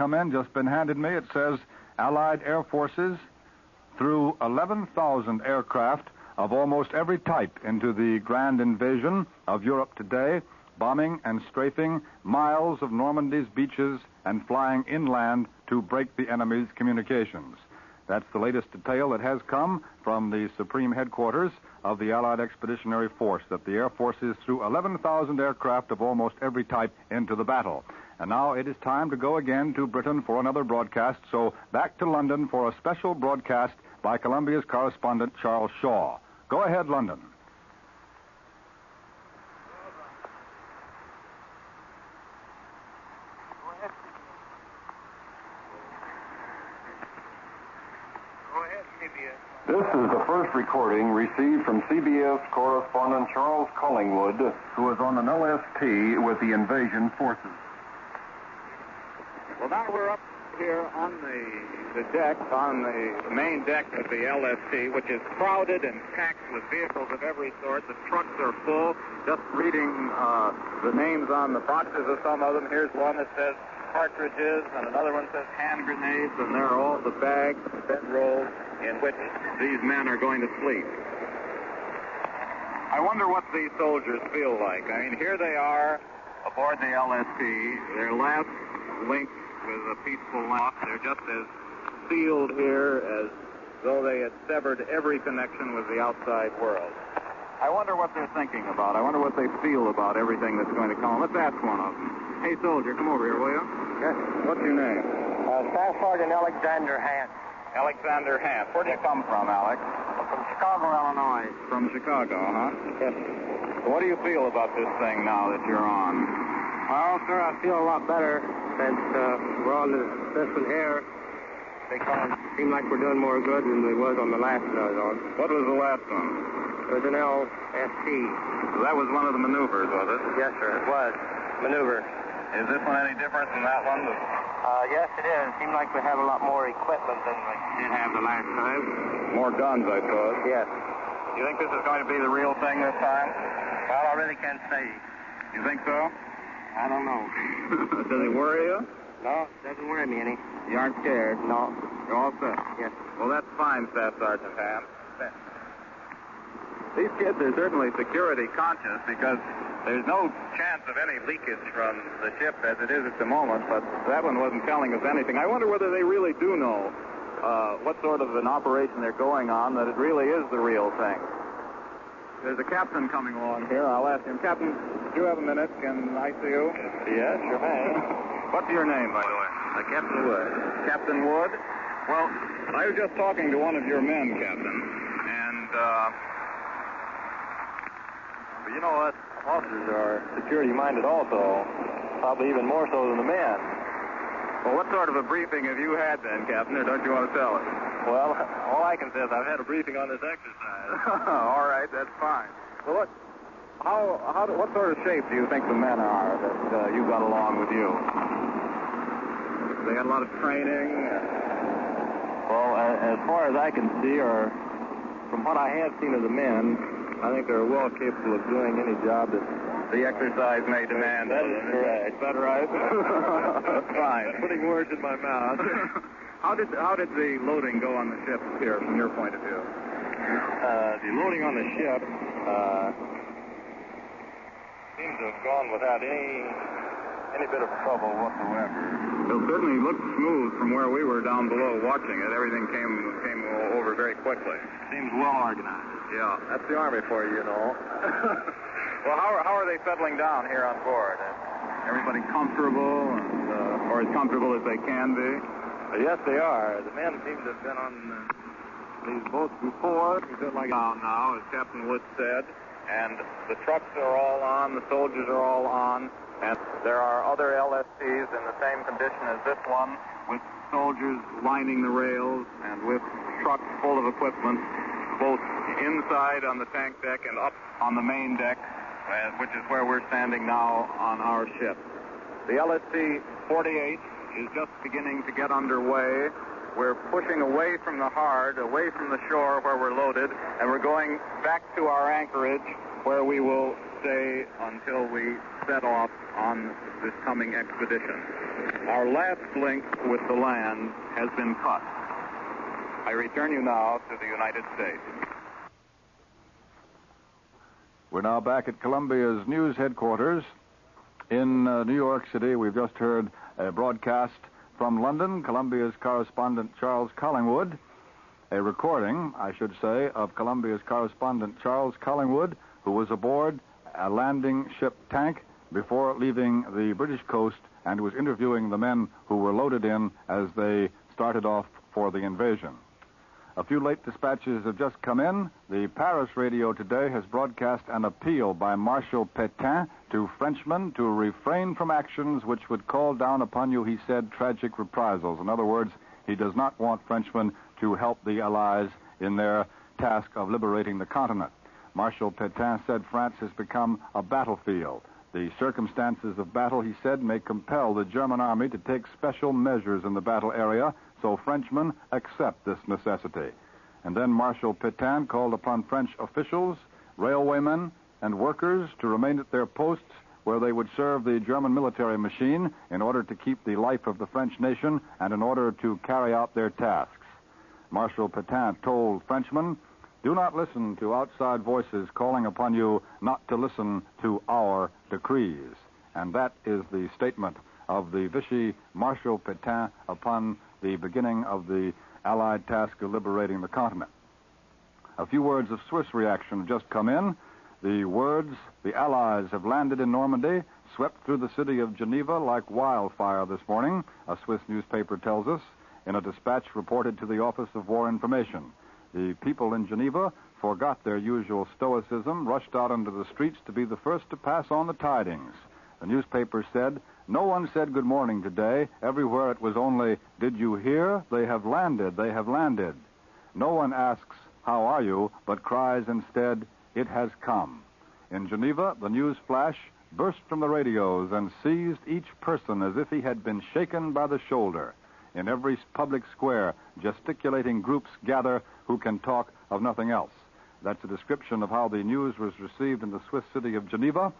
been handed me. It says Allied Air Forces threw 11,000 aircraft of almost every type into the grand invasion of Europe today, bombing and strafing miles of Normandy's beaches and flying inland to break the enemy's communications. That's the latest detail that has come from the Supreme Headquarters of the Allied Expeditionary Force, that the Air Forces threw 11,000 aircraft of almost every type into the battle. And now it is time to go again to Britain for another broadcast, so back to London for a special broadcast by Columbia's correspondent, Charles Shaw. Go ahead, London. This is the first recording received from CBS correspondent Charles Collingwood, who is on an LST with the invasion forces. Well, now we're up here on the deck, on the main deck of the LST, which is crowded and packed with vehicles of every sort. The trucks are full. Just reading the names on the boxes of some of them. Here's one that says cartridges, and another one says hand grenades, and there are all the bags, bedrolls, in which these men are going to sleep. I wonder what these soldiers feel like. I mean, here they are aboard the LST, their last link with a peaceful life. They're just as sealed here as though they had severed every connection with the outside world. I wonder what they're thinking about. I wonder what they feel about everything that's going to come. Let's ask one of them. Hey, soldier, come over here, will you? Yes. What's your name? Staff Sergeant Alexander Hant. Alexander Hant. Where do you come from, Alex? From Chicago, Illinois. From Chicago, huh? Yes. So what do you feel about this thing now that you're on? Well, sir, I feel a lot better since we're on this one here, because it seems like we're doing more good than we was on the last one I was on. What was the last one? It was an LST. So that was one of the maneuvers, was it? Yes, sir, it was. Maneuver. Is this one any different from that one? Yes, it is. It seems like we have a lot more equipment than we did have the last time. More guns, I suppose. Yes. You think this is going to be the real thing this time? Well, I really can't say. You think so? I don't know. Does it worry you? No, it doesn't worry me any. You aren't scared? No. You're all set? Yes. Well, that's fine, Staff Sergeant Ham. These kids are certainly security conscious because there's no chance of any leakage from the ship as it is at the moment, but that one wasn't telling us anything. I wonder whether they really do know what sort of an operation they're going on, that it really is the real thing. There's a captain coming along here. I'll ask him. Captain, do you have a minute? Can I see you? Yes, sure may. What's your name, by the way? Captain Wood. Captain Wood? Well, I was just talking to one of your men, Captain, and, but you know what? Officers are security-minded also, probably even more so than the men. Well, what sort of a briefing have you had then, Captain, or don't you want to tell us? Well, all I can say is I've had a briefing on this exercise. All right, that's fine. Well, what sort of shape do you think the men are that you got along with you? They got a lot of training? Well, as far as I can see, or from what I have seen of the men, I think they're well capable of doing any job that the exercise may demand. That is correct. Is that right? That's fine. Putting words in my mouth. How did the loading go on the ship here, from your point of view? The loading on the ship seems to have gone without any bit of trouble whatsoever. It certainly looked smooth from where we were down below watching it. Everything came over very quickly. Seems well organized. Yeah, that's the Army for you, you know. Well, how are they settling down here on board? Everybody comfortable, or as comfortable as they can be? Yes, they are. The men seem to have been on these boats before. It's a bit like down now, as Captain Wood said. And the trucks are all on, the soldiers are all on, and there are other LSTs in the same condition as this one, with soldiers lining the rails and with trucks full of equipment, both inside on the tank deck and up on the main deck, which is where we're standing now on our ship. The LST-48 is just beginning to get underway. We're pushing away from the hard, away from the shore where we're loaded, and we're going back to our anchorage where we will stay until we set off on this coming expedition. Our last link with the land has been cut. I return you now to the United States. We're now back at Columbia's news headquarters in New York City. We've just heard a broadcast from London, Columbia's correspondent Charles Collingwood. a recording, I should say, of Columbia's correspondent Charles Collingwood, who was aboard a landing ship tank before leaving the British coast and was interviewing the men who were loaded in as they started off for the invasion. A few late dispatches have just come in. The Paris radio today has broadcast an appeal by Marshal Pétain to Frenchmen to refrain from actions which would call down upon you, he said, tragic reprisals. In other words, he does not want Frenchmen to help the Allies in their task of liberating the continent. Marshal Pétain said France has become a battlefield. The circumstances of battle, he said, may compel the German army to take special measures in the battle area, so Frenchmen accept this necessity. And then Marshal Pétain called upon French officials, railwaymen, and workers to remain at their posts where they would serve the German military machine in order to keep the life of the French nation and in order to carry out their tasks. Marshal Pétain told Frenchmen, do not listen to outside voices calling upon you not to listen to our decrees. And that is the statement of the Vichy Marshal Pétain upon the beginning of the Allied task of liberating the continent. A few words of Swiss reaction have just come in. The words, the Allies have landed in Normandy, swept through the city of Geneva like wildfire this morning, a Swiss newspaper tells us, in a dispatch reported to the Office of War Information. The people in Geneva forgot their usual stoicism, rushed out into the streets to be the first to pass on the tidings. The newspaper said, no one said good morning today. Everywhere it was only, did you hear? They have landed, they have landed. No one asks, how are you, but cries instead, it has come. In Geneva, the news flash burst from the radios and seized each person as if he had been shaken by the shoulder. In every public square, gesticulating groups gather who can talk of nothing else. That's a description of how the news was received in the Swiss city of Geneva,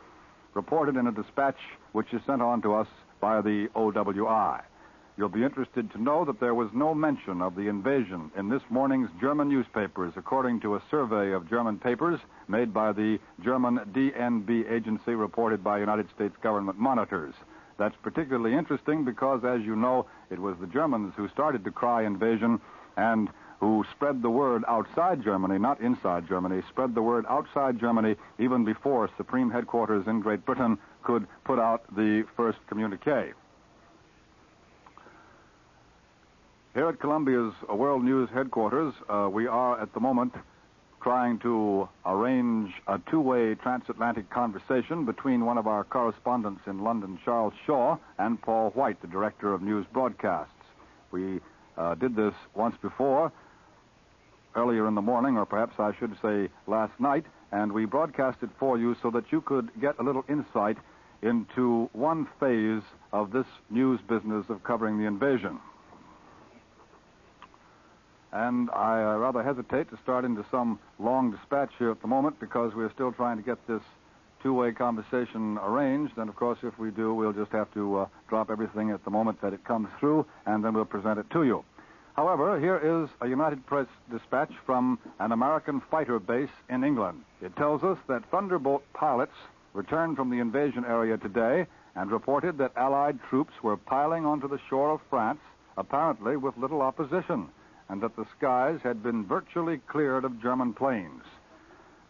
reported in a dispatch which is sent on to us by the OWI. You'll be interested to know that there was no mention of the invasion in this morning's German newspapers, according to a survey of German papers made by the German DNB agency reported by United States government monitors. That's particularly interesting because, as you know, it was the Germans who started to cry invasion and who spread the word outside Germany, not inside Germany, spread the word outside Germany even before Supreme Headquarters in Great Britain could put out the first communique. Here at Columbia's World News Headquarters, we are at the moment trying to arrange a two-way transatlantic conversation between one of our correspondents in London, Charles Shaw, and Paul White, the director of news broadcasts. We did this once before, earlier in the morning, or perhaps I should say last night, and we broadcast it for you so that you could get a little insight into one phase of this news business of covering the invasion. And I rather hesitate to start into some long dispatch here at the moment because we're still trying to get this two-way conversation arranged. And, of course, if we do, we'll just have to drop everything at the moment that it comes through, and then we'll present it to you. However, here is a United Press dispatch from an American fighter base in England. It tells us that Thunderbolt pilots returned from the invasion area today and reported that Allied troops were piling onto the shore of France, apparently with little opposition, and that the skies had been virtually cleared of German planes.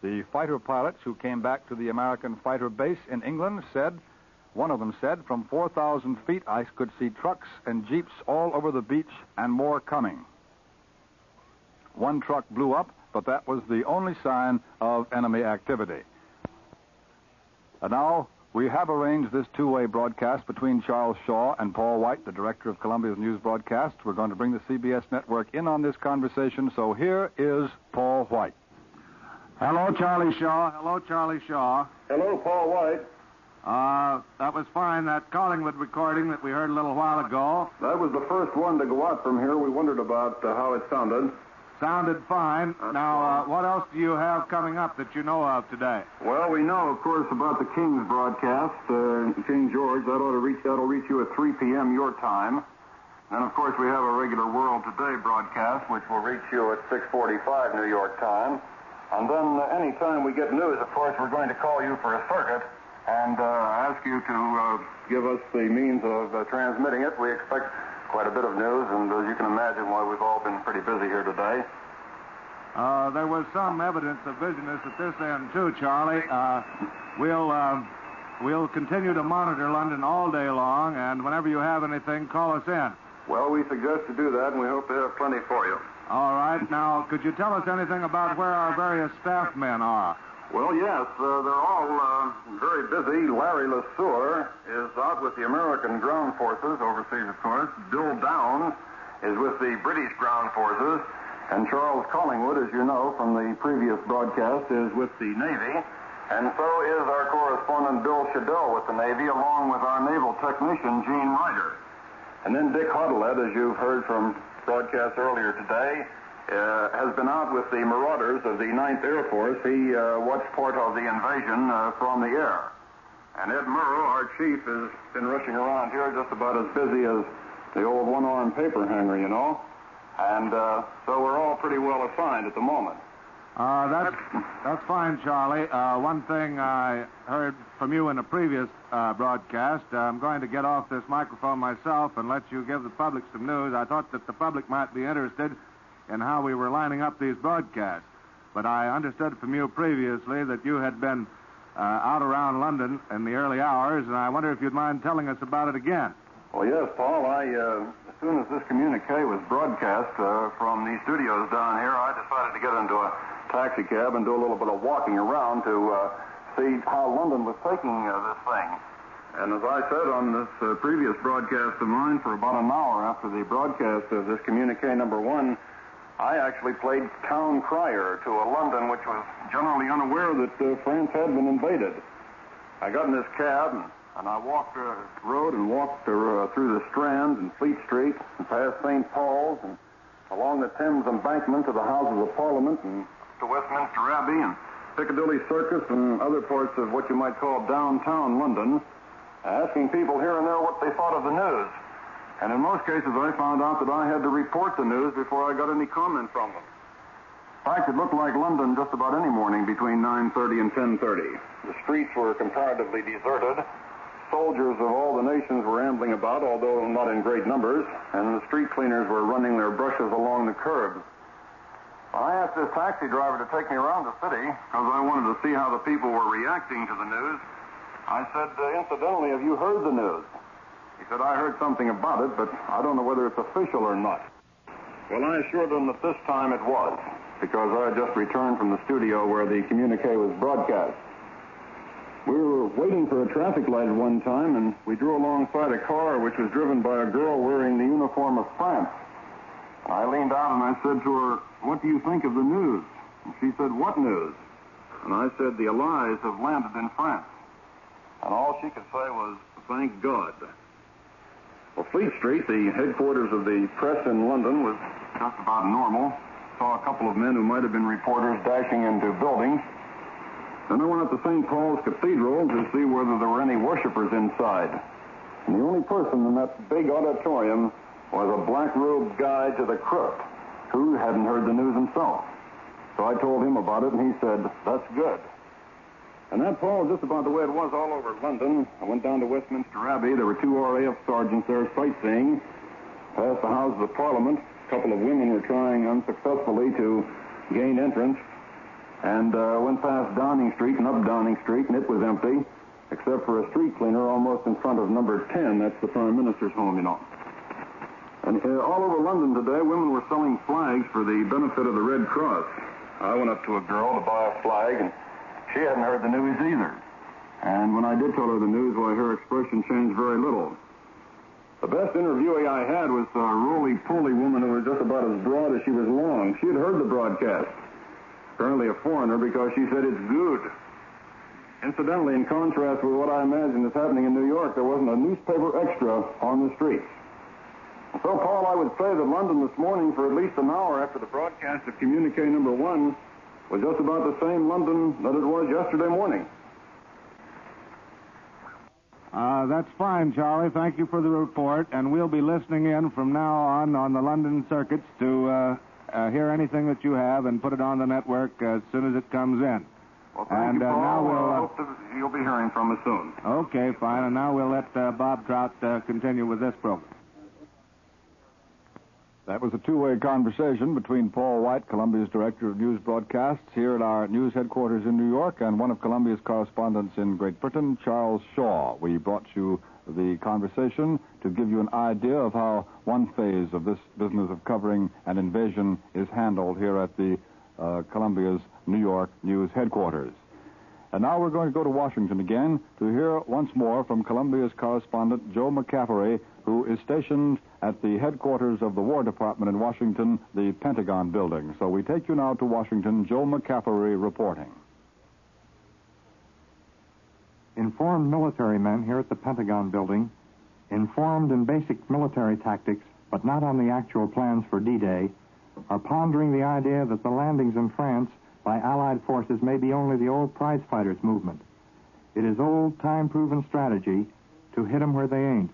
The fighter pilots who came back to the American fighter base in England said, one of them said, from 4,000 feet I could see trucks and jeeps all over the beach and more coming. One truck blew up, but that was the only sign of enemy activity. And now we have arranged this two-way broadcast between Charles Shaw and Paul White, the director of Columbia's news broadcast. We're going to bring the CBS network in on this conversation, so here is Paul White. Hello, Charlie Shaw. Hello, Charlie Shaw. Hello, Paul White. That was fine, that Collingwood recording that we heard a little while ago. That was the first one to go out from here. We wondered about how it sounded. Sounded fine. Now, what else do you have coming up that you know of today? Well, we know, of course, about the King's broadcast, King George. That'll reach you at 3 p.m. your time. And, of course, we have a regular World Today broadcast, which will reach you at 6:45 New York time. And then any time we get news, of course, we're going to call you for a circuit and ask you to give us the means of transmitting it. We expect quite a bit of news, and as you can imagine, why we've all been pretty busy here today. There was some evidence of busyness at this end, too, Charlie. We'll continue to monitor London all day long, and whenever you have anything, call us in. Well, we suggest to do that, and we hope to have plenty for you. All right. Now, could you tell us anything about where our various staff men are? Well, yes, they're all very busy. Larry LeSueur is out with the American ground forces, overseas, of course. Bill Downs is with the British ground forces. And Charles Collingwood, as you know from the previous broadcast, is with the Navy. And so is our correspondent Bill Shadell with the Navy, along with our naval technician, Gene Ryder. And then Dick Huddlett, as you've heard from broadcasts earlier today, has been out with the Marauders of the 9th Air Force. He watched part of the invasion from the air. And Ed Murrow, our chief, has been rushing around here just about as busy as the old one-armed paper hanger, you know. And so we're all pretty well assigned at the moment. That's fine, Charlie. One thing I heard from you in a previous broadcast, I'm going to get off this microphone myself and let you give the public some news. I thought that the public might be interested in how we were lining up these broadcasts. But I understood from you previously that you had been out around London in the early hours, and I wonder if you'd mind telling us about it again. Well, yes, Paul. As soon as this communique was broadcast from these studios down here, I decided to get into a taxi cab and do a little bit of walking around to see how London was taking this thing. And as I said on this previous broadcast of mine, for about an hour after the broadcast of this communique number 1, I actually played town crier to a London which was generally unaware that France had been invaded. I got in this cab and I walked the road and walked through the Strand and Fleet Street and past St. Paul's and along the Thames embankment to the Houses of Parliament and to Westminster Abbey and Piccadilly Circus and other parts of what you might call downtown London, asking people here and there what they thought of the news. And in most cases, I found out that I had to report the news before I got any comment from them. In fact, it looked like London just about any morning between 9:30 and 10:30. The streets were comparatively deserted. Soldiers of all the nations were ambling about, although not in great numbers, and the street cleaners were running their brushes along the curbs. I asked this taxi driver to take me around the city because I wanted to see how the people were reacting to the news. I said, incidentally, have you heard the news? He said, I heard something about it, but I don't know whether it's official or not. Well, I assured him that this time it was, because I had just returned from the studio where the communique was broadcast. We were waiting for a traffic light at one time, and we drew alongside a car which was driven by a girl wearing the uniform of France. I leaned out and I said to her, what do you think of the news? And she said, what news? And I said, the Allies have landed in France. And all she could say was, thank God. Well, Fleet Street, the headquarters of the press in London, was just about normal. Saw a couple of men who might have been reporters dashing into buildings. Then I went up to St. Paul's Cathedral to see whether there were any worshipers inside. And the only person in that big auditorium was a black-robed guide to the crypt who hadn't heard the news himself. So I told him about it, and he said, that's good. And that, Paul, is just about the way it was all over London. I went down to Westminster Abbey. There were 2 RAF sergeants there sightseeing. Past the Houses of Parliament, a couple of women were trying unsuccessfully to gain entrance. And went past Downing Street and up Downing Street, and it was empty, except for a street cleaner almost in front of number 10. That's the Prime Minister's home, you know. And all over London today, women were selling flags for the benefit of the Red Cross. I went up to a girl to buy a flag, and she hadn't heard the news either. And when I did tell her the news, why, her expression changed very little. The best interviewee I had was a roly-poly woman who was just about as broad as she was long. She had heard the broadcast. Apparently a foreigner, because she said it's good. Incidentally, in contrast with what I imagine is happening in New York, there wasn't a newspaper extra on the streets. So, Paul, I would say that London this morning, for at least an hour after the broadcast of communique number 1, was just about the same London that it was yesterday morning. That's fine, Charlie. Thank you for the report, and we'll be listening in from now on the London circuits to hear anything that you have and put it on the network as soon as it comes in. Well, thank you, Paul. Now we'll, I hope that you'll be hearing from us soon. Okay, fine. And now we'll let Bob Trout continue with this program. That was a two-way conversation between Paul White, Columbia's Director of News Broadcasts, here at our news headquarters in New York, and one of Columbia's correspondents in Great Britain, Charles Shaw. We brought you the conversation to give you an idea of how one phase of this business of covering an invasion is handled here at the Columbia's New York news headquarters. And now we're going to go to Washington again to hear once more from Columbia's correspondent, Joe McCaffrey, who is stationed at the headquarters of the War Department in Washington, the Pentagon building. So we take you now to Washington, Joe McCaffrey reporting. Informed military men here at the Pentagon building, informed in basic military tactics, but not on the actual plans for D-Day, are pondering the idea that the landings in France by Allied forces may be only the old prize fighters movement. It is old, time-proven strategy to hit them where they ain't,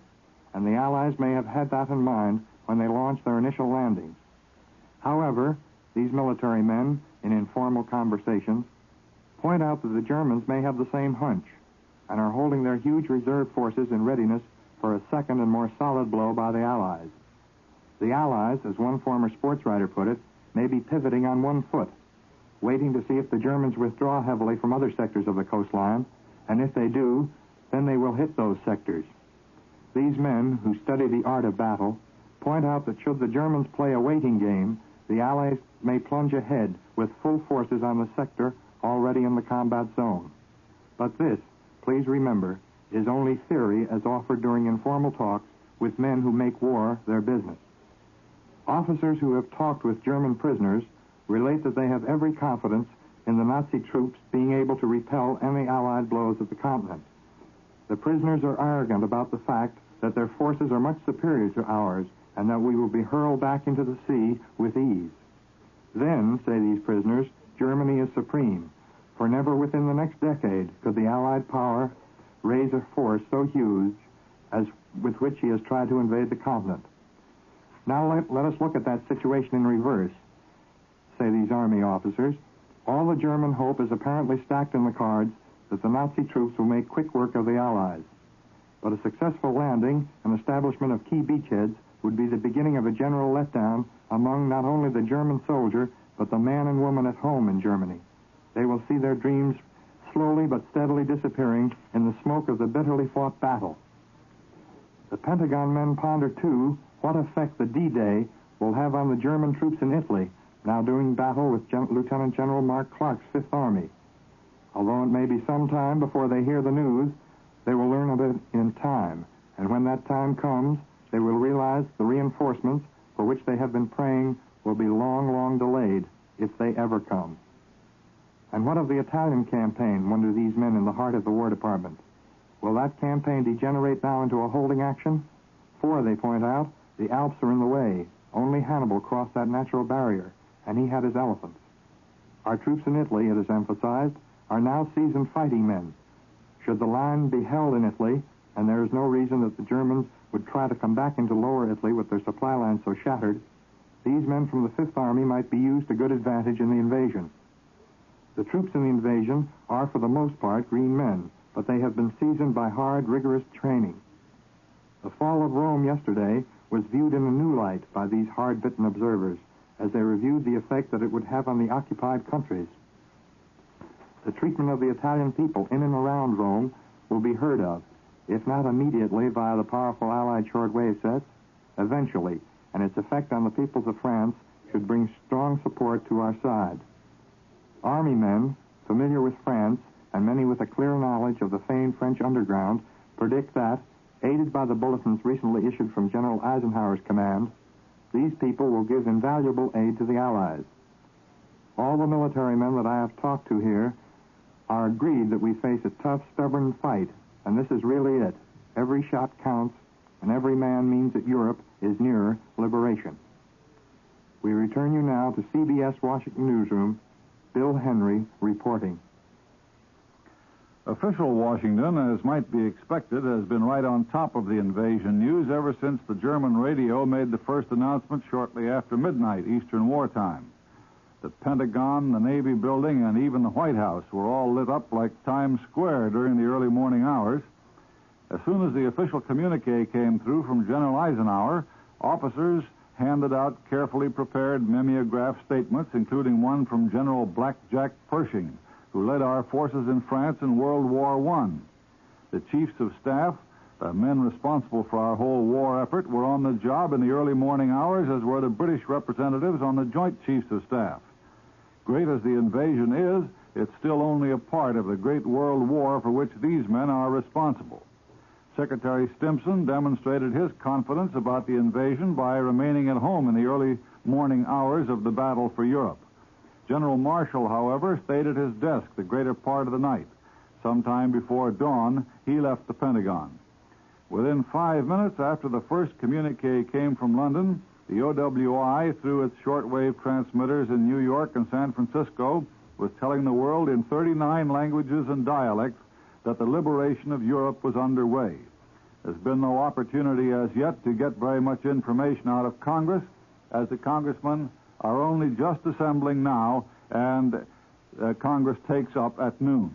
and the Allies may have had that in mind when they launched their initial landings. However, these military men, in informal conversations, point out that the Germans may have the same hunch and are holding their huge reserve forces in readiness for a second and more solid blow by the Allies. The Allies, as one former sports writer put it, may be pivoting on one foot, waiting to see if the Germans withdraw heavily from other sectors of the coastline, and if they do, then they will hit those sectors. These men, who study the art of battle, point out that should the Germans play a waiting game, the Allies may plunge ahead with full forces on the sector already in the combat zone. But this, please remember, is only theory as offered during informal talks with men who make war their business. Officers who have talked with German prisoners relate that they have every confidence in the Nazi troops being able to repel any Allied blows at the continent. The prisoners are arrogant about the fact that their forces are much superior to ours and that we will be hurled back into the sea with ease. Then, say these prisoners, Germany is supreme, for never within the next decade could the Allied power raise a force so huge as with which he has tried to invade the continent. Now let us look at that situation in reverse. Say these Army officers, all the German hope is apparently stacked in the cards that the Nazi troops will make quick work of the Allies. But a successful landing and establishment of key beachheads would be the beginning of a general letdown among not only the German soldier, but the man and woman at home in Germany. They will see their dreams slowly but steadily disappearing in the smoke of the bitterly fought battle. The Pentagon men ponder, too, what effect the D-Day will have on the German troops in Italy, now doing battle with Lieutenant General Mark Clark's Fifth Army. Although it may be some time before they hear the news, they will learn of it in time, and when that time comes, they will realize the reinforcements for which they have been praying will be long, long delayed, if they ever come. And what of the Italian campaign, wonder these men in the heart of the War Department? Will that campaign degenerate now into a holding action? For, they point out, the Alps are in the way. Only Hannibal crossed that natural barrier, and he had his elephants. Our troops in Italy, it is emphasized, are now seasoned fighting men. Should the line be held in Italy, and there is no reason that the Germans would try to come back into Lower Italy with their supply lines so shattered, these men from the Fifth Army might be used to good advantage in the invasion. The troops in the invasion are, for the most part, green men, but they have been seasoned by hard, rigorous training. The fall of Rome yesterday was viewed in a new light by these hard-bitten observers as they reviewed the effect that it would have on the occupied countries. The treatment of the Italian people in and around Rome will be heard of, if not immediately via the powerful Allied shortwave sets, eventually, and its effect on the peoples of France should bring strong support to our side. Army men, familiar with France, and many with a clear knowledge of the famed French underground, predict that, aided by the bulletins recently issued from General Eisenhower's command, these people will give invaluable aid to the Allies. All the military men that I have talked to here are agreed that we face a tough, stubborn fight, and this is really it. Every shot counts, and every man means that Europe is nearer liberation. We return you now to CBS Washington Newsroom, Bill Henry reporting. Official Washington, as might be expected, has been right on top of the invasion news ever since the German radio made the first announcement shortly after midnight Eastern wartime. The Pentagon, the Navy building, and even the White House were all lit up like Times Square during the early morning hours. As soon as the official communique came through from General Eisenhower, officers handed out carefully prepared mimeograph statements, including one from General Blackjack Pershing, who led our forces in France in World War I. The chiefs of staff, the men responsible for our whole war effort, were on the job in the early morning hours, as were the British representatives on the Joint Chiefs of Staff. Great as the invasion is, it's still only a part of the great world war for which these men are responsible. Secretary Stimson demonstrated his confidence about the invasion by remaining at home in the early morning hours of the battle for Europe. General Marshall, however, stayed at his desk the greater part of the night. Sometime before dawn, he left the Pentagon. Within 5 minutes after the first communique came from London, the OWI, through its shortwave transmitters in New York and San Francisco, was telling the world in 39 languages and dialects that the liberation of Europe was underway. There's been no opportunity as yet to get very much information out of Congress, as the congressmen are only just assembling now, and Congress takes up at noon.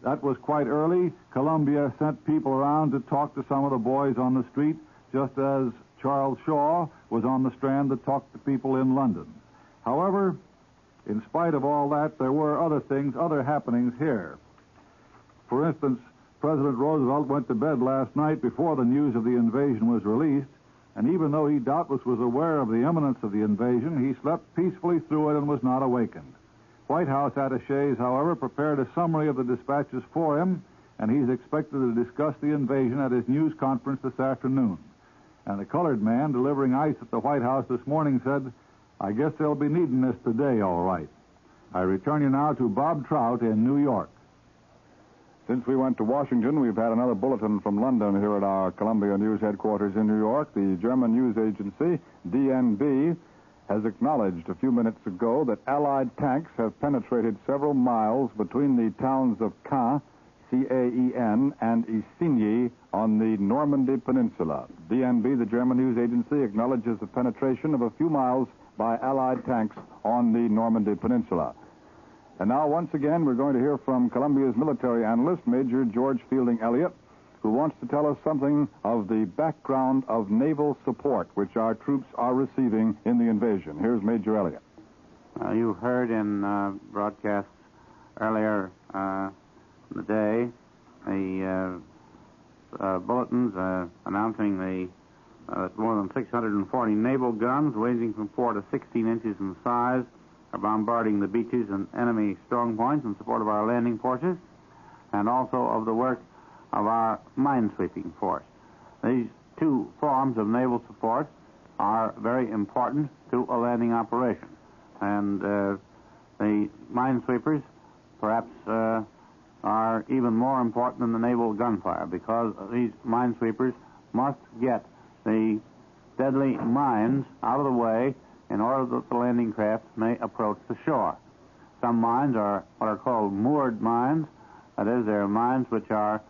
That was quite early. Columbia sent people around to talk to some of the boys on the street, just as Charles Shaw was on the Strand to talk to people in London. However, in spite of all that, there were other happenings here. For instance, President Roosevelt went to bed last night before the news of the invasion was released, and even though he doubtless was aware of the imminence of the invasion, he slept peacefully through it and was not awakened. White House attachés, however, prepared a summary of the dispatches for him, and he's expected to discuss the invasion at his news conference this afternoon. And the colored man delivering ice at the White House this morning said, "I guess they'll be needing this today, all right." I return you now to Bob Trout in New York. Since we went to Washington, we've had another bulletin from London here at our Columbia News headquarters in New York. The German news agency, DNB, has acknowledged a few minutes ago that Allied tanks have penetrated several miles between the towns of Caen, C-A-E-N, and Isigny on the Normandy Peninsula. DNB, the German news agency, acknowledges the penetration of a few miles by Allied tanks on the Normandy Peninsula. And now, once again, we're going to hear from Columbia's military analyst, Major George Fielding Elliott, who wants to tell us something of the background of naval support which our troops are receiving in the invasion. Here's Major Elliott. You heard in broadcasts earlier in the day the bulletins announcing that more than 640 naval guns, ranging from 4 to 16 inches in size, are bombarding the beaches and enemy strong points in support of our landing forces, and also of the work of our minesweeping force. These two forms of naval support are very important to a landing operation. And the minesweepers perhaps are even more important than the naval gunfire, because these minesweepers must get the deadly mines out of the way in order that the landing craft may approach the shore. Some mines are what are called moored mines. That is, they're mines which are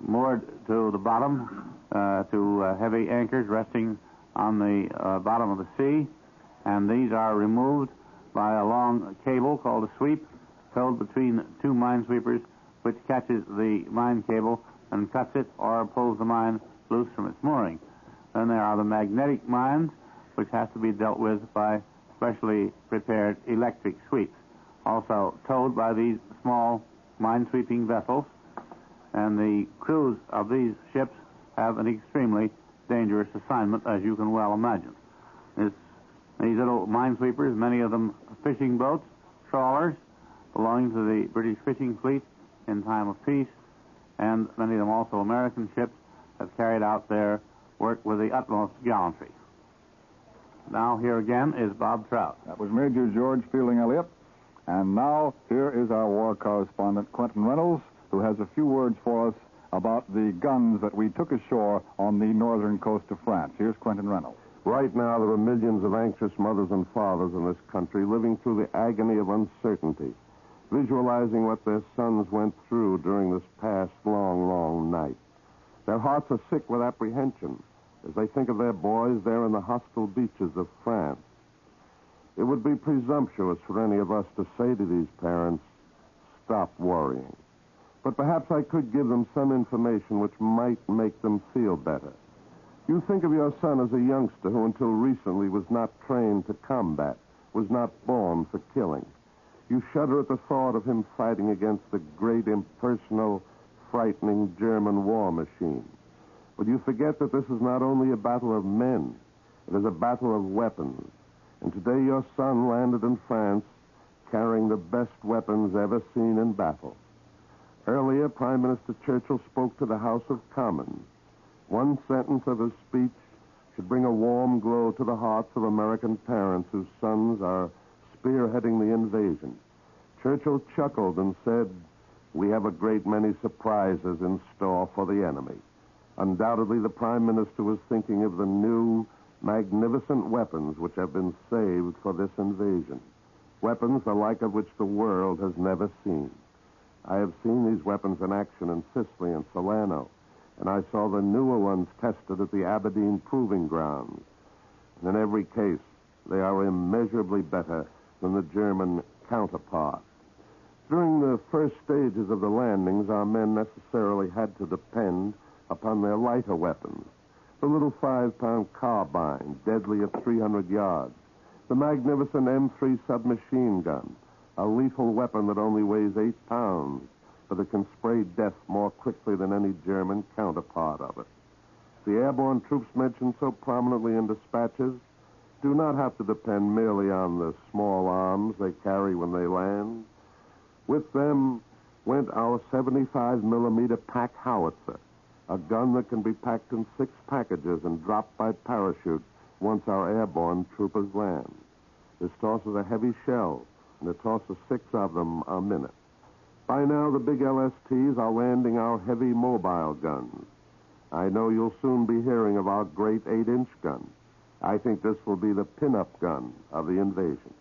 moored to the bottom, to heavy anchors resting on the bottom of the sea, and these are removed by a long cable called a sweep, held between two minesweepers, which catches the mine cable and cuts it or pulls the mine loose from its mooring. Then there are the magnetic mines, which has to be dealt with by specially prepared electric sweeps, also towed by these small minesweeping vessels. And the crews of these ships have an extremely dangerous assignment, as you can well imagine. These little minesweepers, many of them fishing boats, trawlers, belonging to the British fishing fleet in time of peace, and many of them also American ships, have carried out their work with the utmost gallantry. Now, here again is Bob Trout. That was Major George Fielding Elliott. And now, here is our war correspondent, Quentin Reynolds, who has a few words for us about the guns that we took ashore on the northern coast of France. Here's Quentin Reynolds. Right now, there are millions of anxious mothers and fathers in this country living through the agony of uncertainty, visualizing what their sons went through during this past long, long night. Their hearts are sick with apprehension as they think of their boys there in the hostile beaches of France. It would be presumptuous for any of us to say to these parents, stop worrying. But perhaps I could give them some information which might make them feel better. You think of your son as a youngster who until recently was not trained to combat, was not born for killing. You shudder at the thought of him fighting against the great, impersonal, frightening German war machine. But you forget that this is not only a battle of men, it is a battle of weapons. And today your son landed in France carrying the best weapons ever seen in battle. Earlier, Prime Minister Churchill spoke to the House of Commons. One sentence of his speech should bring a warm glow to the hearts of American parents whose sons are spearheading the invasion. Churchill chuckled and said, "We have a great many surprises in store for the enemy." Undoubtedly, the Prime Minister was thinking of the new, magnificent weapons which have been saved for this invasion. Weapons the like of which the world has never seen. I have seen these weapons in action in Sicily and Salerno, and I saw the newer ones tested at the Aberdeen Proving Grounds. And in every case, they are immeasurably better than the German counterpart. During the first stages of the landings, our men necessarily had to depend upon their lighter weapons. The little 5-pound carbine, deadly at 300 yards. The magnificent M3 submachine gun, a lethal weapon that only weighs 8 pounds, but it can spray death more quickly than any German counterpart of it. The airborne troops mentioned so prominently in dispatches do not have to depend merely on the small arms they carry when they land. With them went our 75-millimeter pack howitzer, a gun that can be packed in 6 packages and dropped by parachute once our airborne troopers land. This tosses a heavy shell, and it tosses 6 of them a minute. By now, the big LSTs are landing our heavy mobile guns. I know you'll soon be hearing of our great 8-inch gun. I think this will be the pin-up gun of the invasion.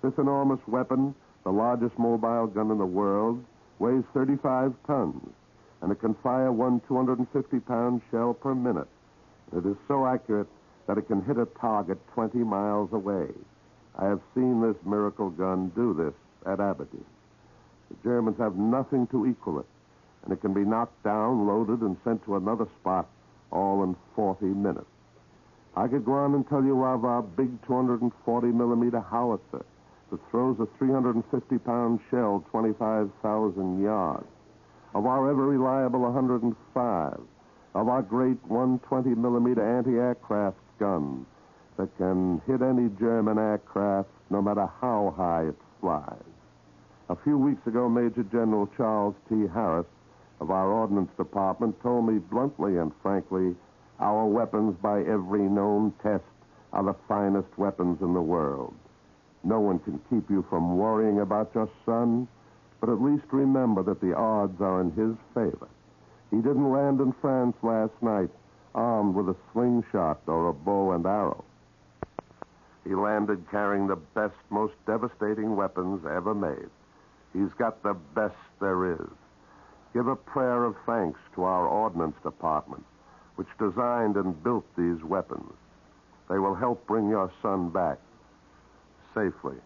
This enormous weapon, the largest mobile gun in the world, weighs 35 tons, and it can fire one 250-pound shell per minute. It is so accurate that it can hit a target 20 miles away. I have seen this miracle gun do this at Aberdeen. The Germans have nothing to equal it, and it can be knocked down, loaded, and sent to another spot all in 40 minutes. I could go on and tell you of our big 240-millimeter howitzer that throws a 350-pound shell 25,000 yards, of our ever-reliable 105, of our great 120-millimeter anti-aircraft gun that can hit any German aircraft no matter how high it flies. A few weeks ago, Major General Charles T. Harris of our Ordnance Department told me bluntly and frankly, our weapons by every known test are the finest weapons in the world. No one can keep you from worrying about your son, but at least remember that the odds are in his favor. He didn't land in France last night armed with a slingshot or a bow and arrow. He landed carrying the best, most devastating weapons ever made. He's got the best there is. Give a prayer of thanks to our Ordnance Department, which designed and built these weapons. They will help bring your son back safely.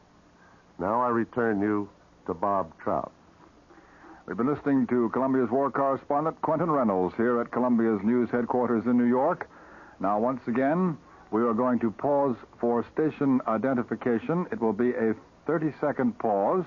Now I return you to Bob Trout. We've been listening to Columbia's war correspondent, Quentin Reynolds, here at Columbia's news headquarters in New York. Now, once again, we are going to pause for station identification. It will be a 30-second pause,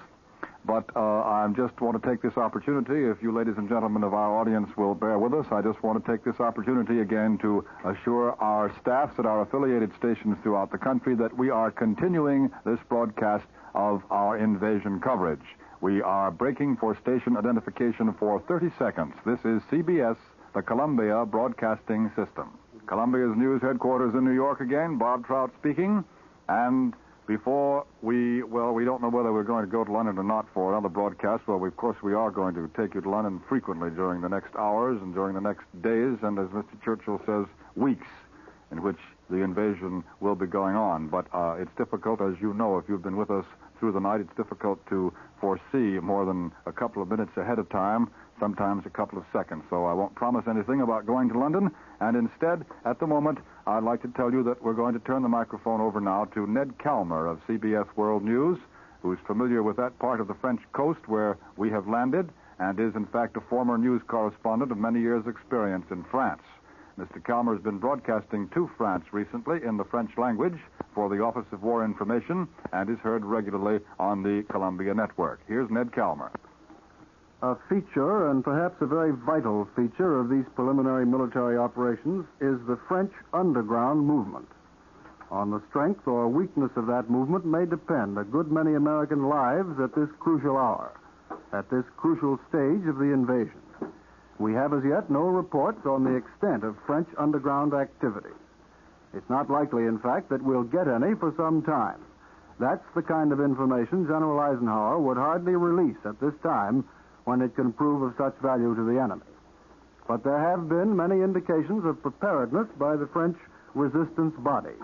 but I just want to take this opportunity, if you ladies and gentlemen of our audience will bear with us, I just want to take this opportunity again to assure our staffs at our affiliated stations throughout the country that we are continuing this broadcast of our invasion coverage. We are breaking for station identification for 30 seconds. This is CBS, the Columbia Broadcasting System. Columbia's news headquarters in New York again, Bob Trout speaking. And before we don't know whether we're going to go to London or not for another broadcast. Well, of course, we are going to take you to London frequently during the next hours and during the next days, and as Mr. Churchill says, weeks in which the invasion will be going on. But it's difficult, as you know, if you've been with us through the night, it's difficult to foresee more than a couple of minutes ahead of time, sometimes a couple of seconds. So I won't promise anything about going to London, and instead, at the moment, I'd like to tell you that we're going to turn the microphone over now to Ned Calmer of CBS World News, who's familiar with that part of the French coast where we have landed, and is, in fact, a former news correspondent of many years' experience in France. Mr. Calmer has been broadcasting to France recently in the French language for the Office of War Information and is heard regularly on the Columbia Network. Here's Ned Calmer. A feature, and perhaps a very vital feature, of these preliminary military operations is the French underground movement. On the strength or weakness of that movement may depend a good many American lives at this crucial hour, at this crucial stage of the invasion. We have as yet no reports on the extent of French underground activity. It's not likely, in fact, that we'll get any for some time. That's the kind of information General Eisenhower would hardly release at this time when it can prove of such value to the enemy. But there have been many indications of preparedness by the French resistance bodies,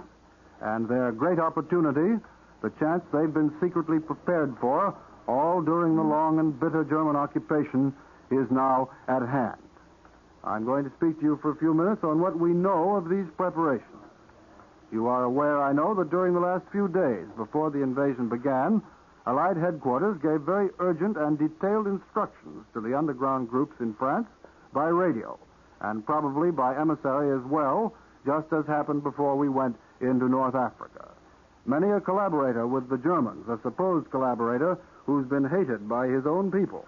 and their great opportunity, the chance they've been secretly prepared for, all during the long and bitter German occupation, is now at hand. I'm going to speak to you for a few minutes on what we know of these preparations. You are aware, I know, that during the last few days before the invasion began, Allied headquarters gave very urgent and detailed instructions to the underground groups in France by radio, and probably by emissary as well, just as happened before we went into North Africa. Many a collaborator with the Germans, a supposed collaborator who's been hated by his own people,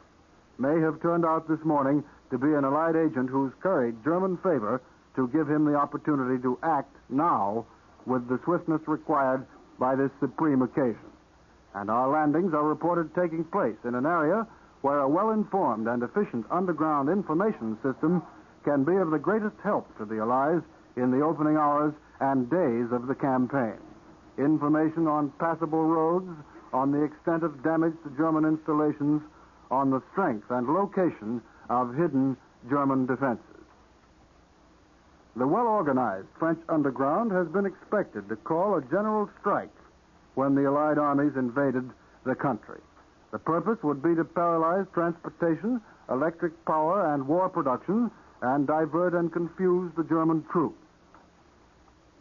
may have turned out this morning to be an Allied agent who's curried German favor to give him the opportunity to act now with the swiftness required by this supreme occasion. And our landings are reported taking place in an area where a well-informed and efficient underground information system can be of the greatest help to the Allies in the opening hours and days of the campaign. Information on passable roads, on the extent of damage to German installations, on the strength and location of hidden German defenses. The well-organized French underground has been expected to call a general strike when the Allied armies invaded the country. The purpose would be to paralyze transportation, electric power, and war production, and divert and confuse the German troops.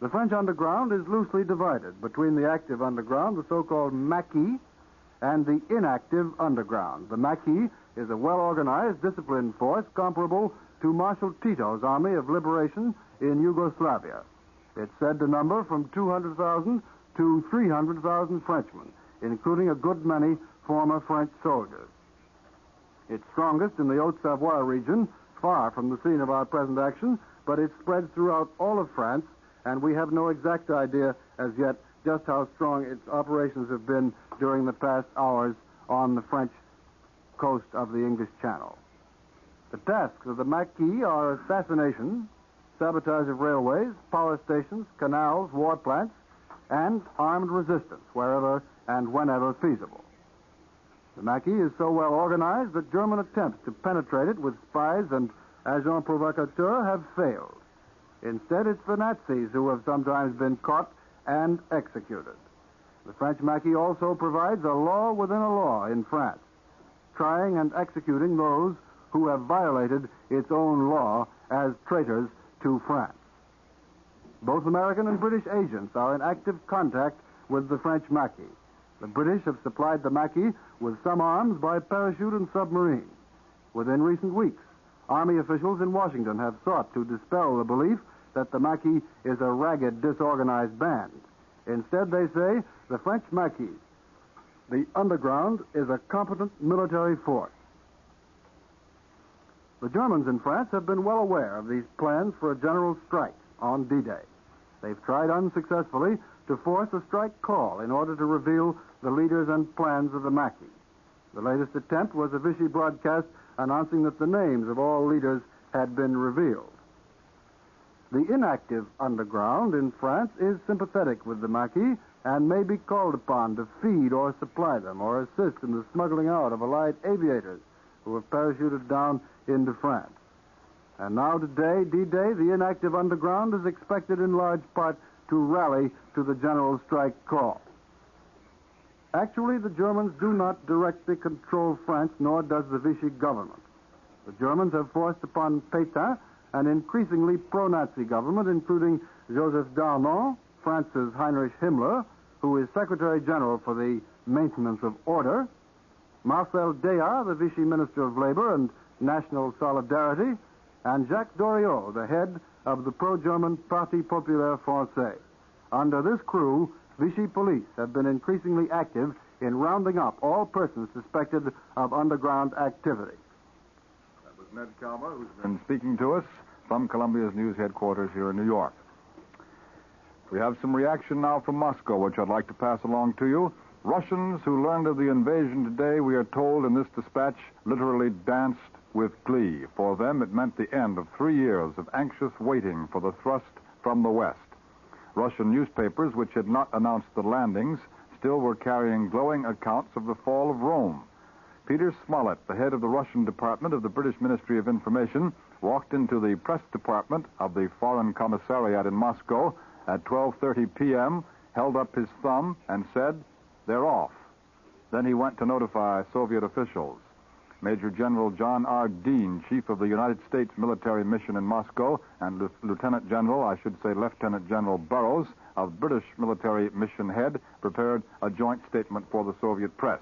The French underground is loosely divided between the active underground, the so-called Maquis, and the inactive underground. The Maquis is a well-organized, disciplined force comparable to Marshal Tito's Army of Liberation in Yugoslavia. It's said to number from 200,000 to 300,000 Frenchmen, including a good many former French soldiers. It's strongest in the Haute-Savoie region, far from the scene of our present action, but it spreads throughout all of France, and we have no exact idea as yet just how strong its operations have been during the past hours on the French coast of the English Channel. The tasks of the Maquis are assassination, sabotage of railways, power stations, canals, war plants, and armed resistance wherever and whenever feasible. The Maquis is so well organized that German attempts to penetrate it with spies and agents provocateurs have failed. Instead, it's the Nazis who have sometimes been caught and executed. The French Maquis also provides a law within a law in France, trying and executing those who have violated its own law as traitors to France. Both American and British agents are in active contact with the French Maquis. The British have supplied the Maquis with some arms by parachute and submarine. Within recent weeks, Army officials in Washington have sought to dispel the belief that the Maquis is a ragged, disorganized band. Instead, they say the French Maquis, the underground, is a competent military force. The Germans in France have been well aware of these plans for a general strike on D-Day. They've tried unsuccessfully to force a strike call in order to reveal the leaders and plans of the Maquis. The latest attempt was a Vichy broadcast announcing that the names of all leaders had been revealed. The inactive underground in France is sympathetic with the Maquis and may be called upon to feed or supply them or assist in the smuggling out of Allied aviators who have parachuted down into France. And now today, D-Day, the inactive underground is expected in large part to rally to the general strike call. Actually, the Germans do not directly control France, nor does the Vichy government. The Germans have forced upon Pétain an increasingly pro-Nazi government, including Joseph Darmon, France's Heinrich Himmler, who is Secretary General for the Maintenance of Order, Marcel Déat, the Vichy Minister of Labor and National Solidarity, and Jacques Doriot, the head of the pro-German Parti Populaire Français. Under this crew, Vichy police have been increasingly active in rounding up all persons suspected of underground activity. That was Ned Calmer, who's been speaking to us from Columbia's news headquarters here in New York. We have some reaction now from Moscow, which I'd like to pass along to you. Russians who learned of the invasion today, we are told in this dispatch, literally danced with glee. For them, it meant the end of 3 years of anxious waiting for the thrust from the West. Russian newspapers, which had not announced the landings, still were carrying glowing accounts of the fall of Rome. Peter Smollett, the head of the Russian department of the British Ministry of Information, walked into the press department of the Foreign Commissariat in Moscow at 12:30 p.m., held up his thumb, and said, "They're off." Then he went to notify Soviet officials. Major General John R. Dean, chief of the United States military mission in Moscow, and Lieutenant General Burroughs, of British military mission head, prepared a joint statement for the Soviet press.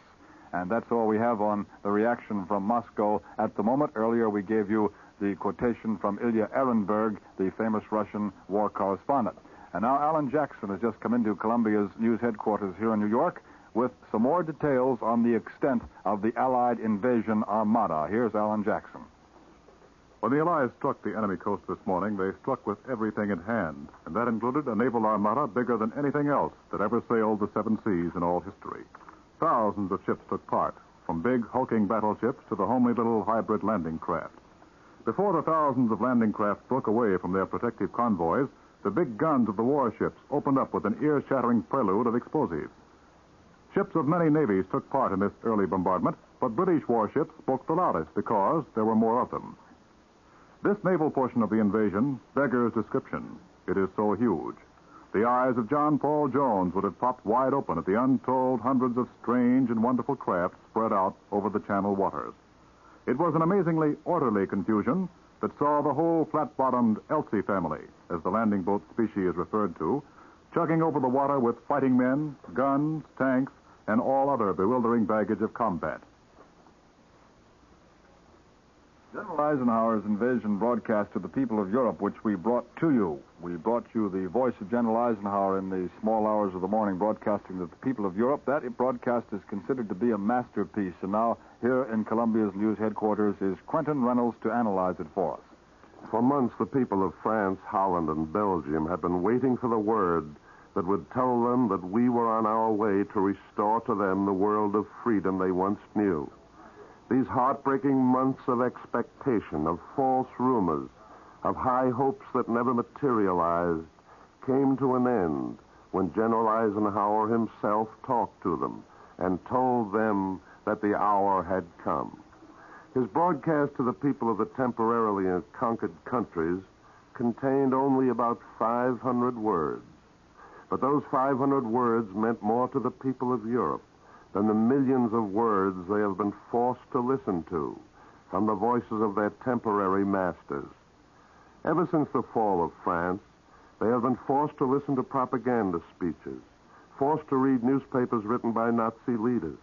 And that's all we have on the reaction from Moscow at the moment. Earlier we gave you the quotation from Ilya Ehrenberg, the famous Russian war correspondent. And now Alan Jackson has just come into Columbia's news headquarters here in New York with some more details on the extent of the Allied invasion armada. Here's Alan Jackson. When the Allies struck the enemy coast this morning, they struck with everything in hand, and that included a naval armada bigger than anything else that ever sailed the seven seas in all history. Thousands of ships took part, from big, hulking battleships to the homely little hybrid landing craft. Before the thousands of landing craft broke away from their protective convoys, the big guns of the warships opened up with an ear-shattering prelude of explosives. Ships of many navies took part in this early bombardment, but British warships spoke the loudest because there were more of them. This naval portion of the invasion beggars description. It is so huge. The eyes of John Paul Jones would have popped wide open at the untold hundreds of strange and wonderful craft spread out over the Channel waters. It was an amazingly orderly confusion that saw the whole flat-bottomed Elsie family, as the landing boat species is referred to, chugging over the water with fighting men, guns, tanks, and all other bewildering baggage of combat. General Eisenhower's invasion broadcast to the people of Europe, which we brought to you. We brought you the voice of General Eisenhower in the small hours of the morning, broadcasting to the people of Europe. That broadcast is considered to be a masterpiece, and now here in Columbia's news headquarters is Quentin Reynolds to analyze it for us. For months, the people of France, Holland, and Belgium had been waiting for the word that would tell them that we were on our way to restore to them the world of freedom they once knew. These heartbreaking months of expectation, of false rumors, of high hopes that never materialized, came to an end when General Eisenhower himself talked to them and told them that the hour had come. His broadcast to the people of the temporarily conquered countries contained only about 500 words. But those 500 words meant more to the people of Europe than the millions of words they have been forced to listen to from the voices of their temporary masters. Ever since the fall of France, they have been forced to listen to propaganda speeches, forced to read newspapers written by Nazi leaders.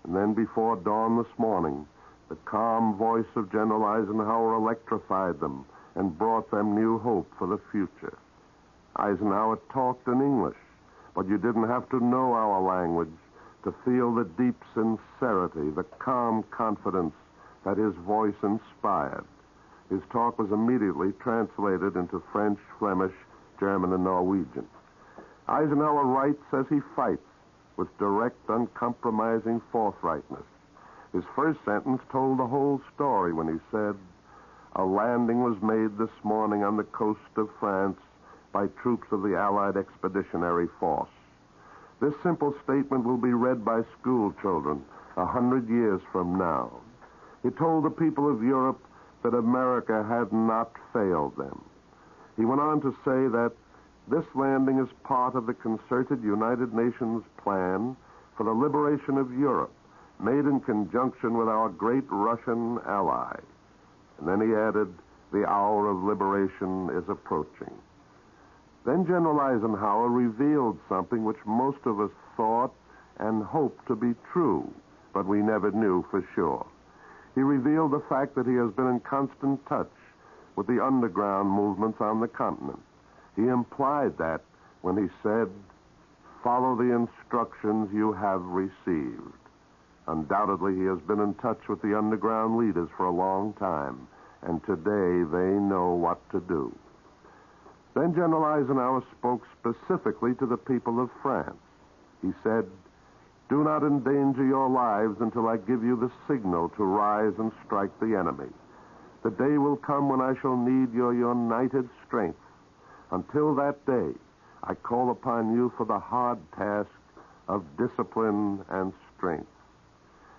And then before dawn this morning, the calm voice of General Eisenhower electrified them and brought them new hope for the future. Eisenhower talked in English, but you didn't have to know our language to feel the deep sincerity, the calm confidence that his voice inspired. His talk was immediately translated into French, Flemish, German, and Norwegian. Eisenhower writes as he fights, with direct, uncompromising forthrightness. His first sentence told the whole story when he said, "A landing was made this morning on the coast of France by troops of the Allied Expeditionary Force." This simple statement will be read by school children 100 years from now. He told the people of Europe that America had not failed them. He went on to say that this landing is part of the concerted United Nations plan for the liberation of Europe, made in conjunction with our great Russian ally. And then he added, the hour of liberation is approaching. Then General Eisenhower revealed something which most of us thought and hoped to be true, but we never knew for sure. He revealed the fact that he has been in constant touch with the underground movements on the continent. He implied that when he said, "Follow the instructions you have received." Undoubtedly, he has been in touch with the underground leaders for a long time, and today they know what to do. Then General Eisenhower spoke specifically to the people of France. He said, "Do not endanger your lives until I give you the signal to rise and strike the enemy. The day will come when I shall need your united strength. Until that day, I call upon you for the hard task of discipline and strength."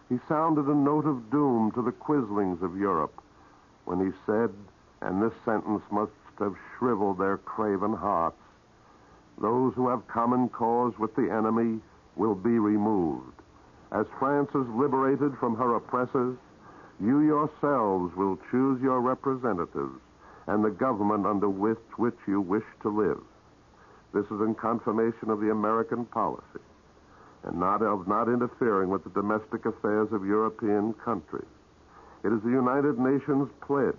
He sounded a note of doom to the quislings of Europe when he said, and this sentence must have shriveled their craven hearts, "Those who have common cause with the enemy will be removed. As France is liberated from her oppressors, you yourselves will choose your representatives and the government under which you wish to live." This is in confirmation of the American policy and not interfering with the domestic affairs of European countries. It is the United Nations pledge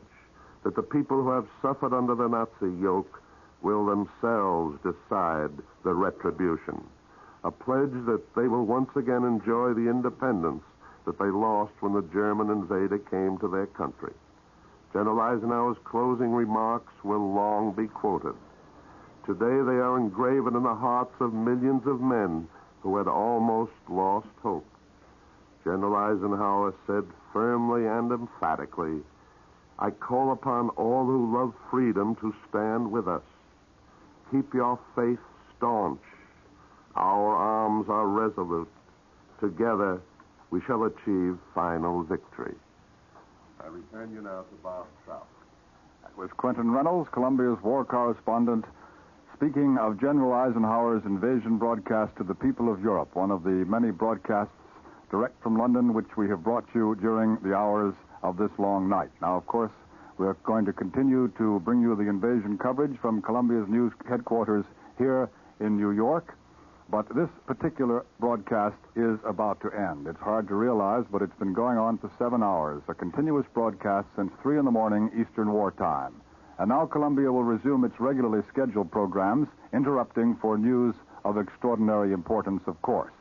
that the people who have suffered under the Nazi yoke will themselves decide the retribution. A pledge that they will once again enjoy the independence that they lost when the German invader came to their country. General Eisenhower's closing remarks will long be quoted. Today they are engraven in the hearts of millions of men who had almost lost hope. General Eisenhower said firmly and emphatically, "I call upon all who love freedom to stand with us. Keep your faith staunch. Our arms are resolute. Together, we shall achieve final victory." I return you now to Bob Trout. That was Quentin Reynolds, Columbia's war correspondent, speaking of General Eisenhower's invasion broadcast to the people of Europe, one of the many broadcasts direct from London which we have brought you during the hours of this long night. Now, of course, we're going to continue to bring you the invasion coverage from Columbia's news headquarters here in New York. But this particular broadcast is about to end. It's hard to realize, but it's been going on for 7 hours, a continuous broadcast since 3 in the morning Eastern Wartime. And now Columbia will resume its regularly scheduled programs, interrupting for news of extraordinary importance, of course.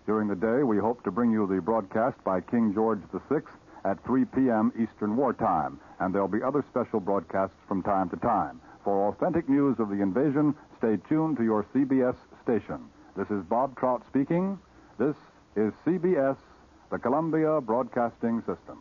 During the day, we hope to bring you the broadcast by King George VI at 3 p.m. Eastern Wartime, and there'll be other special broadcasts from time to time. For authentic news of the invasion, stay tuned to your CBS station. This is Bob Trout speaking. This is CBS, the Columbia Broadcasting System.